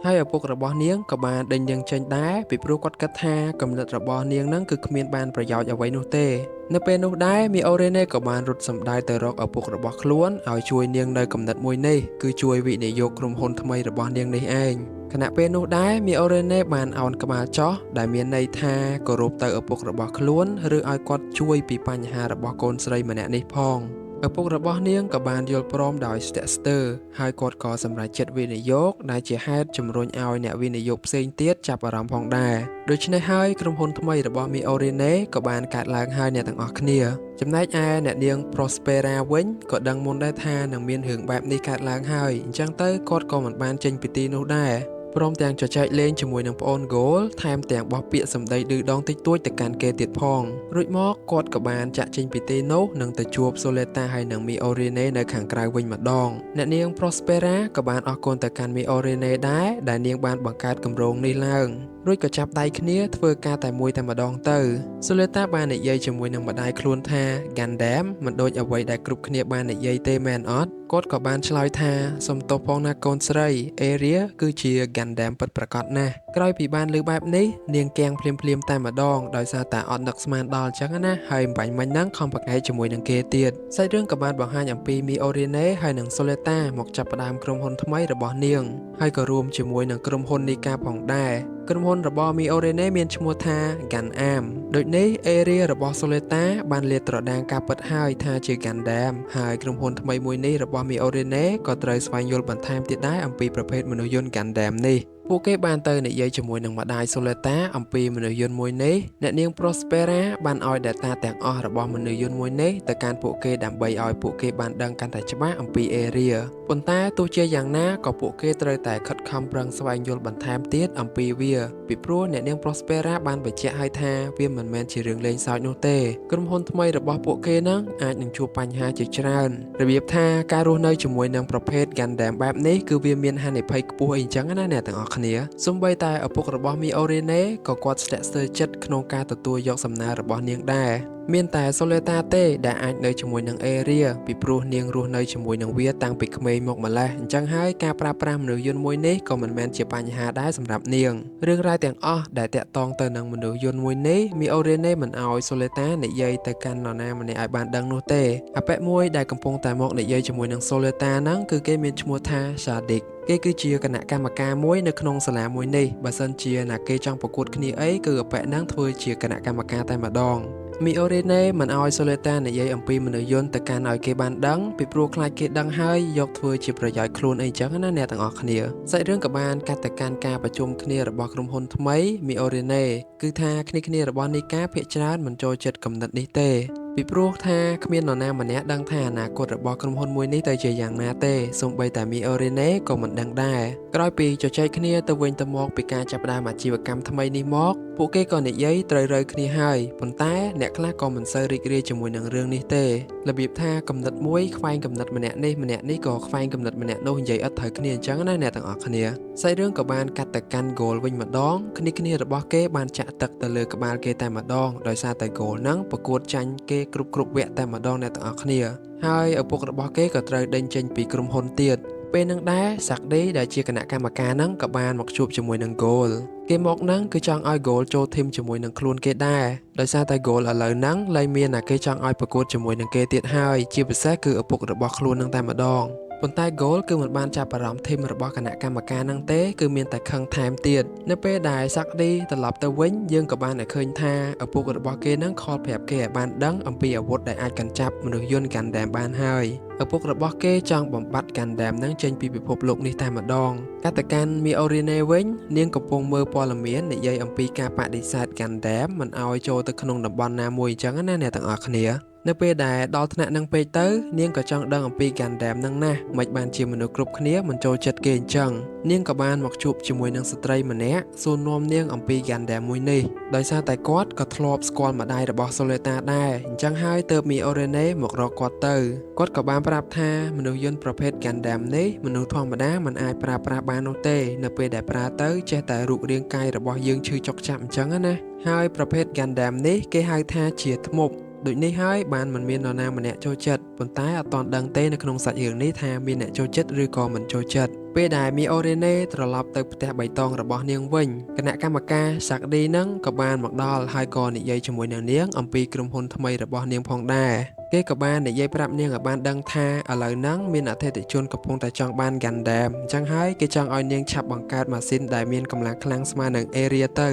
ហើយឪពុករបស់នាងក៏បានដេញនាងចេញដែរពីព្រោះគាត់គិតថាគំនិតរបស់នាងនឹងគឺគ្មានបានប្រយោជន៍អ្វីនោះទេនៅពេលនោះដែរមីអូរ៉េណេក៏បានរត់សម្ដៅទៅរកឪពុករបស់ខ្លួនឲ្យជួយនាងនៅគំនិតមួយនេះគឺជួយវិនិយោគក្រុមហ៊ុនថ្មីរបស់នាងនេះឯងខណៈពេលនោះដែរមីអូរ៉េណេបានអោនក្បាលចោះដែលមានន័យថាគោរពទៅឪពុករបស់ខ្លួនឬឲ្យគាត់ជួយពីបញ្ហារបស់កូនស្រីម្នាក់នេះផងឪពុករបស់នាងក៏បានយល់ព្រមដោយស្ទាក់ស្ទើរហើយគាត់ក៏សម្រេចចិត្តវិនិយោគដែលជាហេតុជំរុញឲ្យអ្នកវិនិយោគផ្សេងទៀតចាប់អារម្មណ៍ផងដែរដូច្នេះហើយក្រុមហ៊ុនថ្មីរបស់មីអូរ៉េណេក៏បានកើតឡើងហើយអ្នកទាំងអស់គ្នាចំណែកឯអ្នកនាង Prospera វិញក៏ដឹងមុនដែរថានឹងមានរឿងបែបនេះកើតឡើងហើយអញ្ចឹងទៅគាត់ក៏មិនបានចេញពីទីនោះដែរព្រមទាំងជជែកលេងជាមួយនឹងប្អូន Goal ថែមទាំងបោះពាក្យសម្ដីឌឺដងតិចតួចទៅកាន់គេទៀតផងរួចមកគាត់ក៏បានចាក់ចេញពីទីនោះនិងទៅជួប Soleta ហើយនិង Miorine នៅខាងក្រៅវិញម្ដងអ្នកនាង Prospera ក៏បានអរគុណទៅកាន់ Miorine ដែរដែលនាងបានបង្កើតគម្រោងនេះឡើងរួចក៏ចាប់ដៃគ្នាធ្វើការតែមួយតែម្ដងទៅ Soleta បាននិយាយជាមួយនឹងម្ដាយខ្លួនថា Gundam មិនដូចអ្វីដែលគ្រប់គ្នាបាននិយាយទេមែនអត់គាត់ក៏បានឆ្លើយថាសុំទោសផងណាកូនស្រី Area គឺជា Gundam ពិតប្រាកដណាស់ក្រោយពីបានលើបែបនេះនាងគាំងភ្លាមៗតែម្ដងដោយសារតែអត់នឹកស្មានដល់អញ្ចឹងណាហើយបាញ់មិញហ្នឹងខំប្រកែកជាមួយនឹងគេទៀតសាច់រឿងក៏បានបង្ហាញអំពី Miorine ហើយនិង Soleta មកចាប់ផ្ដើមក្រុមហ៊ុនថ្មីរបស់នាងហើយក៏រួមជាមួយនឹងក្រុមហ៊ុន Nika ផងដែរក្រុមហ៊ុនរបស់ Miorine មានឈ្មោះថា Gundam ដូចនេះ Area របស់ Soleta បានលាតត្រដាងការពិតហើយថាជា Gundam ហើយក្រុមហ៊ុនថ្មីមួយនេះរបស់ Miorine ក៏ត្រូវស្វែងយល់បន្ថែមទៀតដែរអំពីប្រភេទមនុស្សយន្ត Gundam នេះពួកគេបានទៅនិយាយជាមួយនឹងម្ដាយ Soleta អំពីមនុស្សយន្តមួយនេះអ្នកនាង Prospera បានឲ្យ data ទាំងអស់របស់មនុស្សយន្តមួយនេះទៅកាន់ពួកគេដើម្បីឲ្យពួកគេបានដឹងកាន់តែច្បាស់អំពី Area ប៉ុន្តែទោះជាយ៉ាងណាក៏ពួកគេត្រូវតែខិតខំប្រឹងស្វែងយល់បន្ថែមទៀតអំពីវាពីព្រោះអ្នកនាង Prospera បានបញ្ជាក់ឲ្យថាវាមិនមែនជារឿងលេងសើចនោះទេក្រុមហ៊ុនថ្មីរបស់ពួកគេនឹងអាចនឹងជួបបញ្ហាជាច្រើនរបៀបថាការរស់នៅជាមួយនឹងប្រភេទ Gundam បែបនេះគឺវាមានហានិភ័យខ្ពស់អីចឹងណាអ្នកទាំងអស់គ្នាសូម្បីតែឪពុករបស់ Miorine ក៏គាត់ស្ទាក់ស្ទើរចិត្តក្នុងការទទួលយកសំណើរបស់នាងដែរមានតែ Soleta ទេដែលអាចនៅជាមួយនឹង Area ពីព្រោះនាងរស់នៅជាមួយនឹងវាតាំងពីក្មេងមកម្ល៉េះអញ្ចឹងហើយការប្រើប្រាស់មនុស្សយន្តមួយនេះក៏មិនមែនជាបញ្ហាដែរសម្រាប់នាងរឿងរ៉ាវទាំងអស់ដែលតាក់ទងទៅនឹងមនុស្សយន្តមួយនេះ Miorine មិនអោយ Soleta និយាយទៅកាន់នរណាម្នាក់ឲ្យបានដឹងនោះទេអាប៉ែមួយដែលកំពុងតែមកនិយាយជាមួយនឹង Soleta ហ្នឹងគឺគេមានឈ្មោះថា Sadik គេគឺជាគណៈកម្មការមួយនៅក្នុងសាលាមួយនេះបើសិនជាណាគេចង់ប្រកួតគ្នាអីគឺអាប៉ែហ្នឹងធ្វើជាគណៈកម្មការតែម្ដងMiorine មិនអោយ Soleta និយាយអំពីមនុស្សយន្តទៅកាន់ឲ្យគេបានដឹងពីព្រោះខ្លាចគេដឹងហើយយកធ្វើជាប្រយោជន៍ខ្លួនអីចឹងណាអ្នកទាំងអស់គ្នាសាច់រឿងក៏បានកាត់ទៅកាន់ការប្រជុំគ្នារបស់ក្រុមហ៊ុនថ្មី Miorine គឺថាគ្នារបស់ Nika ភាគច្រើនមិនចូលចិត្តគំនិតនេះទេពីព្រោះថាគ្មាននរណាម្នាក់ដឹងថាអនាគតរបស់ក្រុមហ៊ុនមួយនេះទៅជាយ៉ាងណាទេសូម្បីតែ Miorine ក៏មិនដឹងដែរក្រោយពីជជែកគ្នាទៅវិញទៅមកពីការចាប់ផ្ដើមអាជីវកម្មថ្មីនេះមកពួកគេក៏និយាយត្រូវរើគ្នាហើយប៉ុន្តែអ្នកខ្លះក៏មិនសូវរីករាយជាមួយនឹងរឿងនេះទេរបៀបថាគំនិតមួយខ្វែងគំនិតម្នាក់នេះក៏ខ្វែងគំនិតម្នាក់នោះនិយាយអត់ត្រូវគ្នាអញ្ចឹងណាអ្នកទាំងអស់គ្នាសាច់រឿងក៏បានកាត់ទៅកាន់ Goal វិញម្ដងគ្នារបស់គេបានចាក់ទឹកទៅលើក្បាលគេតែម្ដងដោយសារតែ Goal ហ្នឹងប្រកួតចាញ់គេគ្រប់វគ្គតែម្ដងអ្នកទាំងអស់គ្នាហើយឪពុករបស់គេក៏ត្រូវដេញចេញពីក្រុមហ៊ុនទៀតពេលនឹងដែរសាក់ដេដែលជាគណៈកម្មការហ្នឹងក៏បានមកជួបជាមួយនឹង Goal គេមកហ្នឹងគឺចង់ឲ្យ Goal ចូលធីមជាមួយនឹងខ្លួនគេដែរដោយសារតែ Goal ឥឡូវហ្នឹងលែងមានតែគេចង់ឲ្យប្រកួតជាមួយនឹងគេទៀតហើយជាពិសេសគឺឪពុករបស់ខ្លួនហ្នឹងតែម្ដង ប៉ុន្តែ Gold គឺមិនបានចាប់អារម្មណ៍ធីមរបស់គណៈកម្មការនឹងទេគឺមានតែខឹងថែមទៀតនៅពេលដែល Sakdi ត្រឡប់ទៅវិញយើងក៏បានឃើញថាឪពុករបស់គេនឹងខលប្រាប់គេឲ្យបានដឹងអំពីអាវុធដែលអាចកាន់ចាប់មនុស្សយន្ត Gundam បានហើយឪពុករបស់គេចង់បំបត្តិ Gundam នឹងចេញពីពិភពលោកនេះតែម្ដងកាត់ទៅកាន់ Miorine វិញនាងកំពុងមើលព័ត៌មាននិយាយអំពីការបដិសេធ Gundam មិនឲ្យចូលទៅក្នុងតំបន់ណាមួយអញ្ចឹងណាអ្នកទាំងអស់គ្នានៅពេលដែលដល់ថ្នាក់នឹងពេកទៅនាងក៏ចង់ដឹងអំពី Gundam នឹងណាស់មិនបានជាមនុស្សគ្រប់គ្នាមិនចូលចិត្តគេអញ្ចឹងនាងក៏បានមកជួបជាមួយនឹងស្ត្រីម្នាក់សួរនាំនាងអំពី Gundam មួយនេះដោយសារតែគាត់ក៏ធ្លាប់ស្គាល់ម្ដាយរបស់ Soleta ដែរអញ្ចឹងហើយទើប Miorine មករកគាត់ទៅគាត់ក៏បានប្រាប់ថាមនុស្សយន្តប្រភេទ Gundam នេះមនុស្សធម្មតាមិនអាចប្រើប្រាស់បាននោះទេនៅពេលដែលប្រើទៅចេះតែរូបរាងកាយរបស់យើងឈឺចុកចាប់អញ្ចឹងណាហើយប្រភេទ Gundam នេះគេហៅថាជាធ្មប់ដូចនេះហើយបានមិនមាននរណាម្នាក់ចូលចិត្តប៉ុន្តែអត់ទាន់ដឹងទេនៅក្នុងសាច់រឿងនេះថាមានអ្នកចូលចិត្តឬក៏មិនចូលចិត្តពេលដែល Miorine ត្រឡប់ទៅផ្ទះបៃតងរបស់នាងវិញគណៈកម្មការ Sakdi នឹងក៏បានមកដល់ហើយក៏និយាយជាមួយនឹងនាងអំពីក្រុមហ៊ុនថ្មីរបស់នាងផងដែរគេក៏បាននិយាយប្រាប់នាងឲ្យបានដឹងថាឥឡូវហ្នឹងមានអតិថិជនកំពុងតែចង់បាន Gundam អញ្ចឹងហើយគេចង់ឲ្យនាងឆាប់បង្កើតម៉ាស៊ីនដែលមានកម្លាំងខ្លាំងស្មើនឹង Area ទៅ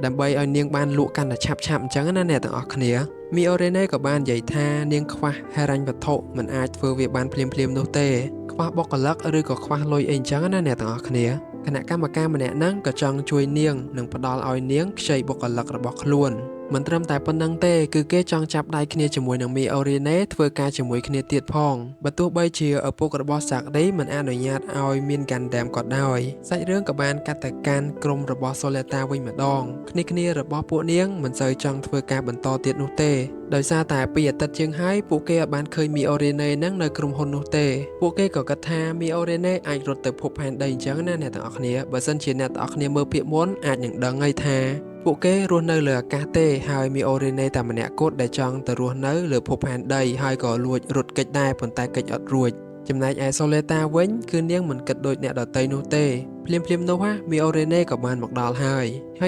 ដើម្បីឲ្យនាងបានលក់កាន់តែឆាប់អញ្ចឹងណាអ្នកទាំងអស់គ្នាMiorine ក៏បាននិយាយថានាងខ្វះហិរញ្ញវត្ថុមិនអាចធ្វើវាបានភ្លាមនោះទេខ្វះបុគ្គលិកឬក៏ខ្វះលុយអីអញ្ចឹងណាអ្នកទាំងអស់គ្នាគណៈកម្មការម្នាក់ហ្នឹងក៏ចង់ជួយនាងនិងផ្ដល់ឲ្យនាងខ្ចីបុគ្គលិករបស់ខ្លួនមិនត្រឹមតែប៉ុណ្្នឹងទេគឺគេចង់ចាប់ដៃគ្នាជាមួយនឹង Miorine ធ្វើការជាមួយគ្នាទៀតផងបើទោះបីជាឪពុករបស់ Sakdi មិនអនុញ្ញាតឲ្យមាន Gundam ក៏ដោយសាច់រឿងក៏បានកាត់ទៅកាន់ក្រុមរបស់ Soleta វិញម្ដងគ្នារបស់ពួកនាងមិនសូវចង់ធ្វើការបន្តទៀតនោះទេដោយសារតែពីអាទិត្យជាងហើយពួកគេបានឃើញ Miorine នឹងនៅក្រុមហ៊ុននោះទេពួកគេក៏គិតថា Miorine អាចរត់ទៅភពផែនដីអញ្ចឹងណាអ្នកទាំងអស់គ្នាបើសិនជាអ្នកទាំងអស់គ្នាមើលភាគមុនអាចនឹងដឹងហើយថាពួកគេរស់នៅលើអាកាសទេហើយ Miorine តែម្នាក់គត់ដែលចង់ទៅរស់នៅលើភពផែនដីហើយក៏លួចរត់គេចដែរប៉ុន្តែគេចអត់រួចចំណែកឯ Soleta វិញគឺនាងមិនគិតដូចអ្នកដទៃនោះទេភ្លាមនោះMiorine ក៏បានមកដល់ហើយ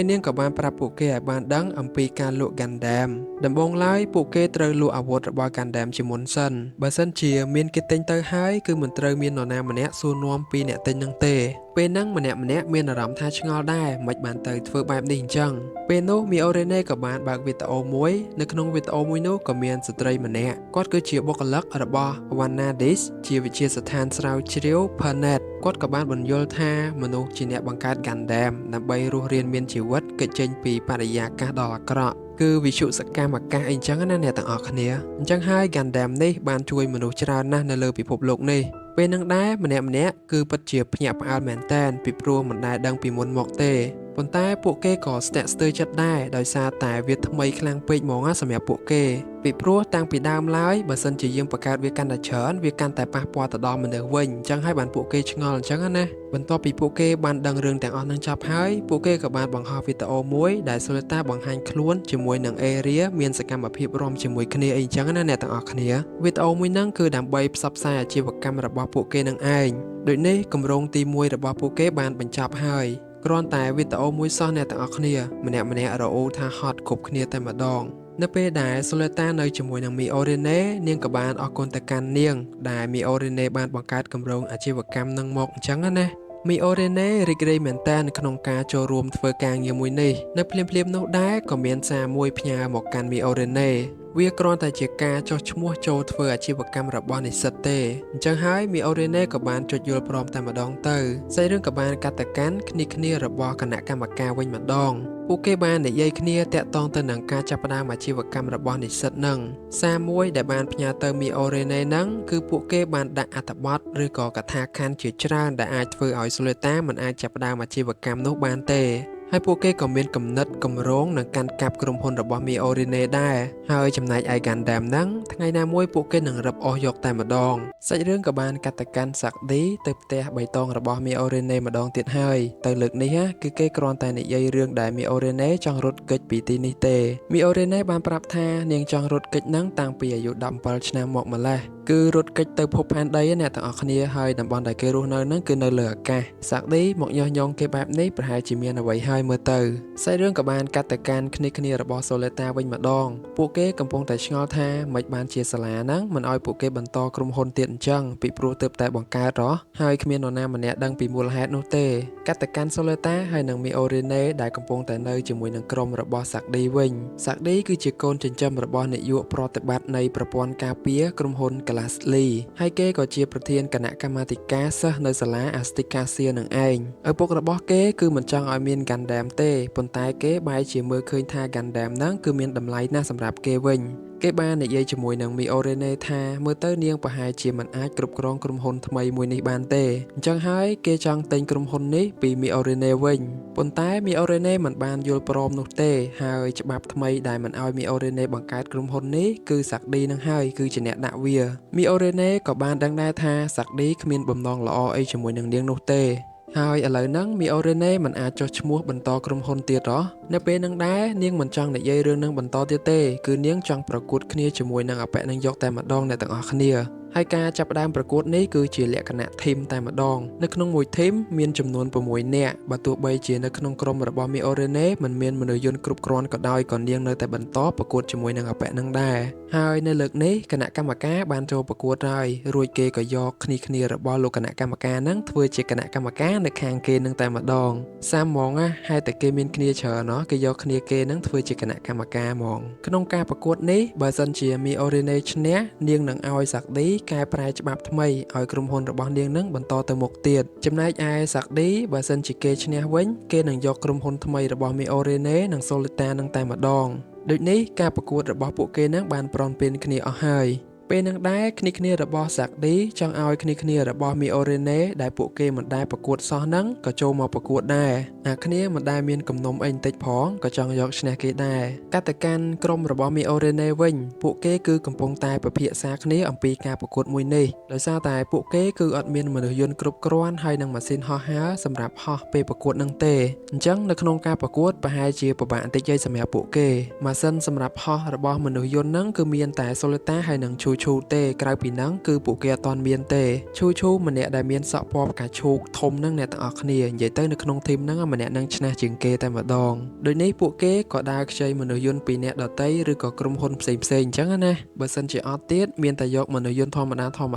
នាងក៏បានប្រាប់ពួកគេឲ្យបានដឹងអំពីការលក់ Gundam ដំបូងឡើយពួកគេត្រូវលក់អាវុធរបស់ Gundam ជាមុនសិនបើសិនជាមានគេទិញទៅហើយគឺមិនត្រូវមាននរណាម្នាក់សួរនាំពីអ្នកទិញនឹងទេពេលហ្នឹងម្នាក់មានអារម្មណ៍ថាឆ្ងល់ដែរមិនបានទៅធ្វើបែបនេះអញ្ចឹងពេលនោះ Miorine ក៏បានបើកវីដេអូមួយនៅក្នុងវីដេអូមួយនោះក៏មានស្ត្រីម្នាក់គាត់គឺជាបុគ្គលិករបស់ Vanadis ជាវិទ្យាស្ថានស្រាវជ្រាវ Planet គាត់ក៏បានបញ្យល់ថាមនុស្សជាអ្នកបង្កើត Gundam ដើម្បីរស់រានមានជីវិតគេចចេញពីបរិយាកាសដ៏អាក្រក់គឺវិទ្យុសកម្មអាកាសអីចឹងណាអ្នកទាំងអស់គ្នាអញ្ចឹងហើយ Gundam នេះបានជួយមនុស្សច្រើនណាស់នៅលើពិភពលោកនេះពេលនឹងដែរម្នាក់គឺពិតជាភ្ញាក់ផ្អើលមែនតើពីព្រោះមិនដែលដឹងពីមុនមកទេប៉ុន្តែពួកគេក៏ស្ទាក់ស្ទើរចិត្តដែរដោយសារតែវាថ្មីខ្លាំងពេកហ្មងសម្រាប់ពួកគេពីព្រោះតាំងពីដើមឡើយបើសិនជាយើងបង្កើតវាកាន់តែច្រើនវាកាន់តែប៉ះពាល់ទៅដល់មនុស្សវិញអញ្ចឹងហើយបានពួកគេឆ្ងល់អញ្ចឹងណាបន្ទាប់ពីពួកគេបានដឹងរឿងទាំងអស់នឹងចប់ហើយពួកគេក៏បានបង្ហោះវីដេអូមួយដែល Soleta បង្ហាញខ្លួនជាមួយនឹង Area មានសកម្មភាពរួមជាមួយគ្នាអីអញ្ចឹងណាអ្នកទាំងអស់គ្នាវីដេអូមួយហ្នឹងគឺដើម្បីផ្សព្វផ្សាយអាជីវកម្មរបស់ពួកគេនឹងឯងដូចនេះគម្រោងទី1របស់ពួកគេបានបញ្ចប់ហើយគ្រាន់តែវីដេអូមួយសោះអ្នកទាំងអស់គ្នាម្នាក់រអ៊ូថាហត់គ្រប់គ្នាតែម្ដងនៅពេលដែល Soleta នៅជាមួយនឹង Miorine នាងក៏បានអរគុណទៅកាន់នាងដែល Miorine បានបង្កើតគម្រោងអាជីវកម្មនឹងមកអញ្ចឹងណាMiorine រីករាយមែនតើក្នុងការចូលរួមធ្វើការងារមួយនេះនៅភ្លាមនោះដែរក៏មានសារមួយផ្ញើមកកាន់ Miorineវាគ្រាន់តែជាការចុះឈ្មោះចូលធ្វើអាជីវកម្មរបស់និស្សិតទេអញ្ចឹងហើយ Miorine ក៏បានចុចយល់ព្រមតែម្ដងទៅសាច់រឿងក៏បានកាត់ទៅកាន់គ្នារបស់គណៈកម្មការវិញម្ដងពួកគេបាននិយាយគ្នាតាក់ទងទៅនឹងការចាប់ផ្ដើមអាជីវកម្មរបស់និស្សិតនឹងសារមួយដែលបានផ្ញើទៅ Miorine នឹងគឺពួកគេបានដាក់អត្ថបទឬក៏កថាខណ្ឌជាច្រើនដែលអាចធ្វើឲ្យ Soleta មិនអាចចាប់ផ្ដើមអាជីវកម្មនោះបានទេហើយពួកគេក៏មានគំនិតគម្រោងនឹងកាន់កាប់ក្រុមហ៊ុនរបស់ Miorine ដែរហើយចំណែកឯ Gundam ហ្នឹងថ្ងៃណាមួយពួកគេនឹងរឹបអូសយកតែម្ដងសាច់រឿងក៏បានកាត់ទៅកាន់ Sakdi ទៅផ្ទះបៃតងរបស់ Miorine ម្ដងទៀតហើយទៅលើកនេះគឺគេគ្រាន់តែនិយាយរឿងដែល Miorine ចង់រត់គេចពីទីនេះទេ Miorine បានប្រាប់ថានាងចង់រត់គេចហ្នឹងតាំងពីអាយុ17ឆ្នាំមកម្លេះ គឺរត់គេចទៅភពផែនដីអ្នកទាំងអស់គ្នាហើយតំបន់ដែលគេរស់នៅហ្នឹងគឺនៅលើអាកាសសាក់ឌីមកញុះញង់គេបែបនេះប្រហែលជាមានអ្វីហើយមើលទៅសាច់រឿងក៏បានកាត់ទៅកាន់គ្នារបស់ Soleta វិញម្ដងពួកគេកំពុងតែឆ្ងល់ថាមិនបានជាសាលាហ្នឹងមិនអោយពួកគេបន្តក្រុមហ៊ុនទៀតអញ្ចឹងពីព្រោះទើបតែបង្កើតហ៎ហើយគ្មាននរណាម្នាក់ដឹងពីមូលហេតុនោះទេកាត់ទៅកាន់ Soleta ហើយនឹង Miorine ដែលកំពុងតែនៅជាមួយនឹងក្រុមរបស់សាក់ឌីវិញសាក់ឌីគឺជាកូនចិញ្ចឹមរបស់នាយកប្រតិបត្តិនៃប្រព័ន្ធការពារក្រុមហ៊ុន Glassly ហើយគេក៏ជាប្រធានគណៈកម្មាធិការសិស្សនៅសាលា Asticasia នឹងឯងឪពុករបស់គេគឺមិនចង់ឲ្យមាន Gundam ទេប៉ុន្តែគេបែរជាមើលឃើញថា Gundam ហ្នឹងគឺមានតម្លៃណាស់សម្រាប់គេវិញគេបាននិយាយជាមួយនឹង Miorine ថាមើលទៅនាងប្រហែលជាមិនអាចគ្រប់គ្រងក្រុមហ៊ុនថ្មីមួយនេះបានទេអញ្ចឹងហើយគេចង់ទិញក្រុមហ៊ុននេះពី Miorine វិញប៉ុន្តែ Miorine មិនបានយល់ព្រមនោះទេហើយច្បាប់ថ្មីដែលមិនឲ្យ Miorine បង្កើតក្រុមហ៊ុននេះគឺសាក់ឌីនឹងហើយគឺជាអ្នកដាក់វា Miorine ក៏បានដឹងដែរថាសាក់ឌីគ្មានបំណងល្អអីជាមួយនឹងនាងនោះទេហើយឥឡូវហ្នឹង Miorine មិនអាចចុះឈ្មោះបន្តក្រុមហ៊ុនទៀតហ៎នៅពេលហ្នឹងដែរនាងមិនចង់និយាយរឿងហ្នឹងបន្តទៀតទេគឺនាងចង់ប្រកួតគ្នាជាមួយនឹងអបិនឹងយកតែម្ដងអ្នកទាំងអស់គ្នាហើយការចាប់ផ្ដើមប្រកួតនេះគឺជាលក្ខណៈ team តែម្ដងនៅក្នុងមួយ team មានចំនួន6នាក់បើទោះបីជានៅក្នុងក្រុមរបស់ Miorine មិនមានមនុស្សយន្តគ្រប់គ្រាន់ក៏ដោយក៏នាងនៅតែបន្តប្រកួតជាមួយនឹងអបិនឹងដែរហើយនៅលើកនេះគណៈកម្មការបានចូលប្រកួតហើយរួចគេក៏យកគ្នារបស់លោកគណៈកម្មការហ្នឹងធ្វើជាគណៈកម្មការនៅខាងគេនឹងតែម្ដងសាមហ្មងហេតុតែគេមានគ្នាច្រើនគេយកគ្នាគេនឹងធ្វើជាគណៈកម្មការហ្មងក្នុងការប្រកួតនេះបើសិនជា Miorine ឈ្នះនាងនឹងឲ្យសាក់ឌីកែប្រែច្បាប់ថ្មីឲ្យក្រុមហ៊ុនរបស់នាងនឹងបន្តទៅមុខទៀតចំណែកឯសាក់ឌីបើសិនជាគេឈ្នះវិញគេនឹងយកក្រុមហ៊ុនថ្មីរបស់ Miorine និង Soleta នឹងតែម្ដងដូចនេះការប្រកួតរបស់ពួកគេនឹងបានប្រនពែនគ្នាអស់ហើយពេលនឹងដែរគ្នារបស់សាក់ឌីចង់ឲ្យគ្នារបស់ Miorine ដែលពួកគេមិនដែលប្រកួតសោះហ្នឹងក៏ចូលមកប្រកួតដែរគ្នាមិនដែលមានគំនុំអីបន្តិចផងក៏ចង់យកឈ្នះគេដែរកាត់ទៅកាន់ក្រុមរបស់ Miorine វិញពួកគេគឺកំពុងតែពិភាក្សាគ្នាអំពីការប្រកួតមួយនេះដោយសារតែពួកគេគឺអត់មានមនុស្សយន្តគ្រប់គ្រាន់ហើយនឹងម៉ាស៊ីនហោះហើរសម្រាប់ហោះពេលប្រកួតនឹងទេអញ្ចឹងនៅក្នុងការប្រកួតប្រហែលជាពិបាកបន្តិចសម្រាប់ពួកគេម៉ាស៊ីនសម្រាប់ហោះរបស់មនុស្សយន្តហ្នឹងគឺមានតែ Soleta ហើយនឹងឈូទេក្រៅពីហ្នឹងគឺពួកគេអត់ទាន់មានទេឈូម្នាក់ដែលមានសក់ពណ៌ផ្កាឈូកធំហ្នឹងអ្នកទាំងអស់គ្នានិយាយទៅនៅក្នុងធីមហ្នឹងម្នាក់នឹងឈ្នះជាងគេតែម្ដងដូចនេះពួកគេក៏ដើរខ្ចីមនុស្សយន្តពីអ្នកដតីឬក៏ក្រុមហ៊ុនផ្សេងអញ្ចឹងណាបើសិនជាអត់ទៀតមានតែយកមនុស្សយន្តធម្ម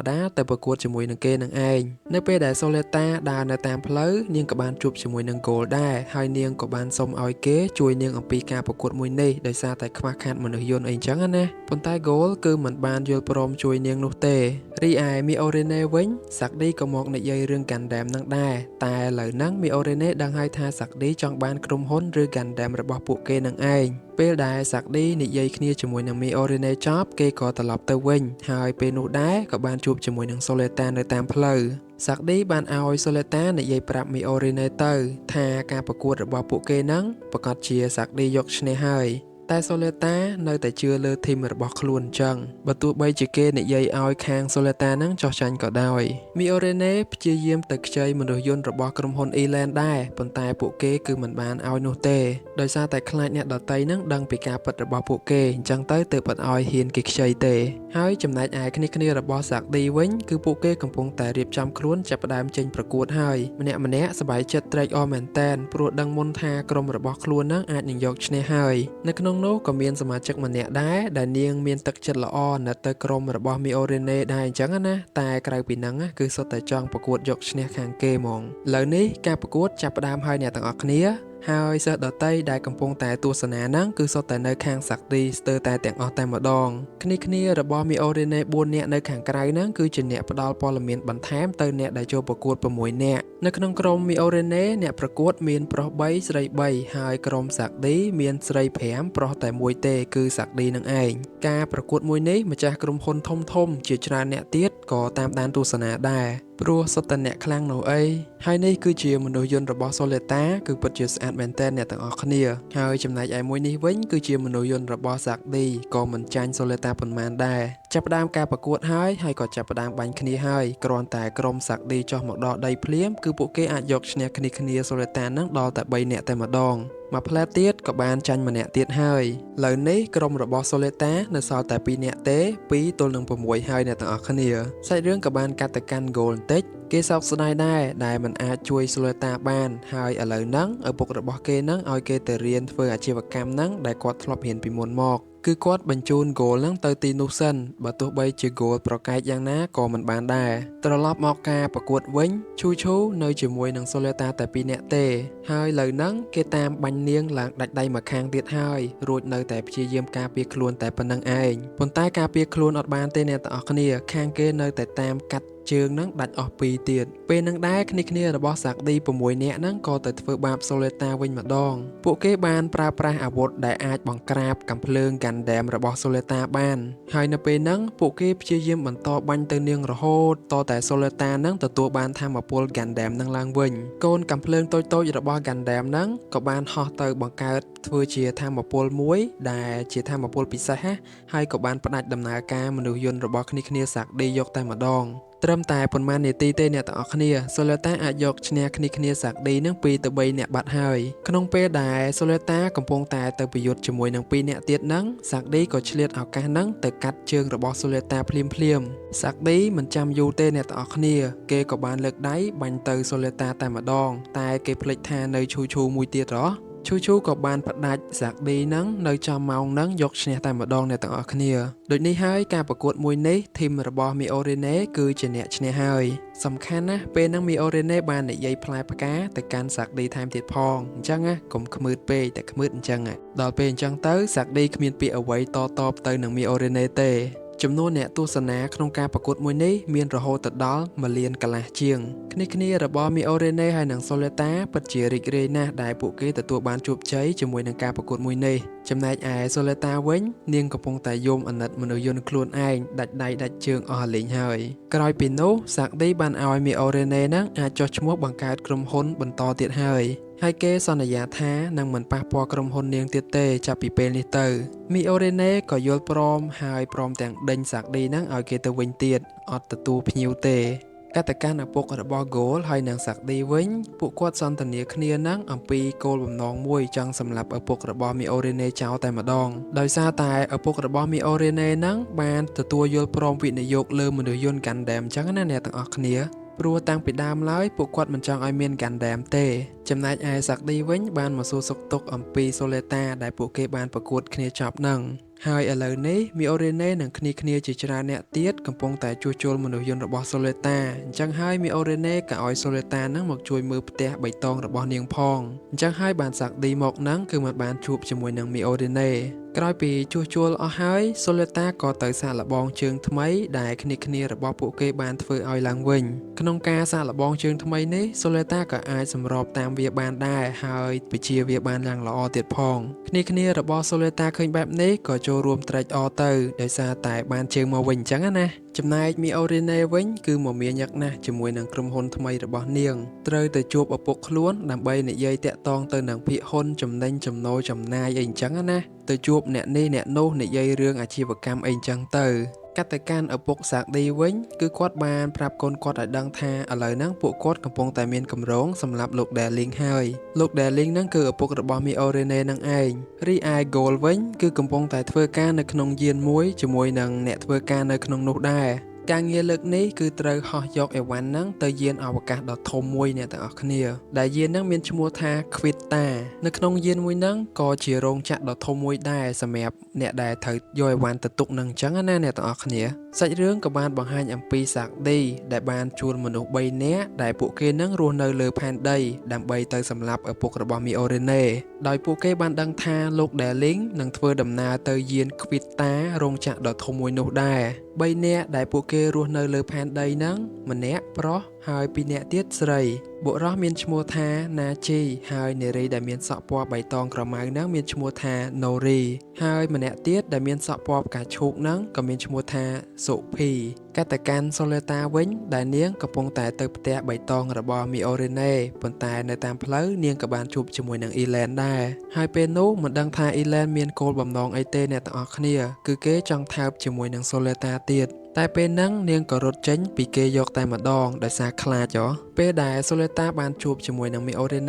តាទៅប្រកួតជាមួយនឹងគេនឹងឯងនៅពេលដែល Soleta ដើរនៅតាមផ្លូវនាងក៏បានជួបជាមួយនឹង Gold ដែរហើយនាងក៏បានសុំឲ្យគេជួយនាងអំពីការប្រកួតមួយនេះដោយសារតែខ្វះខាតមនុស្សយន្តអីអញ្ចឹងណាប៉ុន្តែ Gold គឺមិនបានយល់ព្រមជួយនាងនោះទេរីឯ Miorine វិញសាក់ឌីក៏មកនិយាយរឿង Gundam នឹងដែរតែឥឡូវហ្នឹង Miorine ដឹងហើយថាសាក់ឌីចង់បានក្រុមហ៊ុនឬ Gundam របស់ពួកគេនឹងឯងពេលដែលសាក់ឌីនិយាយគ្នាជាមួយនឹង Miorine ចប់គេក៏ត្រឡប់ទៅវិញហើយពេលនោះដែរក៏បានជួបជាមួយនឹង Soleta នៅតាមផ្លូវសាក់ឌីបានឲ្យ Soleta និយាយប្រាប់ Miorine ទៅថាការប្រកួតរបស់ពួកគេហ្នឹងប្រកាសជាសាក់ឌីយកឈ្នះហើយតែ Soleta នៅតែជឿលើធីមរបស់ខ្លួនអញ្ចឹងបើទោះបីជាគេនិយាយឲ្យខាង Soleta ហ្នឹងចោះចាញ់ក៏ដោយ Miorine ព្យាយាមទៅខ្ចីមនុស្សយន្តរបស់ក្រុមហ៊ុន Eland ដែរប៉ុន្តែពួកគេគឺមិនបានឲ្យនោះទេដោយសារតែខ្លាចអ្នកដតីហ្នឹងដឹងពីការពិតរបស់ពួកគេអញ្ចឹងទៅទើបអត់ឲ្យហ៊ានគេខ្ចីទេហើយចំណែកឯគ្នារបស់សាក់ឌីវិញគឺពួកគេកំពុងតែរៀបចំខ្លួនចាប់ផ្ដើមចេញប្រកួតហើយម្នាក់សប្បាយចិត្តត្រេកអរមែនតែនព្រោះដឹងមុនថាក្រុមរបស់ខ្លួនហ្នឹងអាចនឹងយកឈ្នះហើយនៅក្នុងនោះក៏មានសមាជិកម្នាក់ដែរដែលនាងមានទឹកចិត្តល្អនៅទៅក្រុមរបស់ Miorine ដែរអញ្ចឹងណាតែក្រៅពីហ្នឹងគឺសុទ្ធតែចង់ប្រកួតយកឈ្នះខាងគេហ្មងឥឡូវនេះការប្រកួតចាប់ផ្ដើមហើយអ្នកទាំងអស់គ្នាហើយសិស្សដតីដែលកំពុងតែទស្សនាហ្នឹងគឺសុទ្ធតែនៅខាងសាក់ឌីស្ទើរតែទាំងអស់តែម្ដងគ្នារបស់ Miorine 4នាក់នៅខាងក្រៅហ្នឹងគឺជាអ្នកផ្ដល់ព័ត៌មានបន្ថែមទៅអ្នកដែលចូលប្រកួត6នាក់នៅក្នុងក្រុម Miorine អ្នកប្រកួតមានប្រុស3ស្រី3ហើយក្រុមសាក់ឌីមានស្រី5ប្រុសតែមួយទេគឺសាក់ឌីនឹងឯងការប្រកួតមួយនេះម្ចាស់ក្រុមហ៊ុនធំជាច្រើនអ្នកទៀតក៏តាមដានទស្សនាដែរព្រោះសុទ្ធតែអ្នកខ្លាំងនោះអីហើយនេះគឺជាមនុស្សយន្តរបស់ Soleta គឺពិតជាស្អាតមែនតើអ្នកទាំងអស់គ្នាហើយចំណែកឯមួយនេះវិញគឺជាមនុស្សយន្តរបស់សាក់ឌីក៏មិនចាញ់ Soleta ប៉ុន្មានដែរ ចាប់ផ្ដើមការប្រកួតហើយក៏ចាប់ផ្ដើមបាញ់គ្នាហើយគ្រាន់តែក្រុមសាក់ឌីចុះមកដល់ដីភ្លាមគឺពួកគេអាចយកឈ្នះគ្នាសូលេតានឹងដល់តែ3នាក់តែម្ដងមួយផ្លែទៀតក៏បានចាញ់ម្នាក់ទៀតហើយឥឡូវនេះក្រុមរបស់សូលេតានៅសល់តែ2នាក់ទេ2ទល់នឹង6ហើយអ្នកទាំងអស់គ្នាសាច់រឿងក៏បានកាត់ទៅកាន់ goal បន្តិចគេសោកស្ដាយដែរដែលមិនអាចជួយសូលេតាបានហើយឥឡូវហ្នឹងឪពុករបស់គេនឹងឲ្យគេទៅរៀនធ្វើអាជីវកម្មហ្នឹងដែលគាត់ធ្លាប់រៀនពីមុនមកគឺគាត់បញ្ជូន goal ហ្នឹងទៅទីនោះសិនបើទោះបីជា goal ប្រកែកយ៉ាងណាក៏មិនបានដែរត្រឡប់មកការប្រកួតវិញឈូនៅជាមួយនឹងសូលេតាតែ2នាក់ទេហើយឥឡូវហ្នឹងគេតាមបាញ់នាងឡើងដាច់ដៃមកខាងទៀតហើយរួចនៅតែព្យាយាមការពារខ្លួនតែប៉ុណ្្នឹងឯងប៉ុន្តែការពារខ្លួនអត់បានទេអ្នកទាំងអស់គ្នាខាងគេនៅតែតាមកាត់ជើងនឹងដាច់អស់2ទៀតពេលនឹងដែរគ្នារបស់សាក់ឌី6នាក់ហ្នឹងក៏ទៅធ្វើបាបសូលេតាវិញម្ដងពួកគេបានប្រើប្រាស់អាវុធដែលអាចបង្ក្រាបកាំភ្លើង Gundam របស់សូលេតាបានហើយនៅពេលហ្នឹងពួកគេព្យាយាមបន្តបាញ់ទៅនាងរហូតតតែសូលេតាហ្នឹងទទួលបានថាមពល Gundam ហ្នឹងឡើងវិញកូនកាំភ្លើងតូចៗរបស់ Gundam ហ្នឹងក៏បានហោះទៅបង្កើតធ្វើជាថាមពលមួយដែលជាថាមពលពិសេសហើយក៏បានផ្ដាច់ដំណើរការមនុស្សយន្តរបស់គ្នាសាក់ឌីយកតែម្ដងត្រឹមតែប៉ុន្មាននាទីទេអ្នកទាំងអស់គ្នាសូលេតាអាចយកឈ្នះគ្នាសាក់ឌីនឹង2ទៅ3នាក់បាត់ហើយក្នុងពេលដែលសូលេតាកំពុងតែទៅប្រយុទ្ធជាមួយនឹង2នាក់ទៀតហ្នឹងសាក់ឌីក៏ឆ្លៀតឱកាសហ្នឹងទៅកាត់ជើងរបស់សូលេតាភ្លាមសាក់ឌីមិនចាំយូរទេអ្នកទាំងអស់គ្នាគេក៏បានលើកដៃបាញ់ទៅសូលេតាតែម្ដងតែគេភ្លេចថានៅឈូមួយទៀតហ៎ឈូក៏បានផ្ដាច់សាក់ឌីហ្នឹងនៅចំម៉ោងហ្នឹងយកឈ្នះតែម្ដងអ្នកទាំងអស់គ្នាដូចនេះហើយការប្រកួតមួយនេះធីមរបស់មីអូរេណេគឺជាអ្នកឈ្នះហើយសំខាន់ណាស់ពេលហ្នឹងមីអូរេណេបាននិយាយផ្លែផ្កាទៅកាន់សាក់ឌីថែមទៀតផងអញ្ចឹងណាកុំខ្មើតពេកតែខ្មើតអញ្ចឹងដល់ពេលអញ្ចឹងទៅសាក់ឌីគ្មានពាក្យអ្វីតបទៅនឹងមីអូរេណេទេចំនួនអ្នកទស្សនាក្នុងការប្រកួតមួយនេះមានរហូតដល់1លានកន្លះជាងគ្នារបស់មីអូរេណេហើយនិងសូលេតាពិតជារីករាយណាស់ដែលពួកគេទទួលបានជោគជ័យជាមួយនឹងការប្រកួតមួយនេះចំណែកឯសូលេតាវិញនាងកំពុងតែយំអាណិតមនុស្សយន្តខ្លួនឯងដាច់ដៃដាច់ជើងអស់លេងហើយក្រោយពីនោះសាក់ឌីបានឲ្យមីអូរេណេនឹងអាចចុះឈ្មោះបង្កើតក្រុមហ៊ុនបន្តទៀតហើយគេសន្យាថានឹងមិនប៉ះពាល់ក្រុមហ៊ុននាងទៀតទេចាប់ពីពេលនេះទៅមីអូរេណេក៏យល់ព្រមហើយព្រមទាំងដេញសាក់ឌីនឹងឲ្យគេទៅវិញទៀតអត់ទទួលភ្ញៀវទេកតកម្មឪពុករបស់ Goal ហើយនិងសាក់ឌីវិញពួកគាត់សន្ទនាគ្នានឹងអំពីគោលបំណងមួយចង់សម្លាប់ឪពុករបស់មីអូរេណេចោលតែម្ដងដោយសារតែឪពុករបស់មីអូរេណេនឹងបានទទួលយល់ព្រមវិនិយោគលើមនុស្សយន្ត Gundam អញ្ចឹងណាអ្នកទាំងអស់គ្នាព្រោះតាំងពីដើមឡើយពួកគាត់មិនចង់ឲ្យមាន Gundam ទេចំណែកឯសាក់ឌីវិញបានមកសួរសុខទុក្ខអំពីសូលេតាដែលពួកគេបានប្រកួតគ្នាចប់នឹងហើយឥឡូវនេះមីអូរេណេនិងគ្នាជាច្រើនអ្នកទៀតកំពុងតែជួសជុលមនុស្សយន្តរបស់សូលេតាអញ្ចឹងហើយមីអូរេណេក៏ឲ្យសូលេតានឹងមកជួយមើលផ្ទះបៃតងរបស់នាងផងអញ្ចឹងហើយបានសាក់ឌីមកនឹងគឺមិនបានជួបជាមួយនឹងមីអូរេណេក្រោយពីជួសជុលអស់ហើយសូលេតាក៏ទៅសាកល្បងជើងថ្មីដែលគ្នារបស់ពួកគេបានធ្វើឲ្យឡើងវិញក្នុងការសាកល្បងជើងថ្មីនេះសូលេតាក៏អាចសម្របតាមវាបានដែរហើយពជាវាបានយ៉ាងល្អទៀតផងគ្នារបស់សូលេតាឃើញបែបនេះក៏ចូលរួមត្រេកអរទៅដោយសារតែបានជើងមកវិញអញ្ចឹងណាចំណែកមីអូរេណេវិញគឺមមាញឹកណាស់ជាមួយនឹងក្រុមហ៊ុនថ្មីរបស់នាងត្រូវទៅជួបឪពុកខ្លួនដើម្បីនិយាយតាក់ទងទៅនឹងភាគហ៊ុនចំណេញចំណូលចំណាយអីអញ្ចឹងណាទៅជួបអ្នកនេះអ្នកនោះនិយាយរឿងអាជីវកម្មអីអញ្ចឹងទៅកតកម្មឪពុកសាក់ឌីវិញគឺគាត់បានប្រាប់កូនគាត់ឲ្យដឹងថាឥឡូវហ្នឹងពួកគាត់កំពុងតែមានកម្រងសម្រាប់លោកដែលលីងហើយលោកដែលលីងហ្នឹងគឺឪពុករបស់មីអូរេណេនឹងឯងរីឯ Goal វិញគឺកំពុងតែធ្វើការនៅក្នុងយានមួយជាមួយនឹងអ្នកធ្វើការនៅក្នុងនោះដែរការងារលើកនេះគឺត្រូវហោះយកអីវ៉ាន់ហ្នឹងទៅយានអវកាសដ៏ធំមួយអ្នកទាំងអស់គ្នាដែលយានហ្នឹងមានឈ្មោះថា Quita នៅក្នុងយានមួយហ្នឹងក៏ជារោងចក្រដ៏ធំមួយដែរសម្រាប់អ្នកដែលត្រូវយកអីវ៉ាន់ទៅទុកហ្នឹងអញ្ចឹងណាអ្នកទាំងអស់គ្នាសាច់រឿងក៏បានបង្ហាញអំពីសាក់ឌីដែលបានជួលមនុស្ស3នាក់ដែលពួកគេនឹងរស់នៅលើផែនដីដើម្បីទៅសម្លាប់ឪពុករបស់មីអូរេណេដោយពួកគេបានដឹងថាលោកដែលលីងនឹងធ្វើដំណើរទៅយាន Quita រោងចក្រដ៏ធំមួយនោះដែរ3នាក់ដែលពួកគេរស់នៅលើផែនដីហ្នឹងម្នាក់ប្រុស ហើយពីរនាក់ទៀតស្រីបុរសមានឈ្មោះថាណាជីហើយនារីដែលមានសក់ពណ៌បៃតងក្រមៅហ្នឹងមានឈ្មោះថាណូរីហើយម្នាក់ទៀតដែលមានសក់ពណ៌ផ្កាឈូកហ្នឹងក៏មានឈ្មោះថាសុភីកតកម្មសូលេតាវិញដែលនាងកំពុងតែទៅផ្ទះបៃតងរបស់មីអូរ៉េណេប៉ុន្តែនៅតាមផ្លូវនាងក៏បានជួបជាមួយនឹងអ៊ីឡែនដែរហើយពេលនោះមិនដឹងថាអ៊ីឡែនមានគោលបំណងអីទេអ្នកទាំងអស់គ្នាគឺគេចង់ថើបជាមួយនឹងសូលេតាទៀតតែពេលហ្នឹងនាងក៏រត់ចេញពីគេយកតែម្ដងដោយសារខ្លាចពេលដែលសូលេតាបានជួបជាមួយនឹងមីអូរ៉េ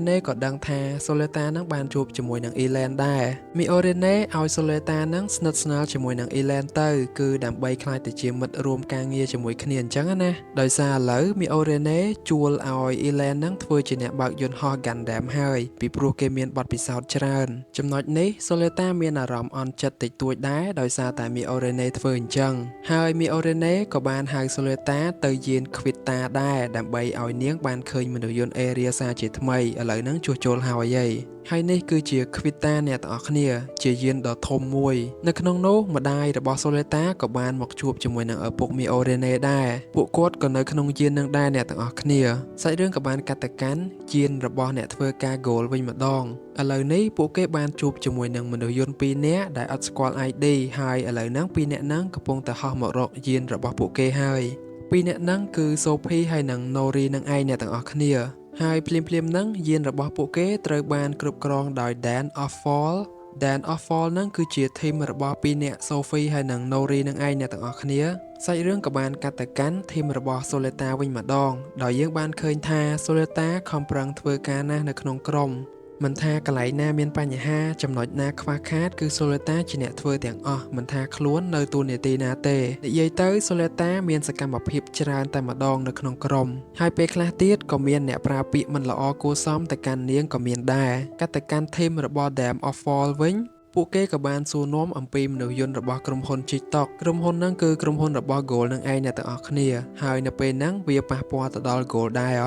ណេក៏ដឹងថាសូលេតានឹងបានជួបជាមួយនឹងអ៊ីឡែនដែរមីអូរ៉េណេឲ្យសូលេតានឹងស្និទ្ធស្នាលជាមួយនឹងអ៊ីឡែនទៅគឺដើម្បីខ្លាចទៅជាមិត្តរួមការងារជាមួយគ្នាអញ្ចឹងណាដោយសារឥឡូវមីអូរ៉េណេជួលឲ្យអ៊ីឡែននឹងធ្វើជាអ្នកបើកយន្តហោះ Gundam ហើយពីព្រោះគេមានបទពិសោធន៍ច្រើនចំណុចនេះសូលេតាមានអារម្មណ៍អន់ចិត្តតិចតួចដែរដោយសារតែមីអូរ៉េណេធ្វើអញ្ចឹងហើយមីអូរ៉េណេក៏បានហៅសូលេតាទៅយានខ្វិតតាដែរដើម្បីឲ្យនាងបានឃើញមនុស្សយន្តអេរីសាជាថ្មីឥឡូវហ្នឹងជួសជុលហើយនេះគឺជាខ្វិតតាអ្នកទាំងអស់គ្នាជាយានដ៏ធំមួយនៅក្នុងនោះម្ដាយរបស់សូលេតាក៏បានមកជួបជាមួយនឹងឪពុកមីអូរ៉េណេដែរពួកគាត់ក៏នៅក្នុងយាននឹងដែរអ្នកទាំងអស់គ្នាសាច់រឿងក៏បានកាត់ទៅកាន់យានរបស់អ្នកធ្វើការ Goal វិញម្ដងឥឡូវនេះពួកគេបានជួបជាមួយនឹងមនុស្សយន្ត2នាក់ដែលអត់ស្គាល់ ID ហើយឥឡូវហ្នឹង2នាក់ហ្នឹងកំពុងតែហោះមករកយានរបស់ពួកគេហើយពីរនាក់ហ្នឹងគឺសូភីហើយនិងណូរីនឹងឯងអ្នកទាំងអស់គ្នាហើយភ្លាមហ្នឹងយានរបស់ពួកគេត្រូវបានគ្រប់គ្រងដោយ Dan of Fall ហ្នឹងគឺជាធីមរបស់ពីរនាក់សូហ្វីហើយនិងណូរីនឹងឯងអ្នកទាំងអស់គ្នាសាច់រឿងក៏បានកាត់ទៅកាន់ធីមរបស់សូលេតាវិញម្ដងដោយយើងបានឃើញថាសូលេតាខំប្រឹងធ្វើការណាស់នៅក្នុងក្រុមមិនថាកន្លែងណាមានបញ្ហាចំណុចណាខ្វះខាតគឺសូលេតាជាអ្នកធ្វើទាំងអស់មិនថាខ្លួននៅទូនាទីណាទេនិយាយទៅសូលេតាមានសកម្មភាពច្រើនតែម្ដងនៅក្នុងក្រុមហើយពេលខ្លះទៀតក៏មានអ្នកប្រើពាក្យមិនល្អគួរសមទៅកាន់នាងក៏មានដែរកាត់ទៅកាន់ធីមរបស់ Dam of Fall វិញពួកគេក៏បានសួរនាំអំពីមនុស្សយន្តរបស់ក្រុមហ៊ុន TikTok ក្រុមហ៊ុនហ្នឹងគឺក្រុមហ៊ុនរបស់ Goal នឹងឯងអ្នកទាំងអស់គ្នាហើយនៅពេលហ្នឹងវាប៉ះពាល់ទៅដល់ Goal ដែរ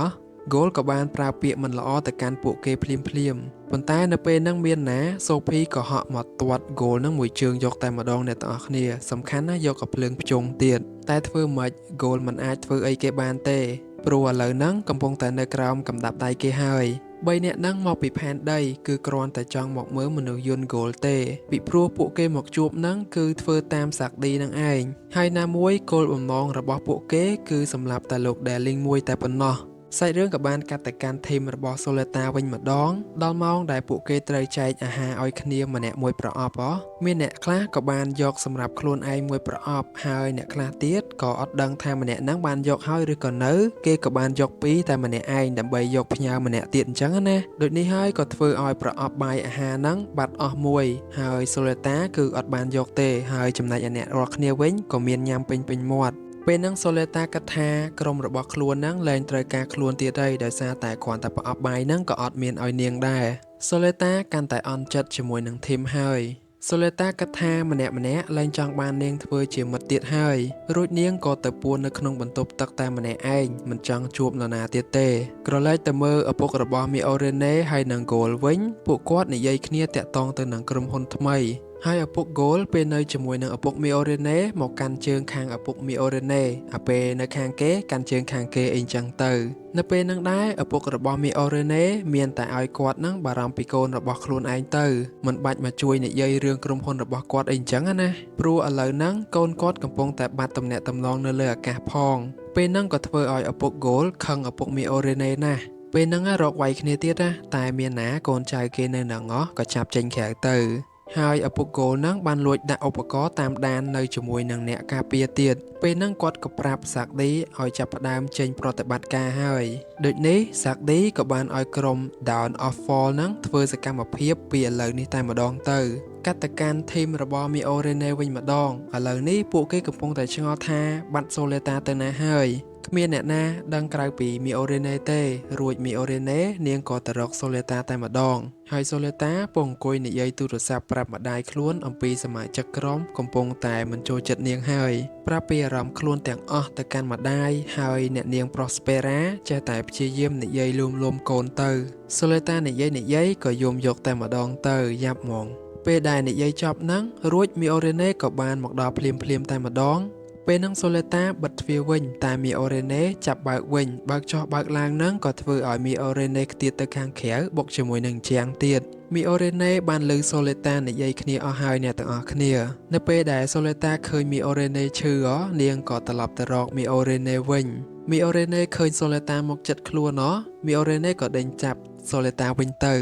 Goal ក៏បានប្រើពាក្យមិនល្អទៅកាន់ពួកគេភ្លាមប៉ុន្តែនៅពេលហ្នឹងមានណាសូភីក៏ហក់មកទាត់ Goal ហ្នឹងមួយជើងយកតែម្ដងអ្នកទាំងអស់គ្នាសំខាន់ណាស់យកកំភ្លើងភ្ជុងទៀតតែធ្វើម៉េច Goal មិនអាចធ្វើអីគេបានទេព្រោះឥឡូវហ្នឹងកំពុងតែនៅក្រោមកម្ដាប់ដៃគេហើយ3នាក់ហ្នឹងមកពីផែនដីគឺគ្រាន់តែចង់មកមើលមនុស្សយន្ត Goal ទេពីព្រោះពួកគេមកជួបហ្នឹងគឺធ្វើតាមសាក់ឌីនឹងឯងហើយណាមួយគោលបំណងរបស់ពួកគេគឺសម្រាប់តែលោក Darling មួយតែប៉ុណ្ណោះសាច់រឿងក៏បានកាត់ទៅកាន់ធីមរបស់សូលេតាវិញម្ដងដល់ម៉ោងដែលពួកគេត្រូវចែកអាហារឲ្យគ្នាម្នាក់មួយប្រអប់មានអ្នកខ្លះក៏បានយកសម្រាប់ខ្លួនឯងមួយប្រអប់ហើយអ្នកខ្លះទៀតក៏អត់ដឹងថាម្នាក់ហ្នឹងបានយកហើយឬក៏នៅគេក៏បានយកពីរតែម្នាក់ឯងដើម្បីយកផ្ញើម្នាក់ទៀតអញ្ចឹងណាដូចនេះហើយក៏ធ្វើឲ្យប្រអប់បាយអាហារហ្នឹងបាត់អស់មួយហើយសូលេតាគឺអត់បានយកទេហើយចំណែកឯអ្នករាល់គ្នាវិញក៏មានញ៉ាំពេញមាត់ពេលហ្នឹងសូលេតាគិតថាក្រុមរបស់ខ្លួនហ្នឹងលែងត្រូវការខ្លួនទៀតហើយដោយសារតែគ្រាន់តែប្រអប់បាយហ្នឹងក៏អត់មានឲ្យនាងដែរសូលេតាកាន់តែអន់ចិត្តជាមួយនឹងធីមហើយសូលេតាគិតថាម្នាក់លែងចង់បាននាងធ្វើជាមិត្តទៀតហើយរួចនាងក៏ទៅពួននៅក្នុងបន្ទប់ទឹកតែម្នាក់ឯងមិនចង់ជួបនរណាទៀតទេក្រឡេកទៅមើលឪពុករបស់មីអូរ៉េណេហើយនិង Goal វិញពួកគាត់និយាយគ្នាតាក់ទងទៅនឹងក្រុមហ៊ុនថ្មីហើយឪពុក Goal ពេលនៅជាមួយនឹងឪពុកមីអូរ៉េណេមកកាន់ជើងខាងឪពុកមីអូរ៉េណេអាពេលនៅខាងគេកាន់ជើងខាងគេអីចឹងទៅនៅពេលហ្នឹងដែរឪពុករបស់មីអូរ៉េណេមានតែឲ្យគាត់នឹងបារម្ភពីកូនរបស់ខ្លួនឯងទៅមិនបាច់មកជួយនិយាយរឿងក្រុមហ៊ុនរបស់គាត់អីចឹងណាព្រោះឥឡូវហ្នឹងកូនគាត់កំពុងតែបាត់ទំនាក់ទំនងនៅលើអាកាសផងពេលហ្នឹងក៏ធ្វើឲ្យឪពុក Goal ខឹងឪពុកមីអូរ៉េណេណាស់ពេលហ្នឹងរកវាយគ្នាទៀតណាតែមានណាកូនចៅគេនៅហ្នឹងក៏ចាប់ចេញក្រៅទៅហើយឪពុក Goal ហ្នឹងបានលួចដាក់ឧបករណ៍តាមដាននៅជាមួយនឹងអ្នកការពារទៀតពេលហ្នឹងគាត់ក៏ប្រាប់សាក់ឌីឲ្យចាប់ផ្ដើមចេញប្រតិបត្តិការហើយដូចនេះសាក់ឌីក៏បានឲ្យក្រុម Down of Fall ហ្នឹងធ្វើសកម្មភាពពីឥឡូវនេះតែម្ដងទៅកាត់ទៅកាន់ធីមរបស់មីអូរ៉េណេវិញម្ដងឥឡូវនេះពួកគេកំពុងតែឆ្ងល់ថាបាត់សូលេតាទៅណាហើយគ្មានអ្នកណាដឹងក្រៅពីមីអូរ៉េណេទេរួចមីអូរ៉េណេនាងក៏ទៅរកសូលេតាតែម្ដងហើយសូលេតាពងអង្គុយនិយាយទូរស័ព្ទប្រាប់ម្ដាយខ្លួនអំពីសមាជិកក្រុមកំពុងតែមិនចូលចិត្តនាងហើយប្រាប់ពីអារម្មណ៍ខ្លួនទាំងអស់ទៅកាន់ម្ដាយហើយអ្នកនាង Prospera ចេះតែព្យាយាមនិយាយលួងកូនទៅសូលេតានិយាយក៏យំយកតែម្ដងទៅយ៉ាប់ហ្មងពេលដែលនិយាយចប់ហ្នឹងរួចមីអូរ៉េណេក៏បានមកដល់ភ្លាមតែម្ដងព ពេលនឹងសូលេតាបិទទ្វារវិញតែមីអូរេណេចាប់បើកវិញបើកចោះបើកឡើងនឹងក៏ធ្វើឲ្យមីអូរេណេខ្ទាតទៅខាងក្រៅបុកជាមួយនឹងជាងទៀតមីអូរេណេបានលើសូលេតានិយាយគ្នាអស់ហើយអ្នកទាំងអស់គ្នានៅពេលដែលសូលេតាឃើញមីអូរេណេឈឺនាងក៏ត្រឡប់ទៅរកមីអូរេណេវិញមីអូរេណេឃើញសូលេតាមកចិត្តខ្លួនមីអូរេណេក៏ដេញចាប់សូលេតាវិញទៅ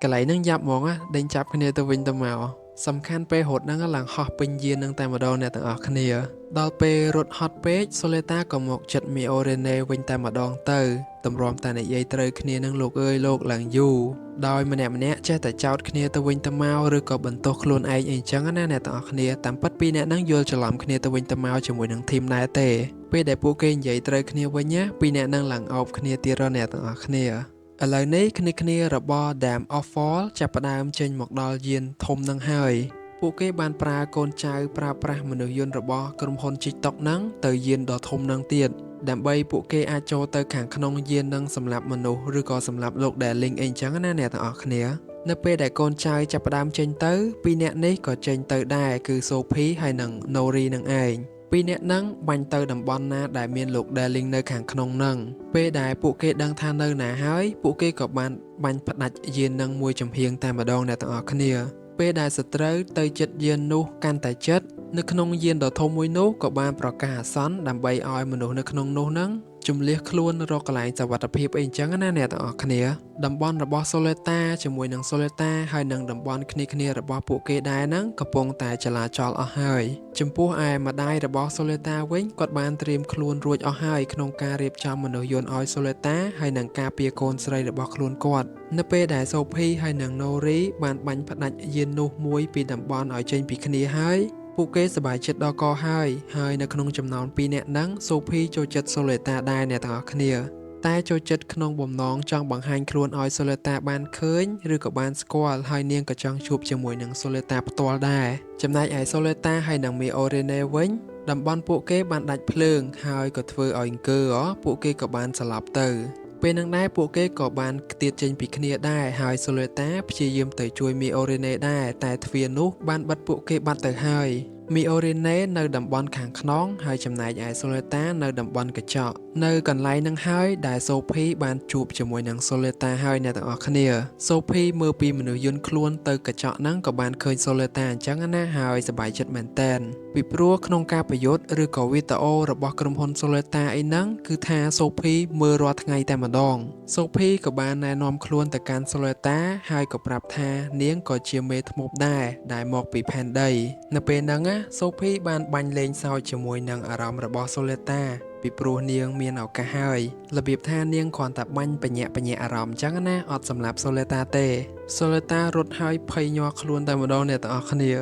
កន្លែងហ្នឹងយ៉ាប់ហ្មងដេញចាប់គ្នាទៅវិញទៅមកសំខាន់ពេលរត់ហ្នឹងឡើងហោះពេញយាននឹងតែម្ដងអ្នកទាំងអស់គ្នាដល់ពេលរត់ហត់ពេកសូលេតាក៏មកចិត្តមីអូរេណេវិញតែម្ដងទៅតម្រាំតែនិយាយត្រូវគ្នានឹងលោកអើយលោកឡើងយូរដោយម្នាក់ចេះតែចោទគ្នាទៅវិញទៅមកឬក៏បន្ទោសខ្លួនឯងអីចឹងណាអ្នកទាំងអស់គ្នាតាមពិតពីអ្នកហ្នឹងយល់ច្រឡំគ្នាទៅវិញទៅមកជាមួយនឹងធីមដែរទេពេលដែលពួកគេនិយាយត្រូវគ្នាវិញណាពីអ្នកហ្នឹងឡើងអោបគ្នាទៀតអ្នកទាំងអស់គ្នាឥឡូវនេះគ្នារបស់ Dam of Fall ចាប់ផ្ដើមចេញមកដល់យានធំនឹងហើយពួកគេបានប្រើកូនចៅប្រើប្រាស់មនុស្សយន្តរបស់ក្រុមហ៊ុន TikTok ហ្នឹងទៅយានដ៏ធំនឹងទៀតដើម្បីពួកគេអាចចូលទៅខាងក្នុងយាននឹងសម្រាប់មនុស្សឬក៏សម្រាប់លោកដែលលេងអីចឹងណាអ្នកទាំងអស់គ្នានៅពេលដែលកូនចៅចាប់ផ្ដើមចេញទៅពីរនាក់នេះក៏ចេញទៅដែរគឺ Sophie ហើយនិង Nori នឹងឯងពីរនាក់ហ្នឹងបាញ់ទៅតំបន់ណាដែលមានលោក Darling នៅខាងក្នុងហ្នឹងពេលដែលពួកគេដឹងថានៅណាហើយពួកគេក៏បានបាញ់ផ្ដាច់យាននឹងមួយចំហៀងតែម្ដងអ្នកទាំងអស់គ្នាពេលដែលសត្រូវទៅជិតយាននោះកាន់តែជិតនៅក្នុងយានដ៏ធំមួយនោះក៏បានប្រកាសអាសន្នដើម្បីឲ្យមនុស្សនៅក្នុងនោះហ្នឹងជំលះខ្លួនរកកន្លែងសុវត្ថិភាពអីចឹងណាអ្នកទាំងអស់គ្នាតំបន់របស់សូលេតាជាមួយនឹងសូលេតាហើយនឹងតំបន់គ្នារបស់ពួកគេដែរហ្នឹងកំពុងតែចលាចលអស់ហើយចំពោះឯម្ដាយរបស់សូលេតាវិញគាត់បានត្រៀមខ្លួនរួចអស់ហើយក្នុងការរៀបចំមនុស្សយន្តឲ្យសូលេតាហើយនឹងការពារកូនស្រីរបស់ខ្លួនគាត់នៅពេលដែលសូភីហើយនឹងណូរីបានបាញ់ផ្ដាច់យាននោះមួយពីតំបន់ឲ្យចេញពីគ្នាហើយពួកគេសប្បាយចិត្តដល់កហើយនៅក្នុងចំណោម2នាក់ហ្នឹងសូភីចូលចិត្តសូលេតាដែរអ្នកទាំងអស់គ្នាតែចូលចិត្តក្នុងបំណងចង់បង្ហាញខ្លួនឲ្យសូលេតាបានឃើញឬក៏បានស្គាល់ហើយនាងក៏ចង់ជួបជាមួយនឹងសូលេតាផ្ទាល់ដែរចំណែកឯសូលេតាហើយនឹងមីអូរេណេវិញតំបន់ពួកគេបានដាច់ភ្លើងហើយក៏ធ្វើឲ្យអង្គើពួកគេក៏បានស្លាប់ទៅពេលនឹងដែរពួកគេក៏បានខ្ទាតចេញពីគ្នាដែរហើយសូលេតាព្យាយាមទៅជួយមីអូរេណេដែរតែទ្វារនោះបានបិទពួកគេបាត់ទៅហើយមីអូរេណេនៅតំបន់ខាងក្នុងហើយចំណែកឯសូលេតានៅតំបន់កញ្ចក់នៅកន្លែងនឹងហើយដែលសូភីបានជួបជាមួយនឹងសូលេតាហើយអ្នកទាំងអស់គ្នាសូភីមើលពីមនុស្សយន្តខ្លួនទៅកញ្ចក់ហ្នឹងក៏បានឃើញសូលេតាអញ្ចឹងណាហើយសប្បាយចិត្តមែនតែនពីព្រោះក្នុងការប្រយុទ្ធឬក៏វីដេអូរបស់ក្រុមហ៊ុនសូលេតាអីហ្នឹងគឺថាសូភីមើលរាល់ថ្ងៃតែម្ដងសូភីក៏បានណែនាំខ្លួនទៅកាន់សូលេតាហើយក៏ប្រាប់ថានាងក៏ជាមេធ្មប់ដែរដែលមកពីផែនដីនៅពេលហ្នឹងសូភីបានបាញ់លេងសើចជាមួយនឹងអារម្មណ៍របស់សូលេតាពីព្រោះនាងមានឱកាសហើយរបៀបថានាងគ្រាន់តែបាញ់បញ្ញាក់អារម្មណ៍អញ្ចឹងណាអត់សម្រាប់សូលេតាទេសូលេតារត់ហើយភ័យញ័រខ្លួនតែម្ដងអ្នកទាំងអស់គ្នា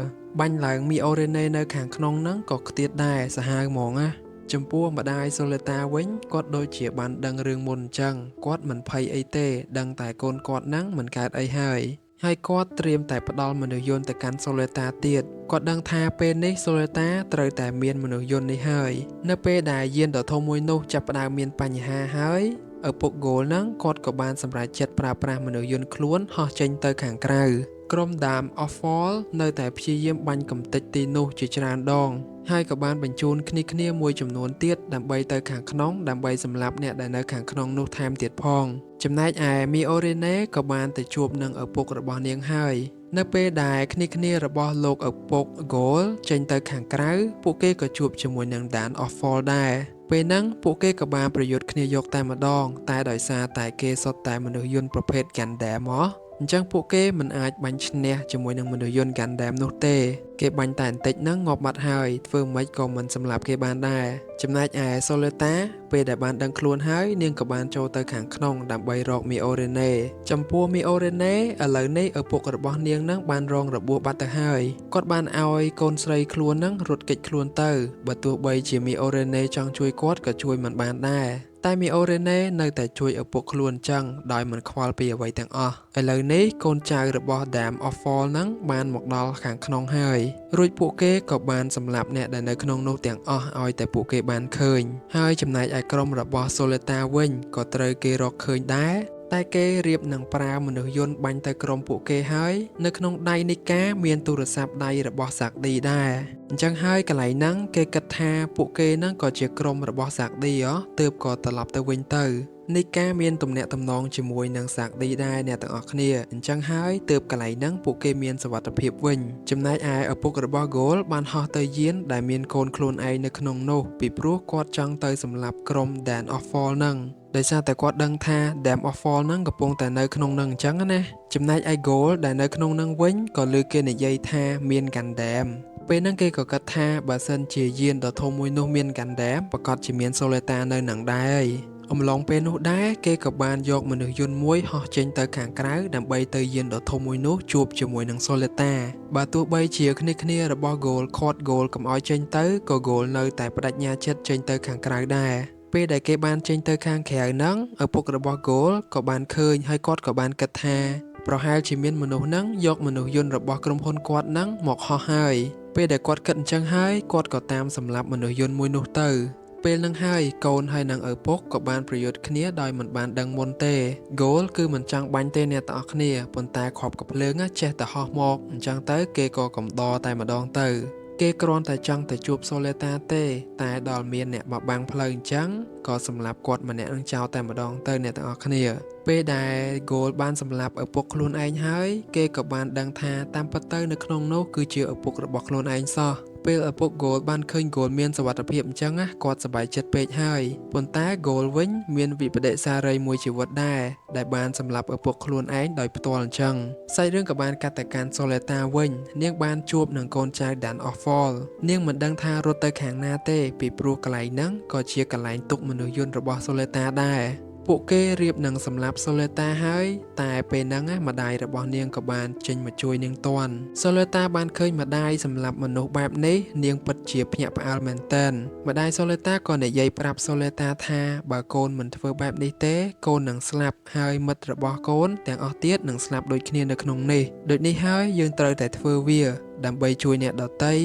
បាញ់ឡើងមីអូរេណេនៅខាងក្នុងហ្នឹងក៏ខ្ទាតដែរសាហាវហ្មងណាចំពោះម្ដាយសូលេតាវិញគាត់ដូចជាបានដឹងរឿងមុនអញ្ចឹងគាត់មិនភ័យអីទេដឹងតែកូនគាត់ហ្នឹងមិនកើតអីហើយគាត់ត្រៀមតែផ្ដល់មនុស្សយន្តទៅកាន់សូលេតាទៀតគាត់ដឹងថាពេលនេះសូលេតាត្រូវតែមានមនុស្សយន្តនេះហើយនៅពេលដែលយានដ៏ធំមួយនោះចាប់ផ្ដើមមានបញ្ហាហើយឪពុក Goal ហ្នឹងគាត់ក៏បានសម្រេចចិត្តប្រើប្រាស់មនុស្សយន្តខ្លួនហោះចេញទៅខាងក្រៅក្រុម Dam of Fall នៅតែព្យាយាមបាញ់កំទេចទីនោះជាច្រើនដងហើយក៏បានបញ្ជូនគ្នាមួយចំនួនទៀតដើម្បីទៅខាងក្នុងដើម្បីសម្លាប់អ្នកដែលនៅខាងក្នុងនោះថែមទៀតផងចំណែកឯមីអូរេណេក៏បានទៅជួបនឹងឪពុករបស់នាងហើយនៅពេលដែលគ្នារបស់លោកឪពុក Goal ចេញទៅខាងក្រៅពួកគេក៏ជួបជាមួយនឹង Dam of Fall ដែរពេលហ្នឹងពួកគេក៏បានប្រយុទ្ធគ្នាយកតែម្ដងតែដោយសារតែគេសុទ្ធតែមនុស្សយន្តប្រភេទ Gundam អញ្ចឹងពួកគេមិនអាចបាញ់ឈ្នះជាមួយនឹងមនុស្សយន្ត Gundam នោះទេគេបាញ់តែបន្តិចហ្នឹងងាប់បាត់ហើយធ្វើម៉េចក៏មិនសម្លាប់គេបានដែរចំណែកឯសូលេតាពេលដែលបានដឹងខ្លួនហើយនាងក៏បានចូលទៅខាងក្នុងដើម្បីរកមីអូរេណេចំពោះមីអូរេណេឥឡូវនេះឪពុករបស់នាងហ្នឹងបានរងរបួសបាត់ទៅហើយគាត់បានឲ្យកូនស្រីខ្លួនហ្នឹងរត់គេចខ្លួនទៅបើទោះបីជាមីអូរេណេចង់ជួយគាត់ក៏ជួយមិនបានដែរតែមីអូរេណេនៅតែជួយឪពុកខ្លួនចឹងដោយមិនខ្វល់ពីអ្វីទាំងអស់ឥឡូវនេះកូនចៅរបស់ Dam of Fall ហ្នឹងបានមកដល់ខាងក្នុងហើយរួចពួកគេក៏បានសម្លាប់អ្នកដែលនៅក្នុងនោះទាំងអស់ឲ្យតែពួកគេបានឃើញហើយចំណែកឯក្រុមរបស់ Soleta វិញក៏ត្រូវគេរកឃើញដែរ តែគេរៀបនឹងប្រើមនុស្សយន្តបាញ់ទៅក្រុមពួកគេហើយនៅក្នុងដៃនីកាមានទូរស័ព្ទដៃរបស់សាក់ឌីដែរអញ្ចឹងហើយកន្លែងហ្នឹងគេគិតថាពួកគេហ្នឹងក៏ជាក្រុមរបស់សាក់ឌីទើបក៏ត្រឡប់ទៅវិញទៅនីកាមានទំនាក់ទំនងជាមួយនឹងសាក់ឌីដែរអ្នកទាំងអស់គ្នាអញ្ចឹងហើយទើបកន្លែងហ្នឹងពួកគេមានសុវត្ថិភាពវិញចំណែកឯឪពុករបស់ Goal បានហោះទៅយានដែលមានកូនខ្លួនឯងនៅក្នុងនោះពីព្រោះគាត់ចង់ទៅសម្លាប់ក្រុម Dan of Fall ហ្នឹងដោយសារតែគាត់ដឹងថា Dam of Fall ហ្នឹងកំពុងតែនៅក្នុងហ្នឹងអញ្ចឹងណាចំណែកឯ Goal ដែលនៅក្នុងហ្នឹងវិញក៏លើគេនិយាយថាមាន Gundam ពេលហ្នឹងគេក៏គិតថាបើសិនជាយានដ៏ធំមួយនោះមាន Gundam ប្រកាសជាមាន Soleta នៅហ្នឹងដែរអំឡុងពេលនោះដែរគេក៏បានយកមនុស្សយន្តមួយហោះចេញទៅខាងក្រៅដើម្បីទៅយានដ៏ធំមួយនោះជួបជាមួយនឹង Soleta បើទោះបីជាគ្នារបស់ Goal ខាត់ Goal កុំឲ្យចេញទៅក៏ Goal នៅតែបដិញ្ញាចិត្តចេញទៅខាងក្រៅដែរពេលដែលគេបានចេញទៅខាងក្រៅហ្នឹងឪពុករបស់ Goal ក៏បានឃើញហើយគាត់ក៏បានគិតថាប្រហែលជាមានមនុស្សហ្នឹងយកមនុស្សយន្តរបស់ក្រុមហ៊ុនគាត់ហ្នឹងមកហោះហើយពេលដែលគាត់គិតអញ្ចឹងហើយគាត់ក៏តាមសម្លាប់មនុស្សយន្តមួយនោះទៅពេលហ្នឹងហើយកូនហើយនឹងឪពុកក៏បានប្រយុទ្ធគ្នាដោយមិនបានដឹងមុនទេ Goal គឺមិនចង់បាញ់ទេអ្នកទាំងអស់គ្នាប៉ុន្តែខប់កាភ្លើងចេះតែហោះមកអញ្ចឹងទៅគេក៏កំដរតែម្ដងទៅគេគ្រាន់តែចង់ទៅជួប Soleta ទេតែដល់មានអ្នកមកបាំងផ្លូវអញ្ចឹងក៏សម្លាប់គាត់ម្នាក់នឹងចោលតែម្ដងទៅអ្នកទាំងអស់គ្នាពេលដែល Goal បានសម្លាប់ឪពុកខ្លួនឯងហើយគេក៏បានដឹងថាតាមពិតទៅនៅក្នុងនោះគឺជាឪពុករបស់ខ្លួនឯងសោះពេលឪពុក Goal បានឃើញ Goal មានសុវត្ថិភាពអញ្ចឹងគាត់សប្បាយចិត្តពេកហើយប៉ុន្តែ Goal វិញមានវិបដិសារីមួយជីវិតដែរដែលបានសម្លាប់ឪពុកខ្លួនឯងដោយផ្ទាល់អញ្ចឹងសាច់រឿងក៏បានកាត់ទៅកាន់ Soleta វិញនាងបានជួបនឹងកូនចៅ Dan of Fall នាងមិនដឹងថារត់ទៅខាងណាទេពីព្រោះកន្លែងហ្នឹងក៏ជាកន្លែងទុកមនុស្សយន្តរបស់ Soleta ដែរពួកគេរៀបនឹងសម្លាប់ Soleta ហើយតែពេលហ្នឹងម្ដាយរបស់នាងក៏បានចេញមកជួយនាងទាន់ Soleta បានឃើញម្ដាយសម្លាប់មនុស្សបែបនេះនាងពិតជាភ្ញាក់ផ្អើលមែនទែនម្ដាយ Soleta ក៏និយាយប្រាប់ Soleta ថាបើកូនមិនធ្វើបែបនេះទេកូននឹងស្លាប់ហើយមិត្តរបស់កូនទាំងអស់ទៀតនឹងស្លាប់ដូចគ្នានៅក្នុងនេះដូចនេះហើយយើងត្រូវតែធ្វើវាដើម្បីជួយអ្នកដទៃ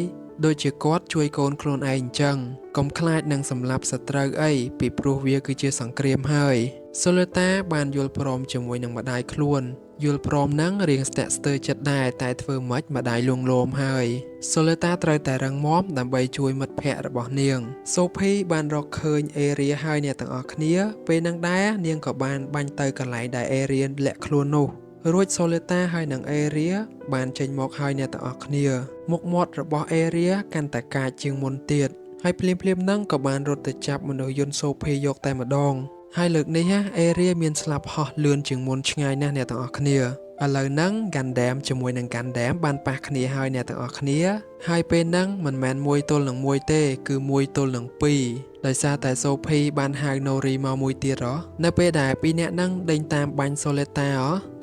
ដូចជាគាត់ជួយកូនខ្លួនឯងអញ្ចឹងកុំខ្លាចនឹងសម្លាប់សត្រូវអីពីព្រោះវាគឺជាសង្គ្រាមហើយ Soleta បានយល់ព្រមជាមួយនឹងម្ដាយខ្លួនយល់ព្រមនឹងរៀងស្ទាក់ស្ទើរចិត្តដែរតែធ្វើម៉េចម្ដាយលួងលោមហើយ Soleta ត្រូវតែរឹងមាំដើម្បីជួយមិត្តភ័ក្តិរបស់នាង Sophie បានរកឃើញ Area ហើយអ្នកទាំងអស់គ្នាពេលនឹងដែរនាងក៏បានបាញ់ទៅកន្លែងដែល Area លាក់ខ្លួននោះរួច Soleta ហើយនឹង Area បានចេញមកហើយអ្នកទាំងអស់គ្នាមុខមាត់របស់ Area កាន់តែកាចជាងមុនទៀតហើយភ្លាមៗហ្នឹងក៏បានរត់ទៅចាប់មនុស្សយន្ត Sophie យកតែម្ដងហើយលើកនេះArea មានស្លាប់ហោះលឿនជាងមុនឆ្ងាយណាស់អ្នកទាំងអស់គ្នាឥឡូវហ្នឹង Gundam ជាមួយនឹង Gundam បានប៉ះគ្នាហើយអ្នកទាំងអស់គ្នាហើយពេលហ្នឹងមិនមែន1ទល់នឹង1ទេគឺ1ទល់នឹង2ដោយសារតែ Sophie បានហៅ Nori មកមួយទៀតនៅពេលដែលពីរនាក់ហ្នឹងដេញតាមបាញ់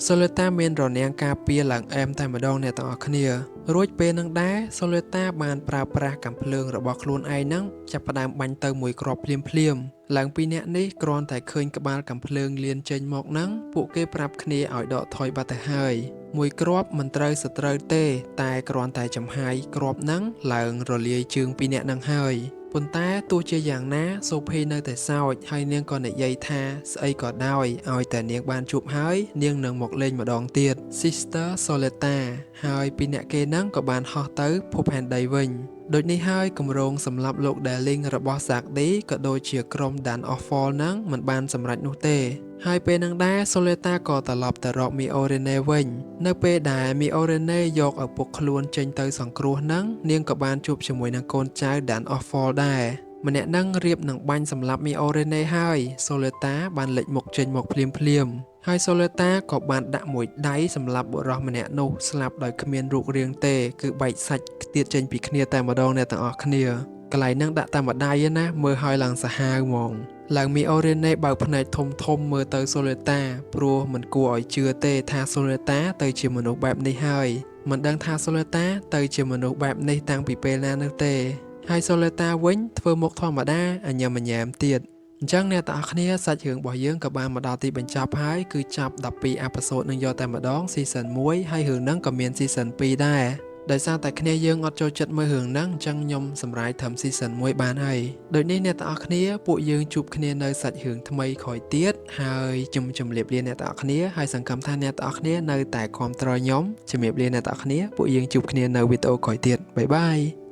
Soleta មានរនាំងការពារឡើងអែមតែម្ដងអ្នកទាំងអស់គ្នារួចពេលហ្នឹងដែរ Soleta បានប្រើប្រាស់កាំភ្លើងរបស់ខ្លួនឯងហ្នឹងចាប់ផ្ដើមបាញ់ទៅមួយគ្រាប់ភ្លាមឡើងពីរនាក់នេះគ្រាន់តែឃើញក្បាលកាំភ្លើងលៀនចេញមកហ្នឹងពួកគេប្រាប់គ្នាឲ្យដកថយបាត់ទៅហើយមួយគ្រាប់មិនត្រូវសត្រូវទេតែគ្រាន់តែចំហាយគ្រាប់ហ្នឹងឡើងរលាយជើងពីរនាក់ហ្នឹងហើយប៉ុន្តែទោះជាយ៉ាងណា Sophie នៅតែសោចហើយនាងក៏និយាយថាស្អីក៏ដោយឲ្យតែនាងបានជួបហើយនាងនឹងមកលេងម្ដងទៀត Sister Soleta ហើយពីរនាក់គេហ្នឹងក៏បានហោះទៅភពផែនដីវិញដូចនេះហើយគម្រោងសម្រាប់លោក Darling របស់ Sackdy ក៏ដូចជាក្រុម Dan of Fall ហ្នឹងមិនបានសម្រេចនោះទេហើយពេលហ្នឹងដែរ Soleta ក៏ត្រឡប់ទៅរក Miorine វិញនៅពេលដែល Miorine យកឪពុកខ្លួនចេញទៅសង្គ្រោះហ្នឹងនាងក៏បានជួបជាមួយនឹងកូនចៅ Dan of Fall ដែរម្នាក់ហ្នឹងរៀបនឹងបាញ់សម្លាប់ Miorine ហើយ Soleta បានលេចមុខចេញមកភ្លាមហើយ Soleta ក៏បានដាក់មួយដៃសម្រាប់បុរសម្នាក់នោះស្លាប់ដោយគ្មានរូបរាងទេគឺបែកសាច់ទៀតចេញពីគ្នាតែម្ដងអ្នកទាំងអស់គ្នាកន្លែងហ្នឹងដាក់តែម្ដាយណាមើលឲ្យឡើងសាហាវហ្មងឡើង Miorine បើកភ្នែកធំមើលទៅ Soleta ព្រោះមិនគួរឲ្យជឿទេថា Soleta ទៅជាមនុស្សបែបនេះហើយមិនដឹងថា Soleta ទៅជាមនុស្សបែបនេះតាំងពីពេលណានោះទេហើយ Soleta វិញធ្វើមុខធម្មតាអញញ៉ាំទៀតអញ្ចឹងអ្នកទាំងអស់គ្នាសាច់រឿងរបស់យើងក៏បានមកដល់ទីបញ្ចប់ហើយគឺចាប់12អេពីសូតនឹងយកតែម្ដង Season 1ហើយរឿងហ្នឹងក៏មាន Season 2ដែរ ដោយសារតែគ្នាយើងអត់ចូលចិត្តមើលរឿងហ្នឹងអញ្ចឹងខ្ញុំសម្រាយត្រឹម season 1 បានហើយដូចនេះអ្នកទាំងអស់គ្នាពួកយើងជួបគ្នានៅសាច់រឿងថ្មីក្រោយទៀតហើយជំរាបលាអ្នកទាំងអស់គ្នាហើយសង្ឃឹមថាអ្នកទាំងអស់គ្នានៅតែគាំទ្រខ្ញុំជំរាបលាអ្នកទាំងអស់គ្នាពួកយើងជួបគ្នានៅវីដេអូក្រោយទៀតបាយបាយ